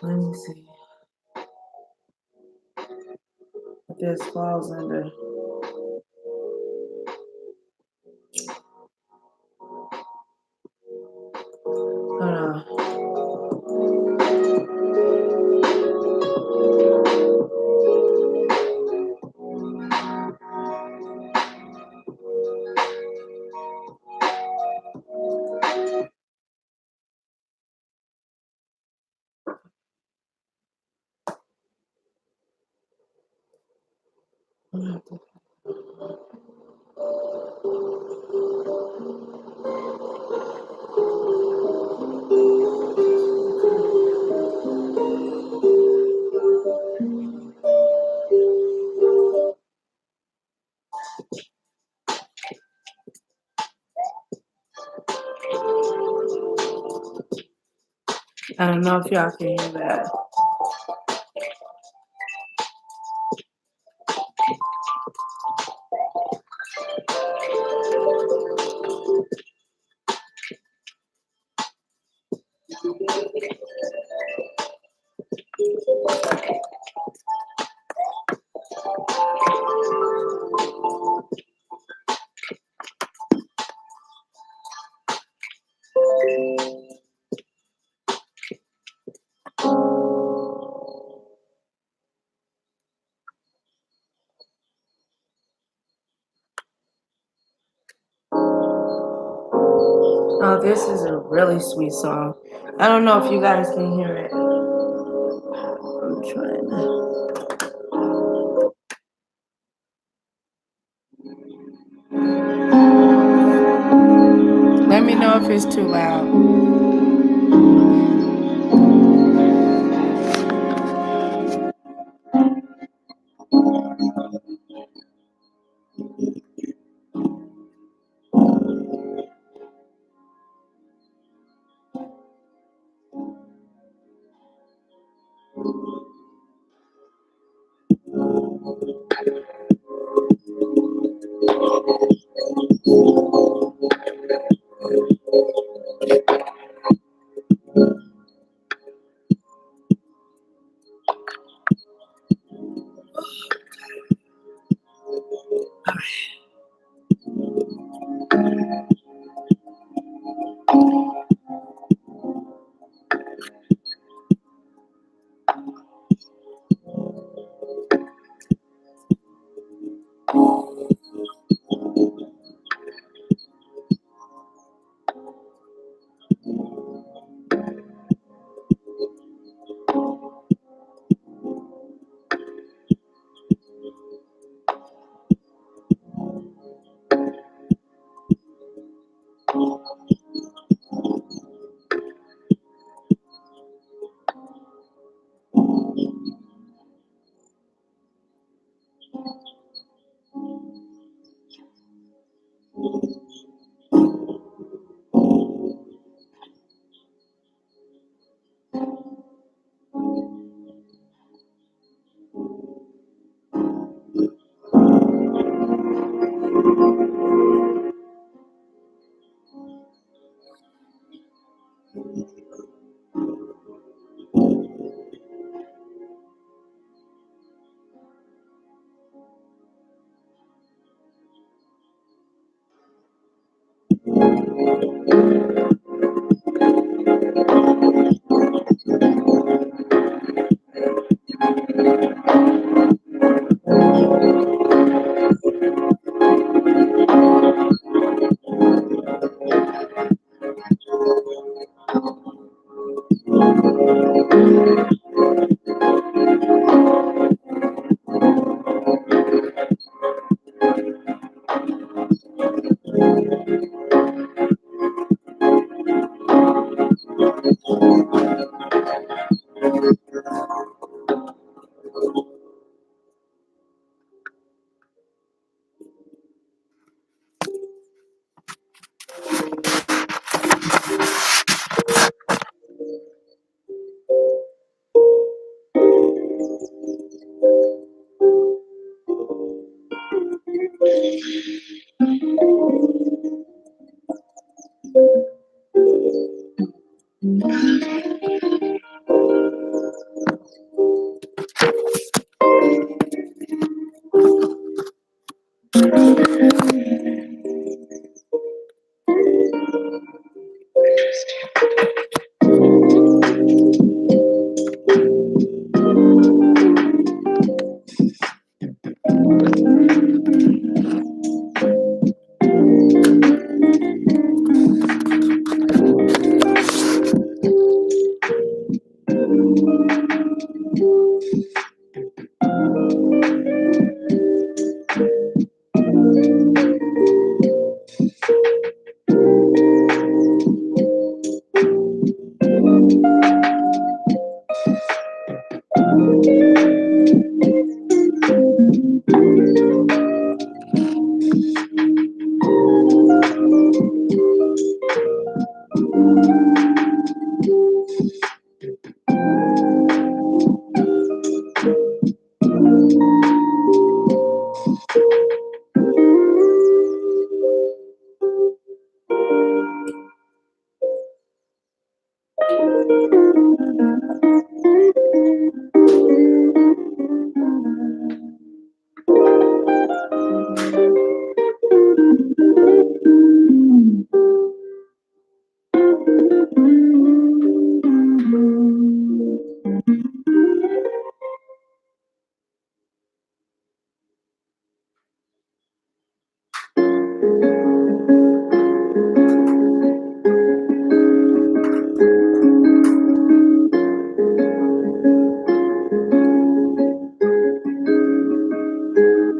let me see what this falls under. Hold on. I don't know if y'all can hear that. Oh, this is a really sweet song. I don't know if you guys can hear it. I'm trying to. Let me know if it's too loud.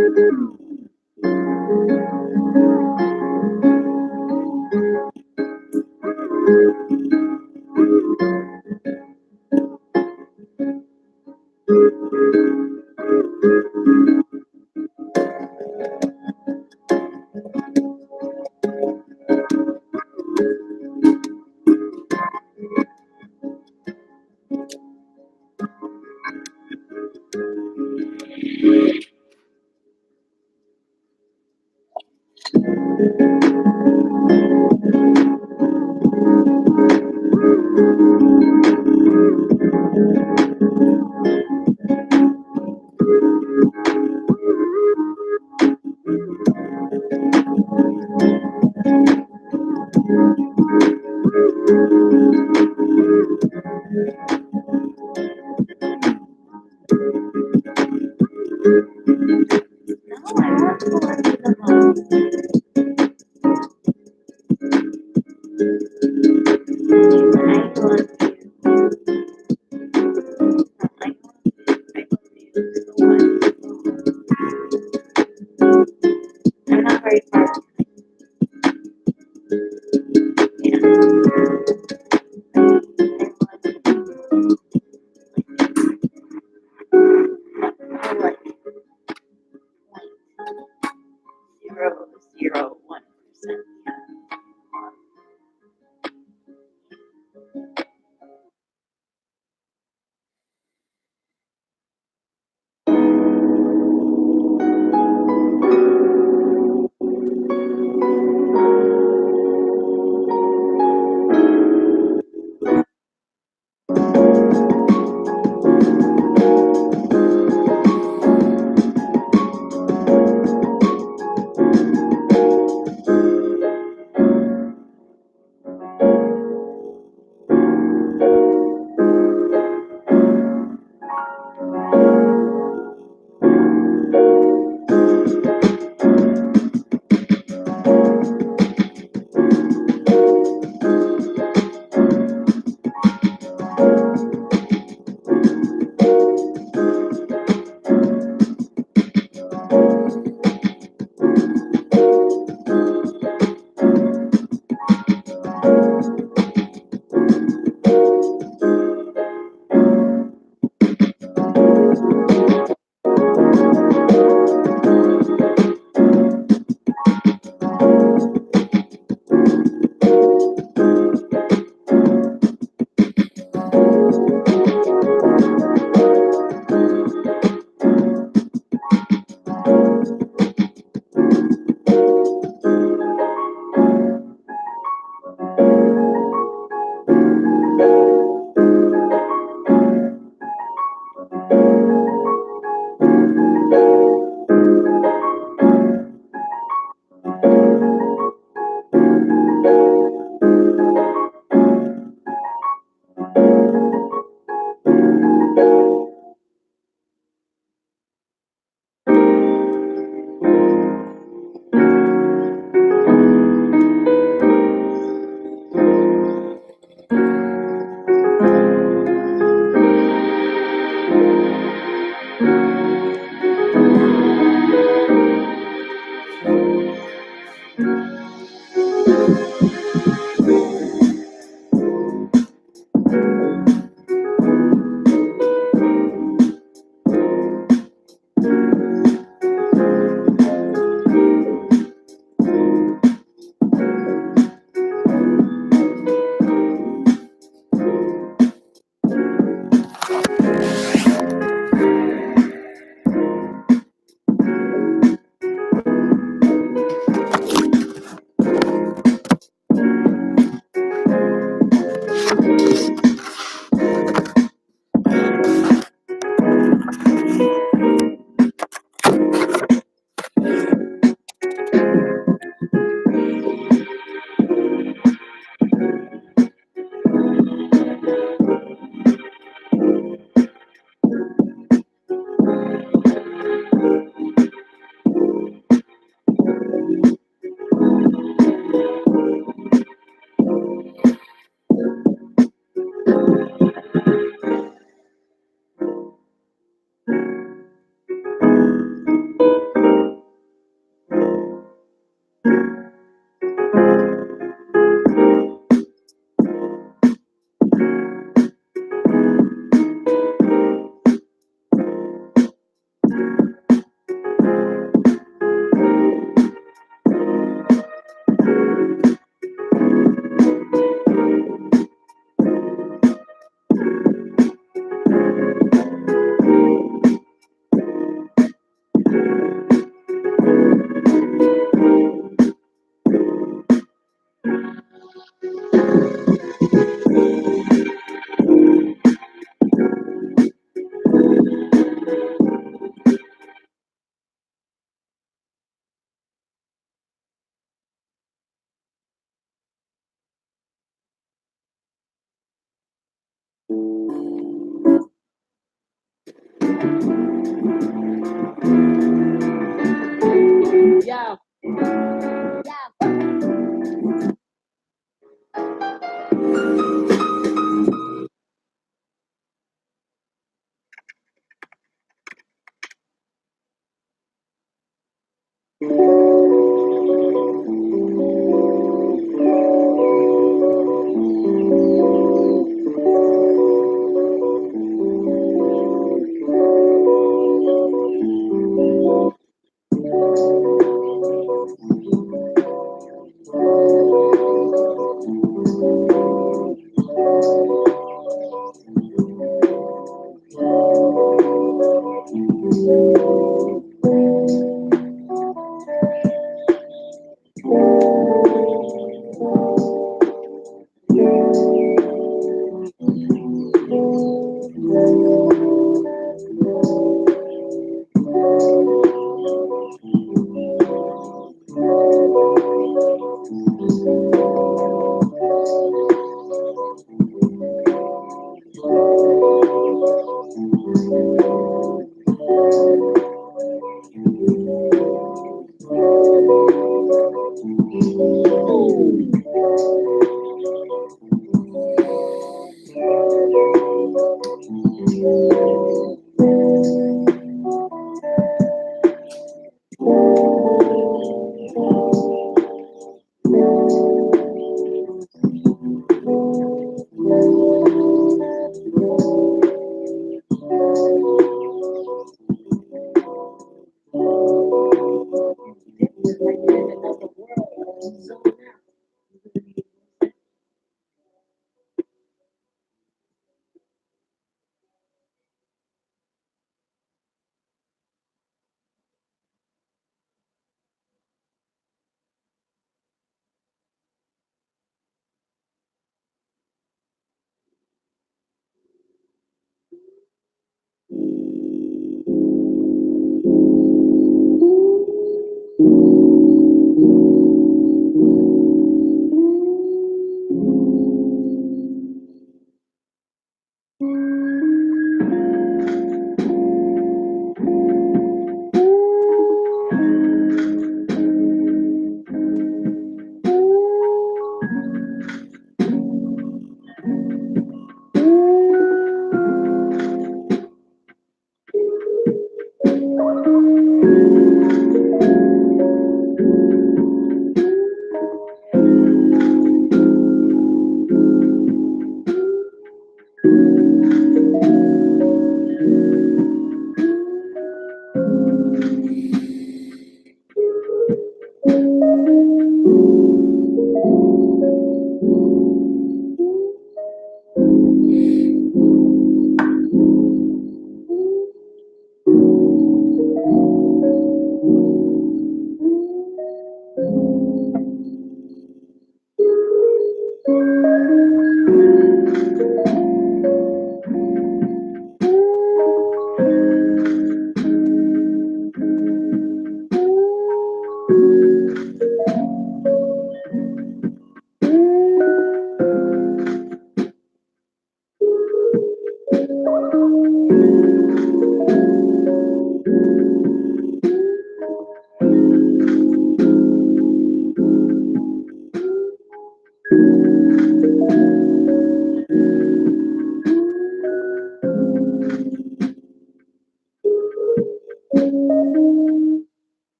I'm not very far. Like 0.00. Yeah.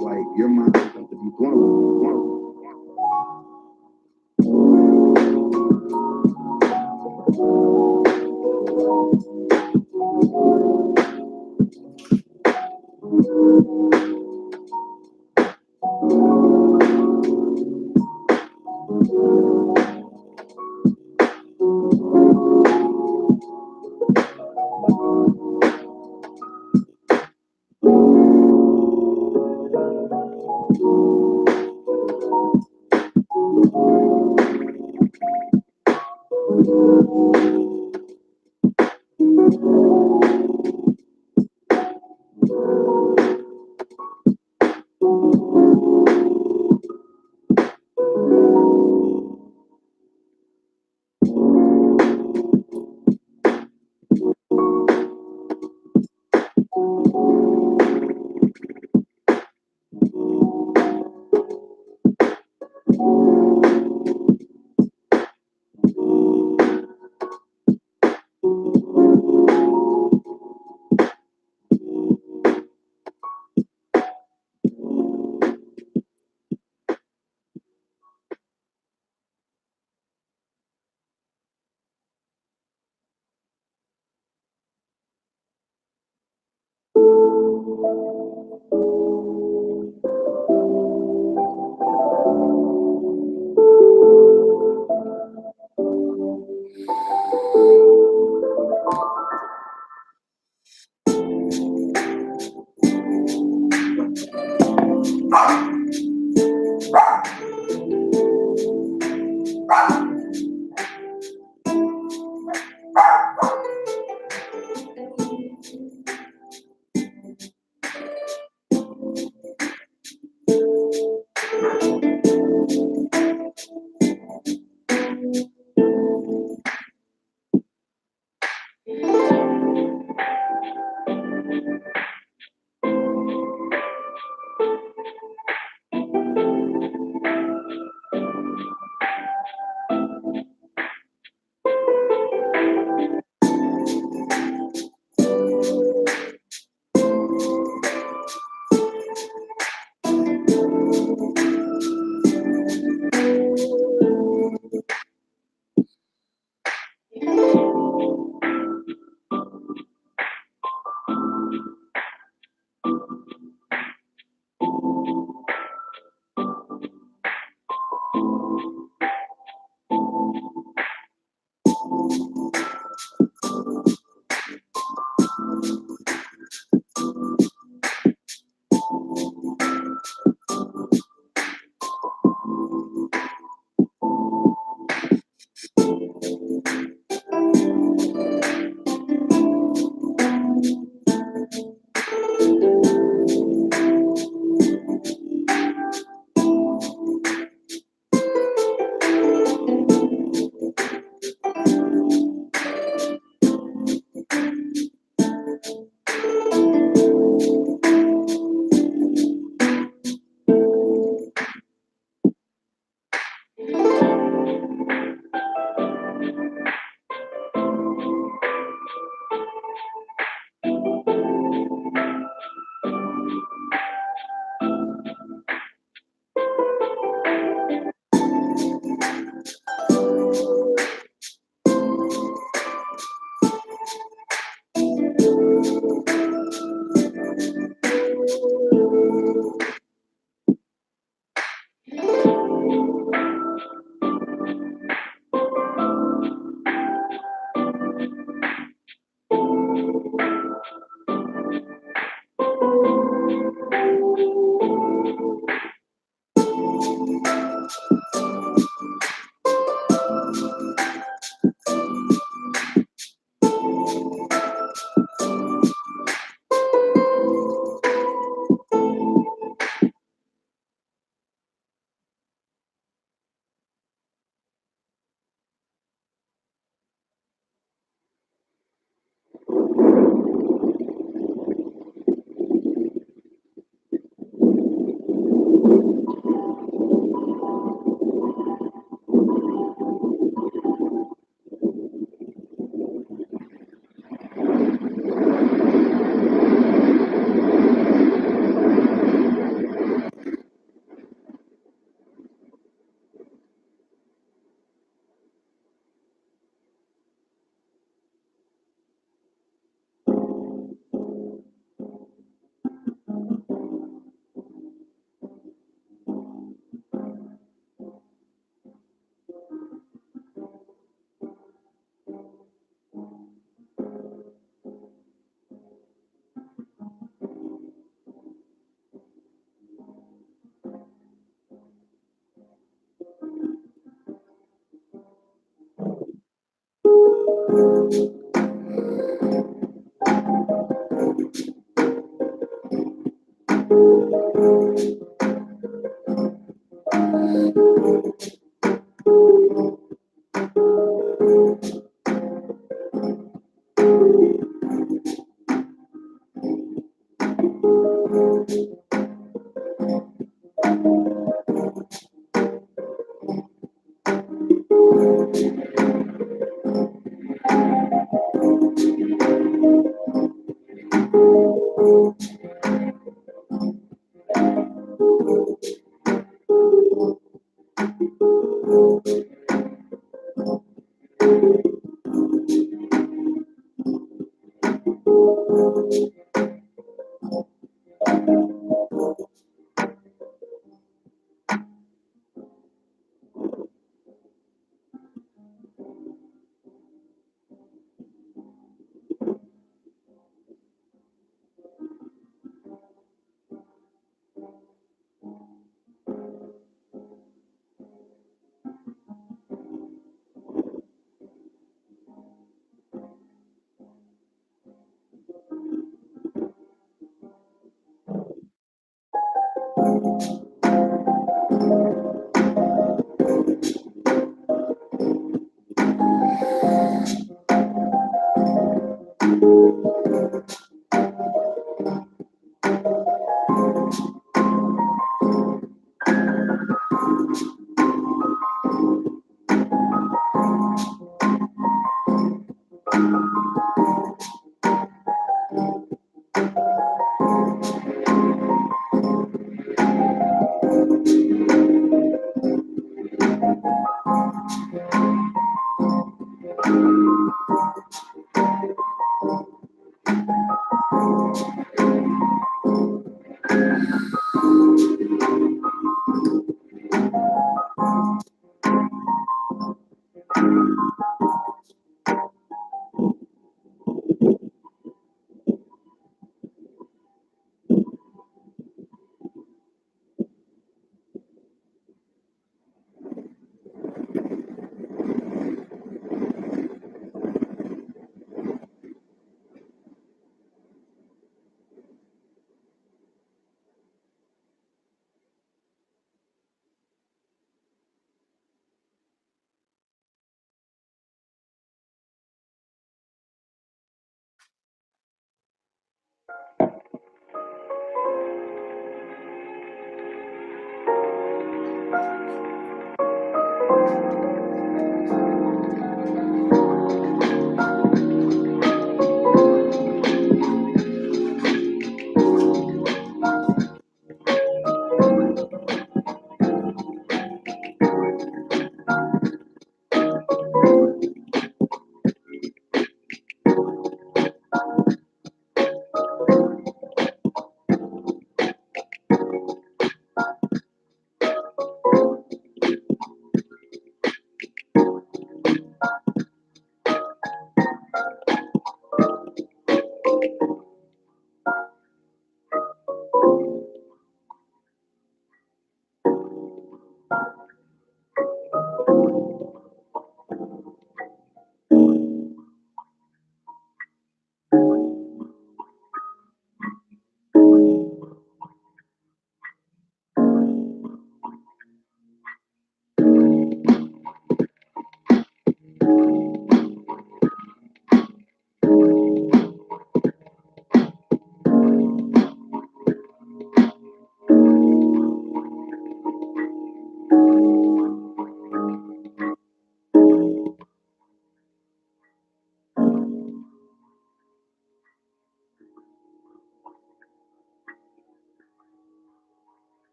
Like your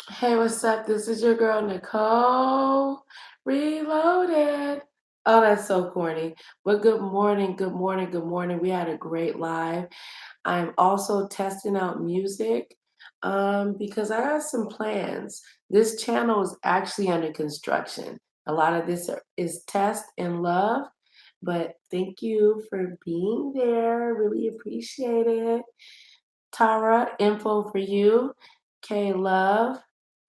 Hey, what's up? This is your girl, Nicole, Reloaded. Oh, that's so corny. But good morning, good morning, good morning. We had a great live. I'm also testing out music because I got some plans. This channel is actually under construction. A lot of this is test and love, but thank you for being there. Really appreciate it. Tara, info for you. K Love,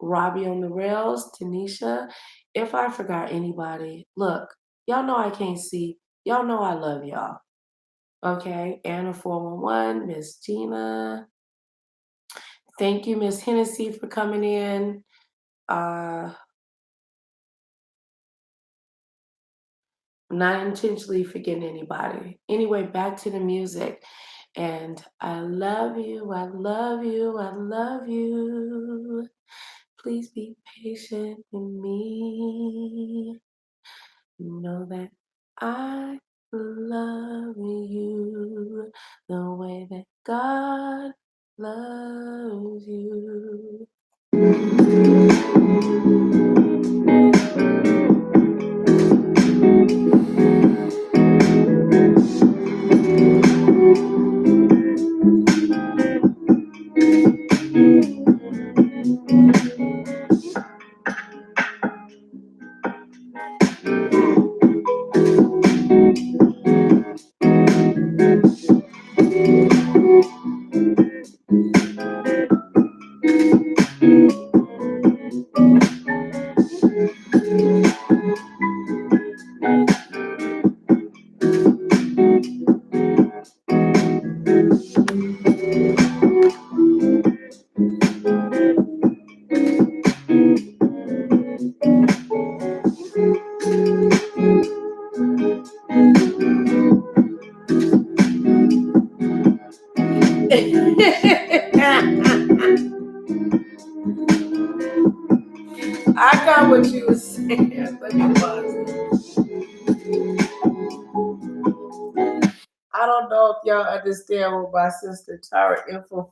Robbie on the Rails, Tanisha. If I forgot anybody, look, y'all know I can't see. Y'all know I love y'all. Okay, Anna 411, Miss Gina. Thank you, Miss Hennessy, for coming in. I'm not intentionally forgetting anybody. Anyway, back to the music. And I love you, I love you, I love you. Please be patient with me. Know that I love you the way that God loves you. I got what you were saying. Let me pause it. I don't know if y'all understand what my sister Tara info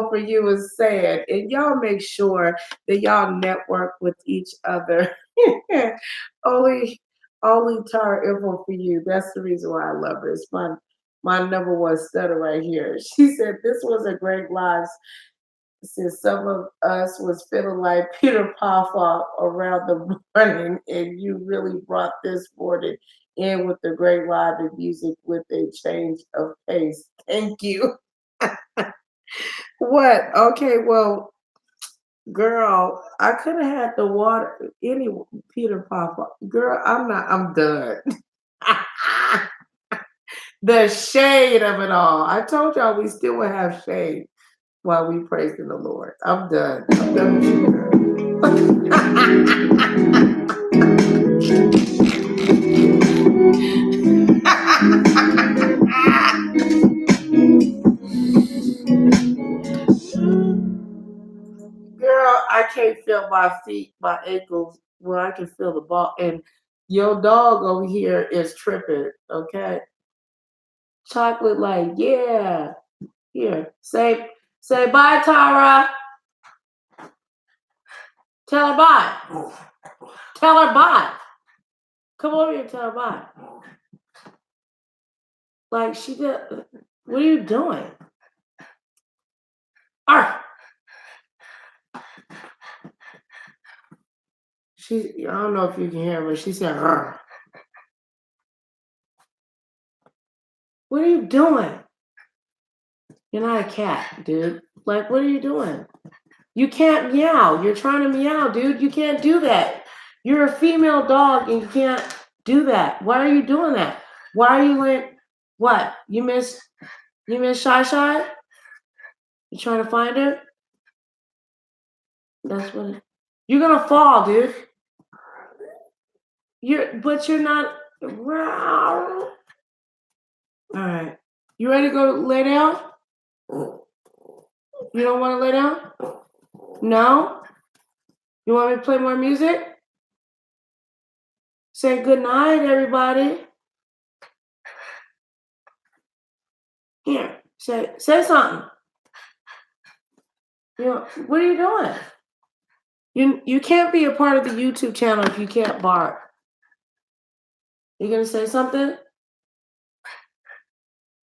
for you is saying, and y'all make sure that y'all network with each other. only Tara info for you. That's the reason why I love her. It's my number one stutter right here. She said this was a great live. Since some of us was feeling like Peter Popoff around the morning, and you really brought this morning in with the great live and music with a change of pace. Thank you. What? Okay, well, girl, I could have had the water any Peter Popoff. Girl, I'm done. The shade of it all. I told y'all we still will have shade while we praising the Lord. I'm done. I'm done with you, girl. Girl, I can't feel my feet, my ankles, where I can feel the ball. And your dog over here is tripping, okay? Chocolate, like, yeah. Here, say bye, Tara. Tell her bye. Tell her bye. Come over here and tell her bye. Like, she did. What are you doing? Arf. I don't know if you can hear her, but she said, Arr. What are you doing? You're not a cat, dude. Like, what are you doing? You can't meow. You're trying to meow, dude. You can't do that. You're a female dog and you can't do that. Why are you doing that? Why are you in what? You miss Shy Shy? You trying to find her? That's what you're gonna fall, dude. But you're not. All right. You ready to go lay down? You don't want to lay down? No? You want me to play more music? Say good night, everybody. Here, say something. What are you doing? You can't be a part of the YouTube channel if you can't bark. You gonna say something?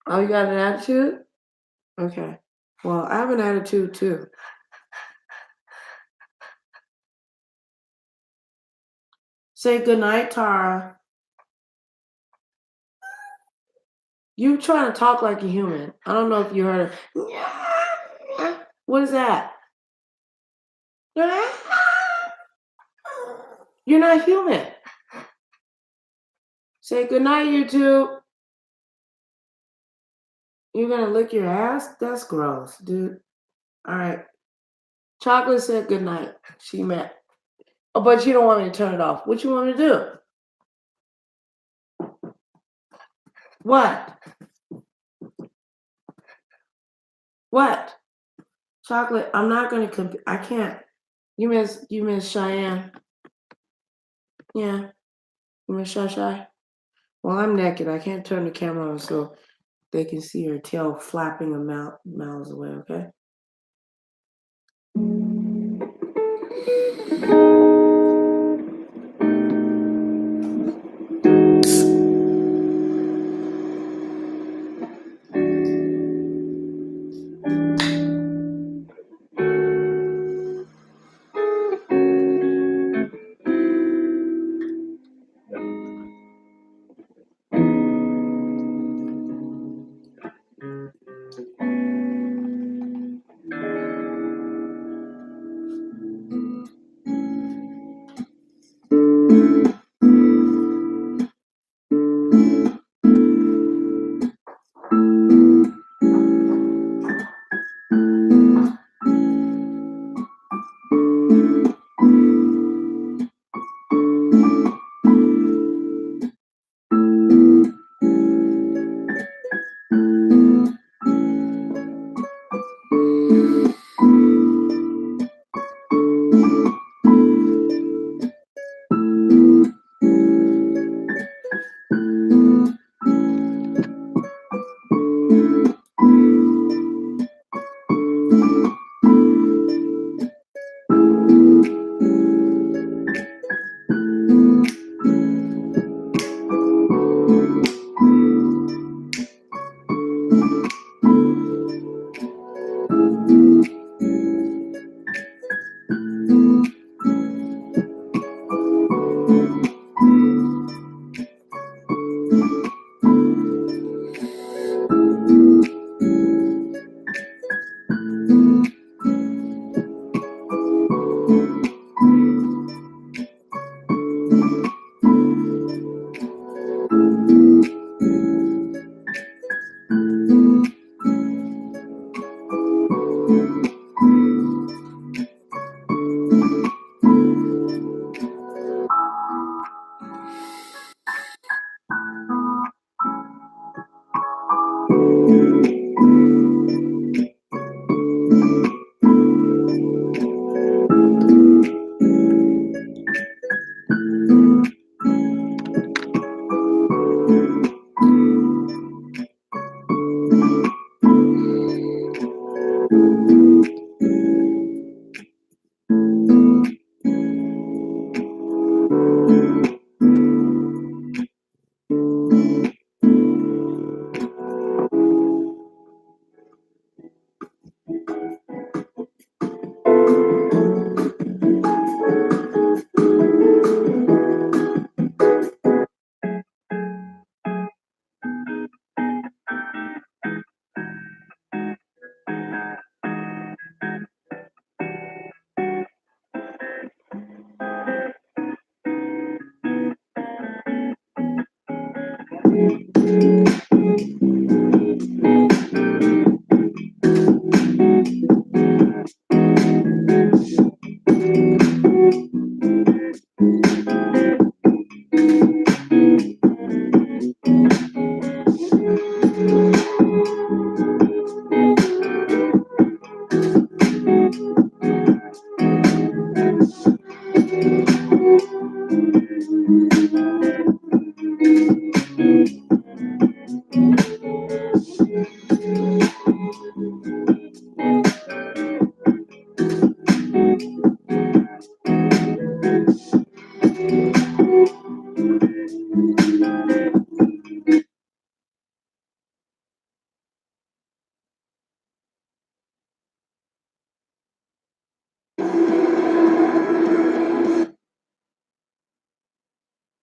Oh, you got an attitude? Okay. Well, I have an attitude too. Say good night, Tara. You trying to talk like a human. I don't know if you heard her. What is that? You're not human. Say good night, YouTube. You're gonna lick your ass? That's gross, dude. All right. Chocolate said good night. She met. Oh, but you don't want me to turn it off. What you want me to do? What? What? Chocolate, I'm not gonna I can't. You miss Cheyenne. Yeah. You miss Shy? Well, I'm naked. I can't turn the camera on so they can see her tail flapping miles away, okay?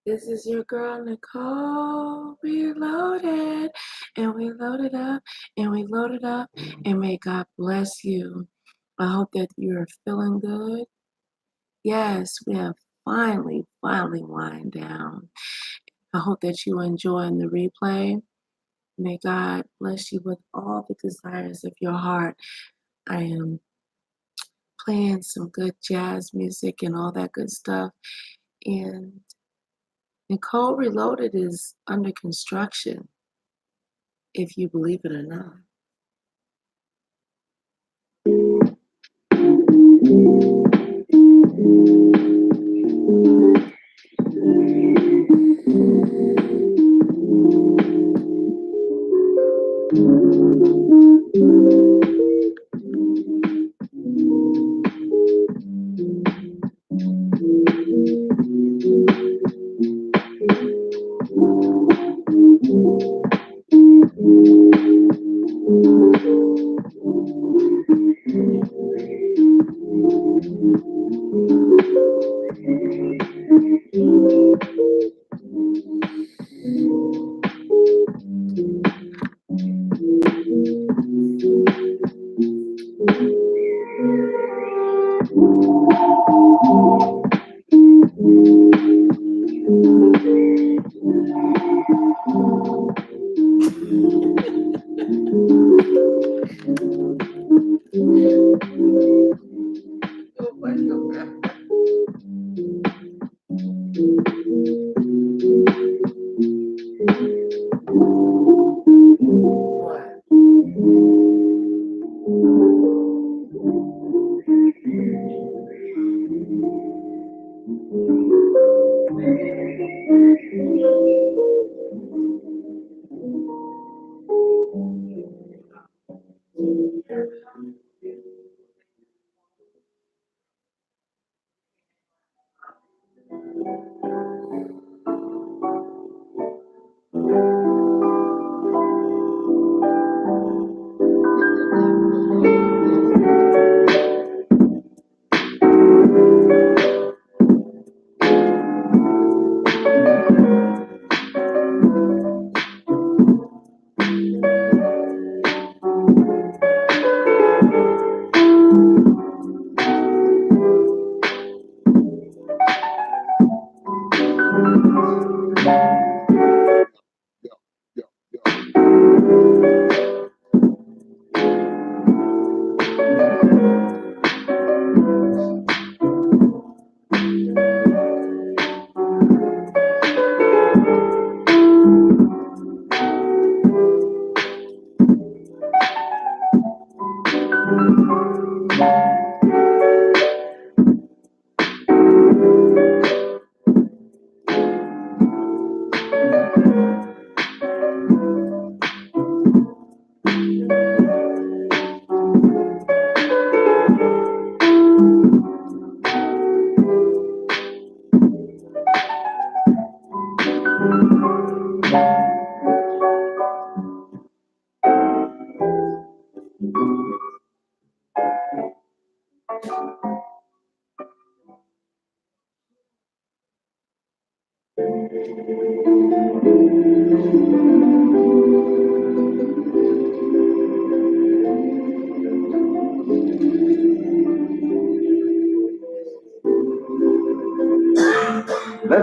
This is your girl Nicole. Reloaded, and we loaded up, and we loaded up, and may God bless you. I hope that you're feeling good. Yes, we have finally wind down. I hope that you enjoying the replay. May God bless you with all the desires of your heart. I am playing some good jazz music and all that good stuff. And Nicole Reloaded is under construction, if you believe it or not.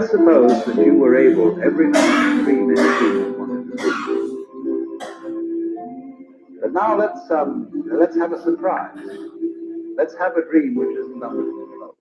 Let's suppose that you were able every night to dream anything you wanted to dream. But now let's have a surprise. Let's have a dream which isn't under control.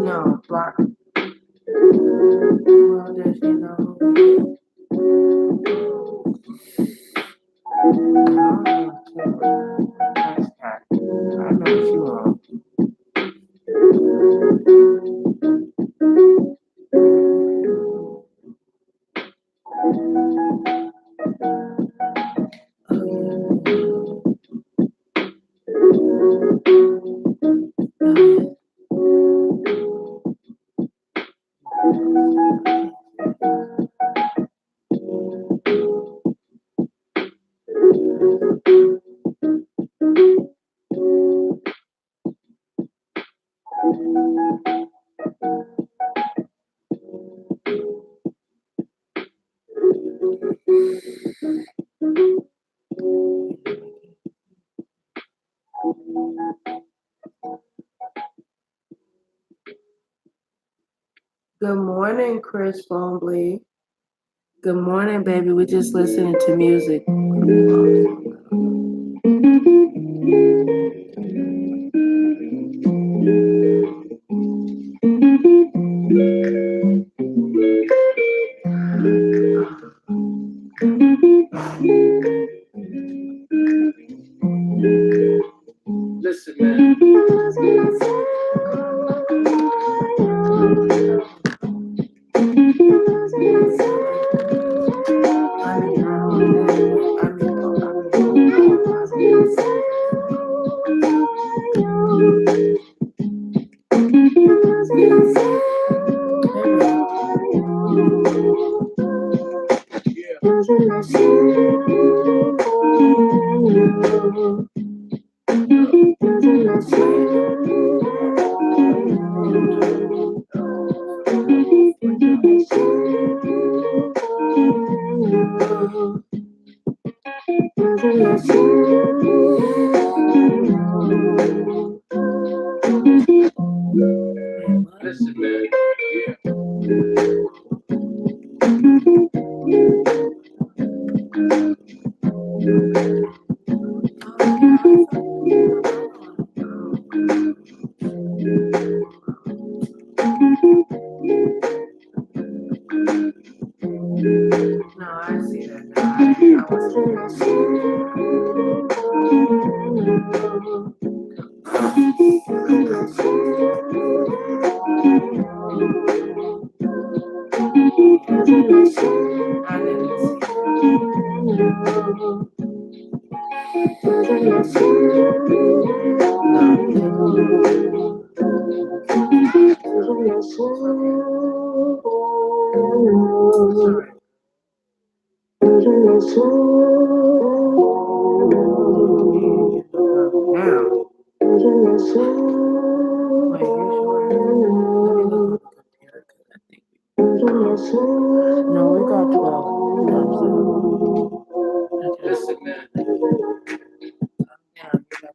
No, block. Well, does she know who he is? No, that's that. I know what you want. Good morning, Chris Fombly. Good morning, baby. We're just listening to music. Listen, man. No, I see that now. I was I didn't see Sorry. Now. Wait, you sure? Let me look on the computer because I think no, we got 12 thumbs up. Listen, man. Yeah, you got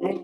Hey.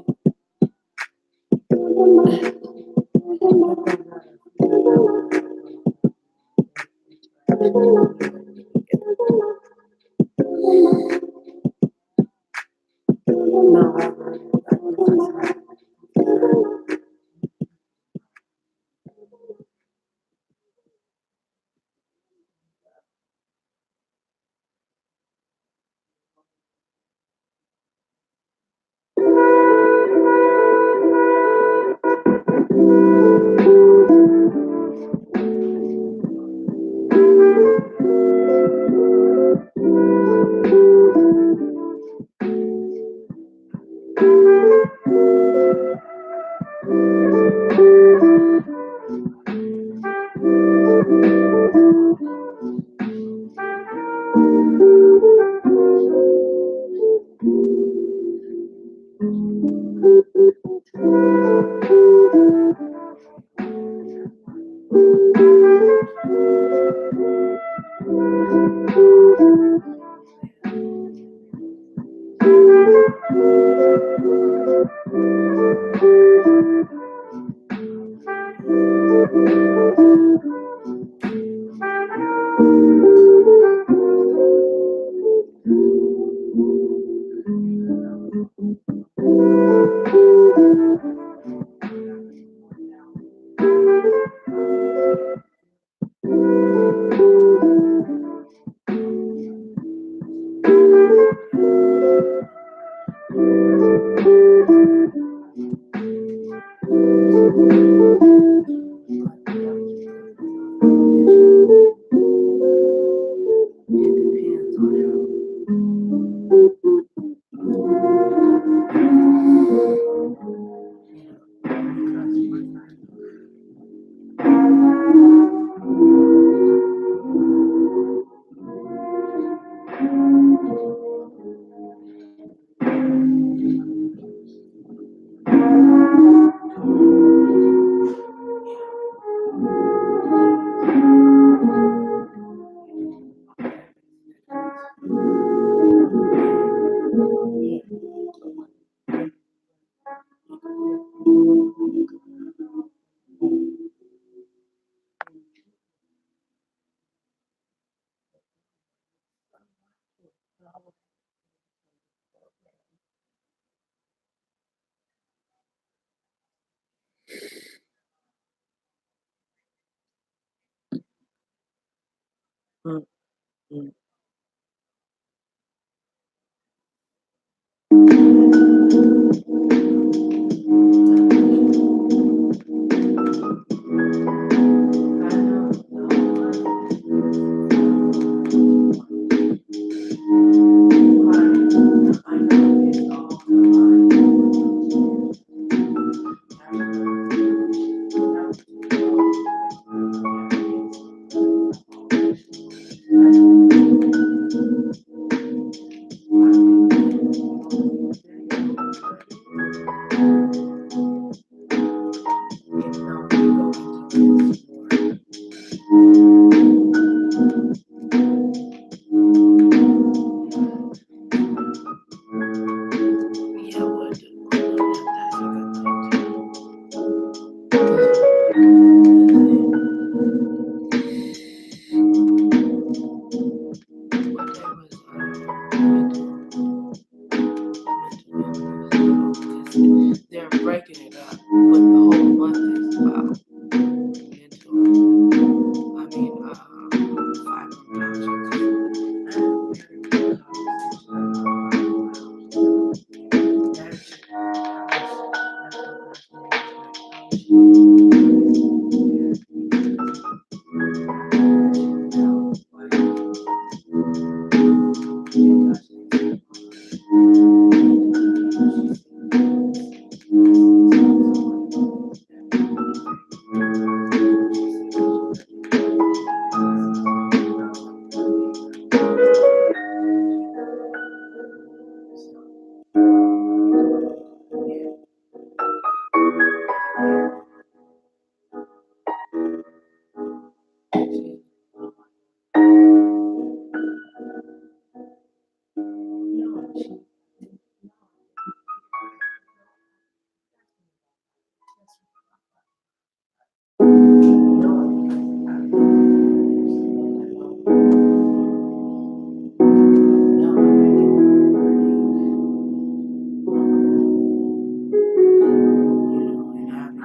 No, I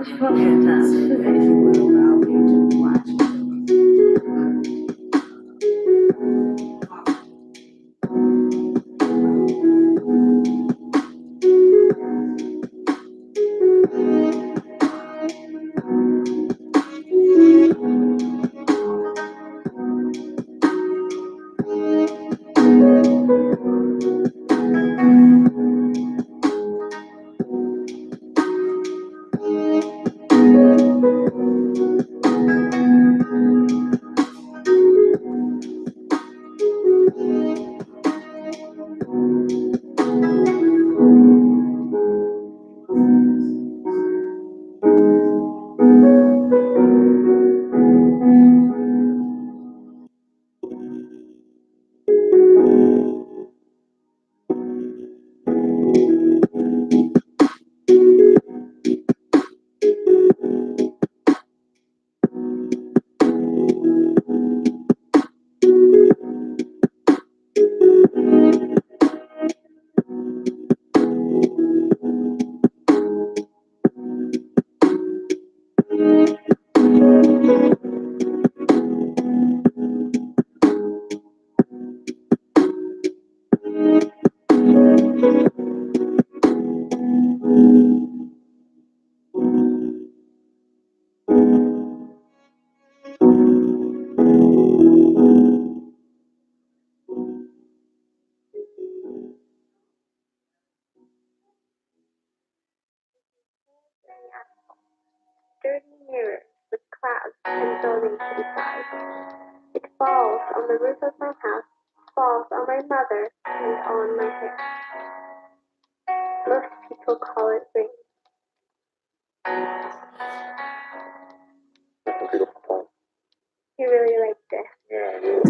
If you will allow me to watch it. Dirty mirror with clouds and buildings inside. It falls on the roof of my house, falls on my mother and on my hair. Most people call it rain. That's a beautiful poem. You really liked it. Yeah, I do.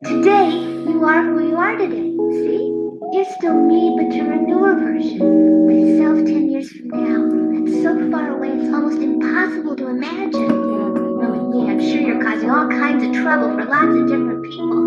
Today, you are who you are today. See? You're still me, but you're a newer version. Myself 10 years from now. That's so far away, it's almost impossible to imagine. Knowing me, I'm sure you're causing all kinds of trouble for lots of different people.